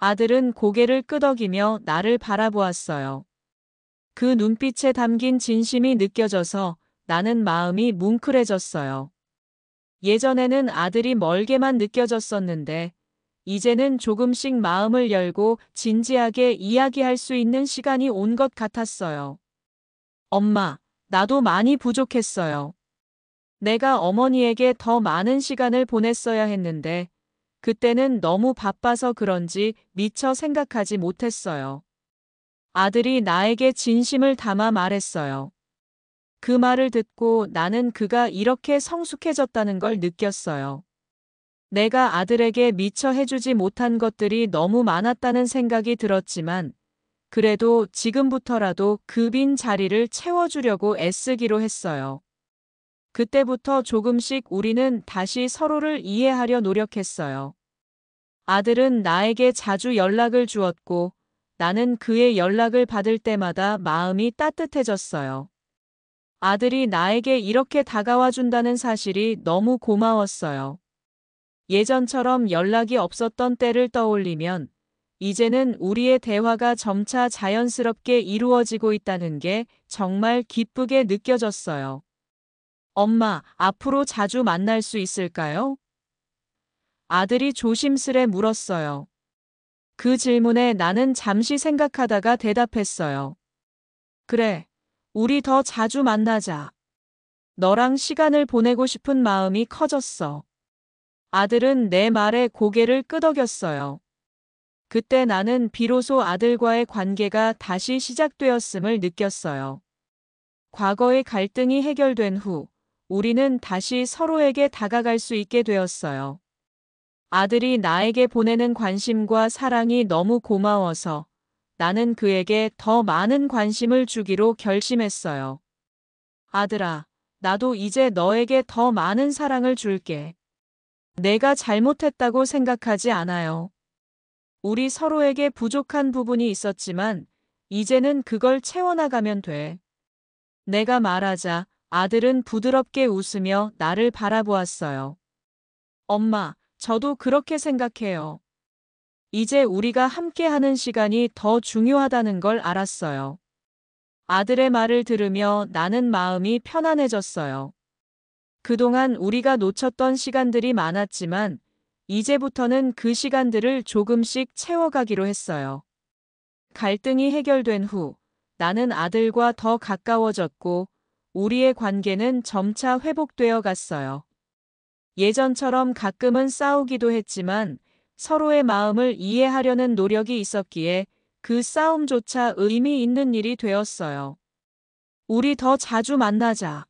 아들은 고개를 끄덕이며 나를 바라보았어요. 그 눈빛에 담긴 진심이 느껴져서 나는 마음이 뭉클해졌어요. 예전에는 아들이 멀게만 느껴졌었는데 이제는 조금씩 마음을 열고 진지하게 이야기할 수 있는 시간이 온 것 같았어요. 엄마, 나도 많이 부족했어요. 내가 어머니에게 더 많은 시간을 보냈어야 했는데, 그때는 너무 바빠서 그런지 미처 생각하지 못했어요. 아들이 나에게 진심을 담아 말했어요. 그 말을 듣고 나는 그가 이렇게 성숙해졌다는 걸 느꼈어요. 내가 아들에게 미처 해주지 못한 것들이 너무 많았다는 생각이 들었지만, 그래도 지금부터라도 그 빈 자리를 채워주려고 애쓰기로 했어요. 그때부터 조금씩 우리는 다시 서로를 이해하려 노력했어요. 아들은 나에게 자주 연락을 주었고, 나는 그의 연락을 받을 때마다 마음이 따뜻해졌어요. 아들이 나에게 이렇게 다가와 준다는 사실이 너무 고마웠어요. 예전처럼 연락이 없었던 때를 떠올리면, 이제는 우리의 대화가 점차 자연스럽게 이루어지고 있다는 게 정말 기쁘게 느껴졌어요. 엄마, 앞으로 자주 만날 수 있을까요? 아들이 조심스레 물었어요. 그 질문에 나는 잠시 생각하다가 대답했어요. 그래, 우리 더 자주 만나자. 너랑 시간을 보내고 싶은 마음이 커졌어. 아들은 내 말에 고개를 끄덕였어요. 그때 나는 비로소 아들과의 관계가 다시 시작되었음을 느꼈어요. 과거의 갈등이 해결된 후, 우리는 다시 서로에게 다가갈 수 있게 되었어요. 아들이 나에게 보내는 관심과 사랑이 너무 고마워서 나는 그에게 더 많은 관심을 주기로 결심했어요. 아들아, 나도 이제 너에게 더 많은 사랑을 줄게. 내가 잘못했다고 생각하지 않아요. 우리 서로에게 부족한 부분이 있었지만 이제는 그걸 채워나가면 돼. 내가 말하자 아들은 부드럽게 웃으며 나를 바라보았어요. 엄마, 저도 그렇게 생각해요. 이제 우리가 함께하는 시간이 더 중요하다는 걸 알았어요. 아들의 말을 들으며 나는 마음이 편안해졌어요. 그동안 우리가 놓쳤던 시간들이 많았지만 이제부터는 그 시간들을 조금씩 채워가기로 했어요. 갈등이 해결된 후 나는 아들과 더 가까워졌고 우리의 관계는 점차 회복되어 갔어요. 예전처럼 가끔은 싸우기도 했지만 서로의 마음을 이해하려는 노력이 있었기에 그 싸움조차 의미 있는 일이 되었어요. 우리 더 자주 만나자.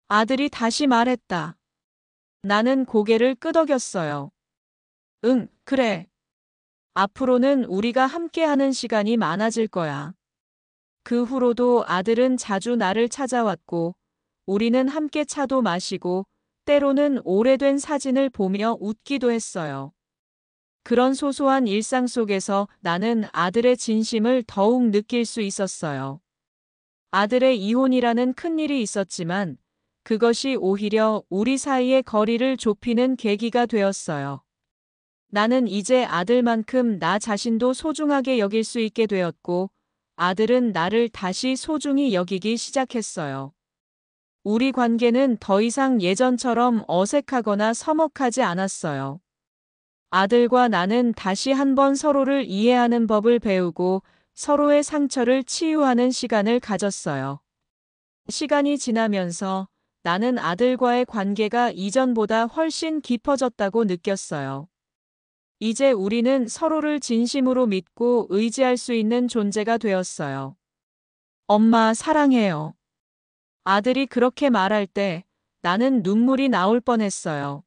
아들이 다시 말했다. 나는 고개를 끄덕였어요. 응, 그래. 앞으로는 우리가 함께하는 시간이 많아질 거야. 그 후로도 아들은 자주 나를 찾아왔고, 우리는 함께 차도 마시고, 때로는 오래된 사진을 보며 웃기도 했어요. 그런 소소한 일상 속에서 나는 아들의 진심을 더욱 느낄 수 있었어요. 아들의 이혼이라는 큰일이 있었지만, 그것이 오히려 우리 사이의 거리를 좁히는 계기가 되었어요. 나는 이제 아들만큼 나 자신도 소중하게 여길 수 있게 되었고, 아들은 나를 다시 소중히 여기기 시작했어요. 우리 관계는 더 이상 예전처럼 어색하거나 서먹하지 않았어요. 아들과 나는 다시 한번 서로를 이해하는 법을 배우고 서로의 상처를 치유하는 시간을 가졌어요. 시간이 지나면서 나는 아들과의 관계가 이전보다 훨씬 깊어졌다고 느꼈어요. 이제 우리는 서로를 진심으로 믿고 의지할 수 있는 존재가 되었어요. 엄마, 사랑해요. 아들이 그렇게 말할 때 나는 눈물이 나올 뻔했어요.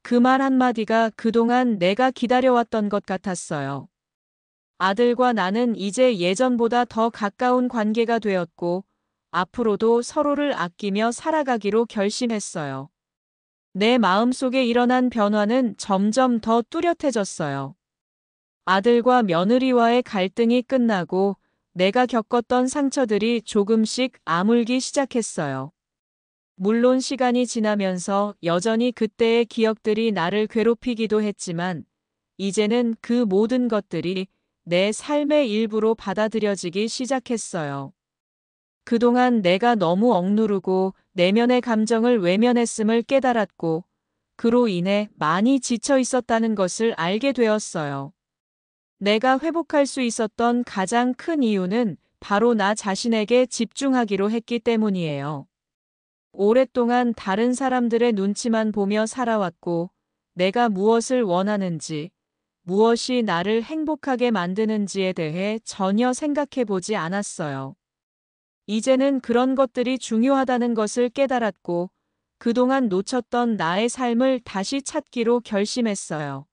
그 말 한마디가 그동안 내가 기다려왔던 것 같았어요. 아들과 나는 이제 예전보다 더 가까운 관계가 되었고, 앞으로도 서로를 아끼며 살아가기로 결심했어요. 내 마음속에 일어난 변화는 점점 더 뚜렷해졌어요. 아들과 며느리와의 갈등이 끝나고 내가 겪었던 상처들이 조금씩 아물기 시작했어요. 물론 시간이 지나면서 여전히 그때의 기억들이 나를 괴롭히기도 했지만, 이제는 그 모든 것들이 내 삶의 일부로 받아들여지기 시작했어요. 그동안 내가 너무 억누르고 내면의 감정을 외면했음을 깨달았고, 그로 인해 많이 지쳐 있었다는 것을 알게 되었어요. 내가 회복할 수 있었던 가장 큰 이유는 바로 나 자신에게 집중하기로 했기 때문이에요. 오랫동안 다른 사람들의 눈치만 보며 살아왔고, 내가 무엇을 원하는지, 무엇이 나를 행복하게 만드는지에 대해 전혀 생각해 보지 않았어요. 이제는 그런 것들이 중요하다는 것을 깨달았고, 그동안 놓쳤던 나의 삶을 다시 찾기로 결심했어요.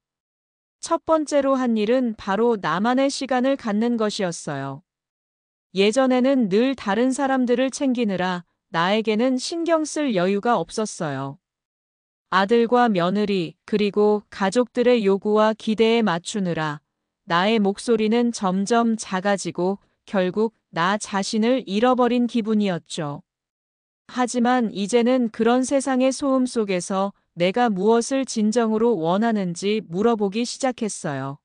첫 번째로 한 일은 바로 나만의 시간을 갖는 것이었어요. 예전에는 늘 다른 사람들을 챙기느라 나에게는 신경 쓸 여유가 없었어요. 아들과 며느리, 그리고 가족들의 요구와 기대에 맞추느라 나의 목소리는 점점 작아지고 결국 나 자신을 잃어버린 기분이었죠. 하지만 이제는 그런 세상의 소음 속에서 내가 무엇을 진정으로 원하는지 물어보기 시작했어요.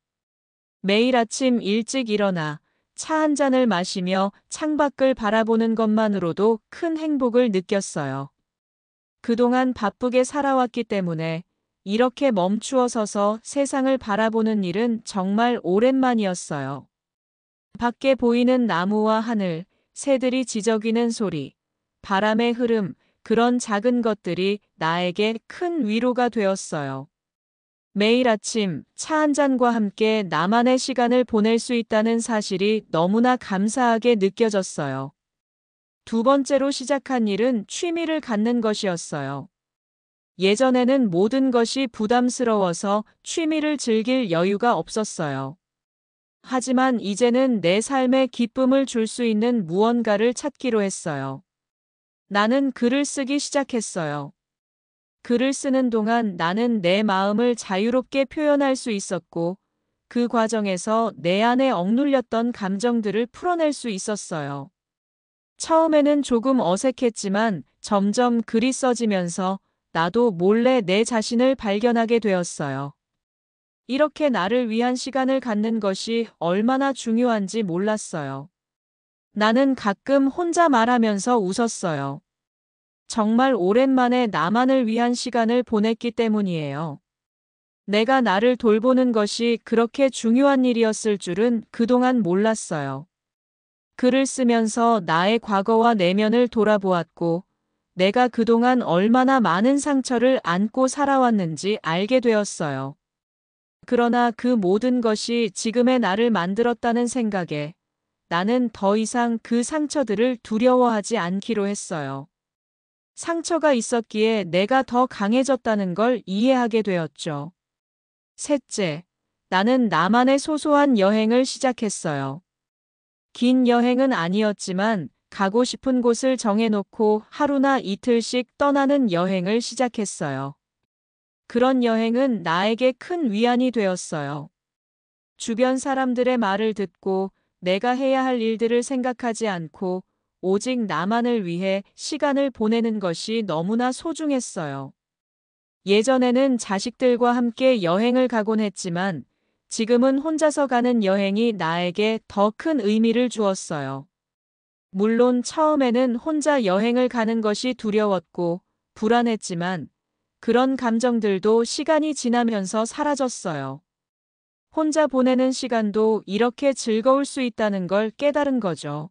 매일 아침 일찍 일어나 차 한 잔을 마시며 창밖을 바라보는 것만으로도 큰 행복을 느꼈어요. 그동안 바쁘게 살아왔기 때문에 이렇게 멈추어 서서 세상을 바라보는 일은 정말 오랜만이었어요. 밖에 보이는 나무와 하늘, 새들이 지저귀는 소리, 바람의 흐름, 그런 작은 것들이 나에게 큰 위로가 되었어요. 매일 아침 차 한 잔과 함께 나만의 시간을 보낼 수 있다는 사실이 너무나 감사하게 느껴졌어요. 두 번째로 시작한 일은 취미를 갖는 것이었어요. 예전에는 모든 것이 부담스러워서 취미를 즐길 여유가 없었어요. 하지만 이제는 내 삶에 기쁨을 줄 수 있는 무언가를 찾기로 했어요. 나는 글을 쓰기 시작했어요. 글을 쓰는 동안 나는 내 마음을 자유롭게 표현할 수 있었고, 그 과정에서 내 안에 억눌렸던 감정들을 풀어낼 수 있었어요. 처음에는 조금 어색했지만 점점 글이 써지면서 나도 몰래 내 자신을 발견하게 되었어요. 이렇게 나를 위한 시간을 갖는 것이 얼마나 중요한지 몰랐어요. 나는 가끔 혼자 말하면서 웃었어요. 정말 오랜만에 나만을 위한 시간을 보냈기 때문이에요. 내가 나를 돌보는 것이 그렇게 중요한 일이었을 줄은 그동안 몰랐어요. 글을 쓰면서 나의 과거와 내면을 돌아보았고, 내가 그동안 얼마나 많은 상처를 안고 살아왔는지 알게 되었어요. 그러나 그 모든 것이 지금의 나를 만들었다는 생각에 나는 더 이상 그 상처들을 두려워하지 않기로 했어요. 상처가 있었기에 내가 더 강해졌다는 걸 이해하게 되었죠. 셋째, 나는 나만의 소소한 여행을 시작했어요. 긴 여행은 아니었지만 가고 싶은 곳을 정해놓고 하루나 이틀씩 떠나는 여행을 시작했어요. 그런 여행은 나에게 큰 위안이 되었어요. 주변 사람들의 말을 듣고 내가 해야 할 일들을 생각하지 않고 오직 나만을 위해 시간을 보내는 것이 너무나 소중했어요. 예전에는 자식들과 함께 여행을 가곤 했지만 지금은 혼자서 가는 여행이 나에게 더 큰 의미를 주었어요. 물론 처음에는 혼자 여행을 가는 것이 두려웠고 불안했지만 그런 감정들도 시간이 지나면서 사라졌어요. 혼자 보내는 시간도 이렇게 즐거울 수 있다는 걸 깨달은 거죠.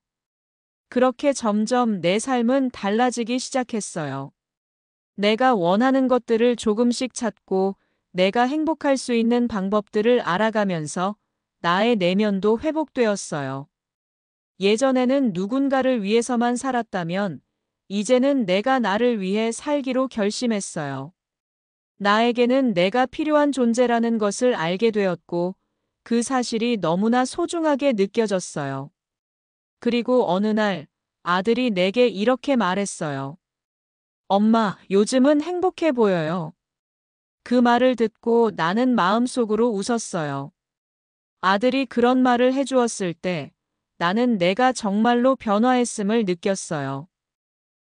그렇게 점점 내 삶은 달라지기 시작했어요. 내가 원하는 것들을 조금씩 찾고 내가 행복할 수 있는 방법들을 알아가면서 나의 내면도 회복되었어요. 예전에는 누군가를 위해서만 살았다면 이제는 내가 나를 위해 살기로 결심했어요. 나에게는 내가 필요한 존재라는 것을 알게 되었고 그 사실이 너무나 소중하게 느껴졌어요. 그리고 어느 날 아들이 내게 이렇게 말했어요. 엄마, 요즘은 행복해 보여요. 그 말을 듣고 나는 마음속으로 웃었어요. 아들이 그런 말을 해주었을 때 나는 내가 정말로 변화했음을 느꼈어요.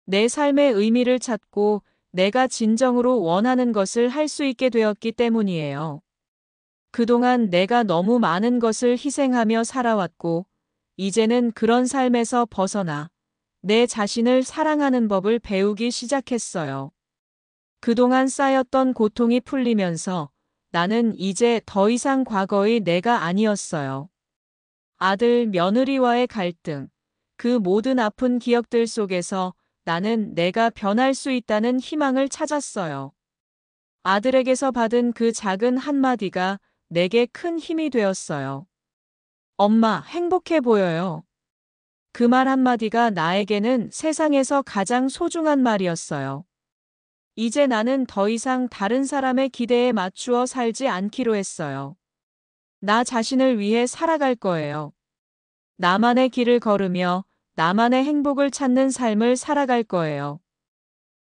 내 삶의 의미를 찾고 내가 진정으로 원하는 것을 할 수 있게 되었기 때문이에요. 그동안 내가 너무 많은 것을 희생하며 살아왔고 이제는 그런 삶에서 벗어나 내 자신을 사랑하는 법을 배우기 시작했어요. 그동안 쌓였던 고통이 풀리면서 나는 이제 더 이상 과거의 내가 아니었어요. 아들, 며느리와의 갈등, 그 모든 아픈 기억들 속에서 나는 내가 변할 수 있다는 희망을 찾았어요. 아들에게서 받은 그 작은 한마디가 내게 큰 힘이 되었어요. 엄마, 행복해 보여요. 그 말 한마디가 나에게는 세상에서 가장 소중한 말이었어요. 이제 나는 더 이상 다른 사람의 기대에 맞추어 살지 않기로 했어요. 나 자신을 위해 살아갈 거예요. 나만의 길을 걸으며 나만의 행복을 찾는 삶을 살아갈 거예요.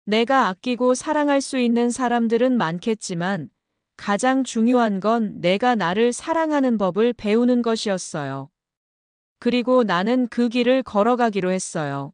내가 아끼고 사랑할 수 있는 사람들은 많겠지만 가장 중요한 건 내가 나를 사랑하는 법을 배우는 것이었어요. 그리고 나는 그 길을 걸어가기로 했어요.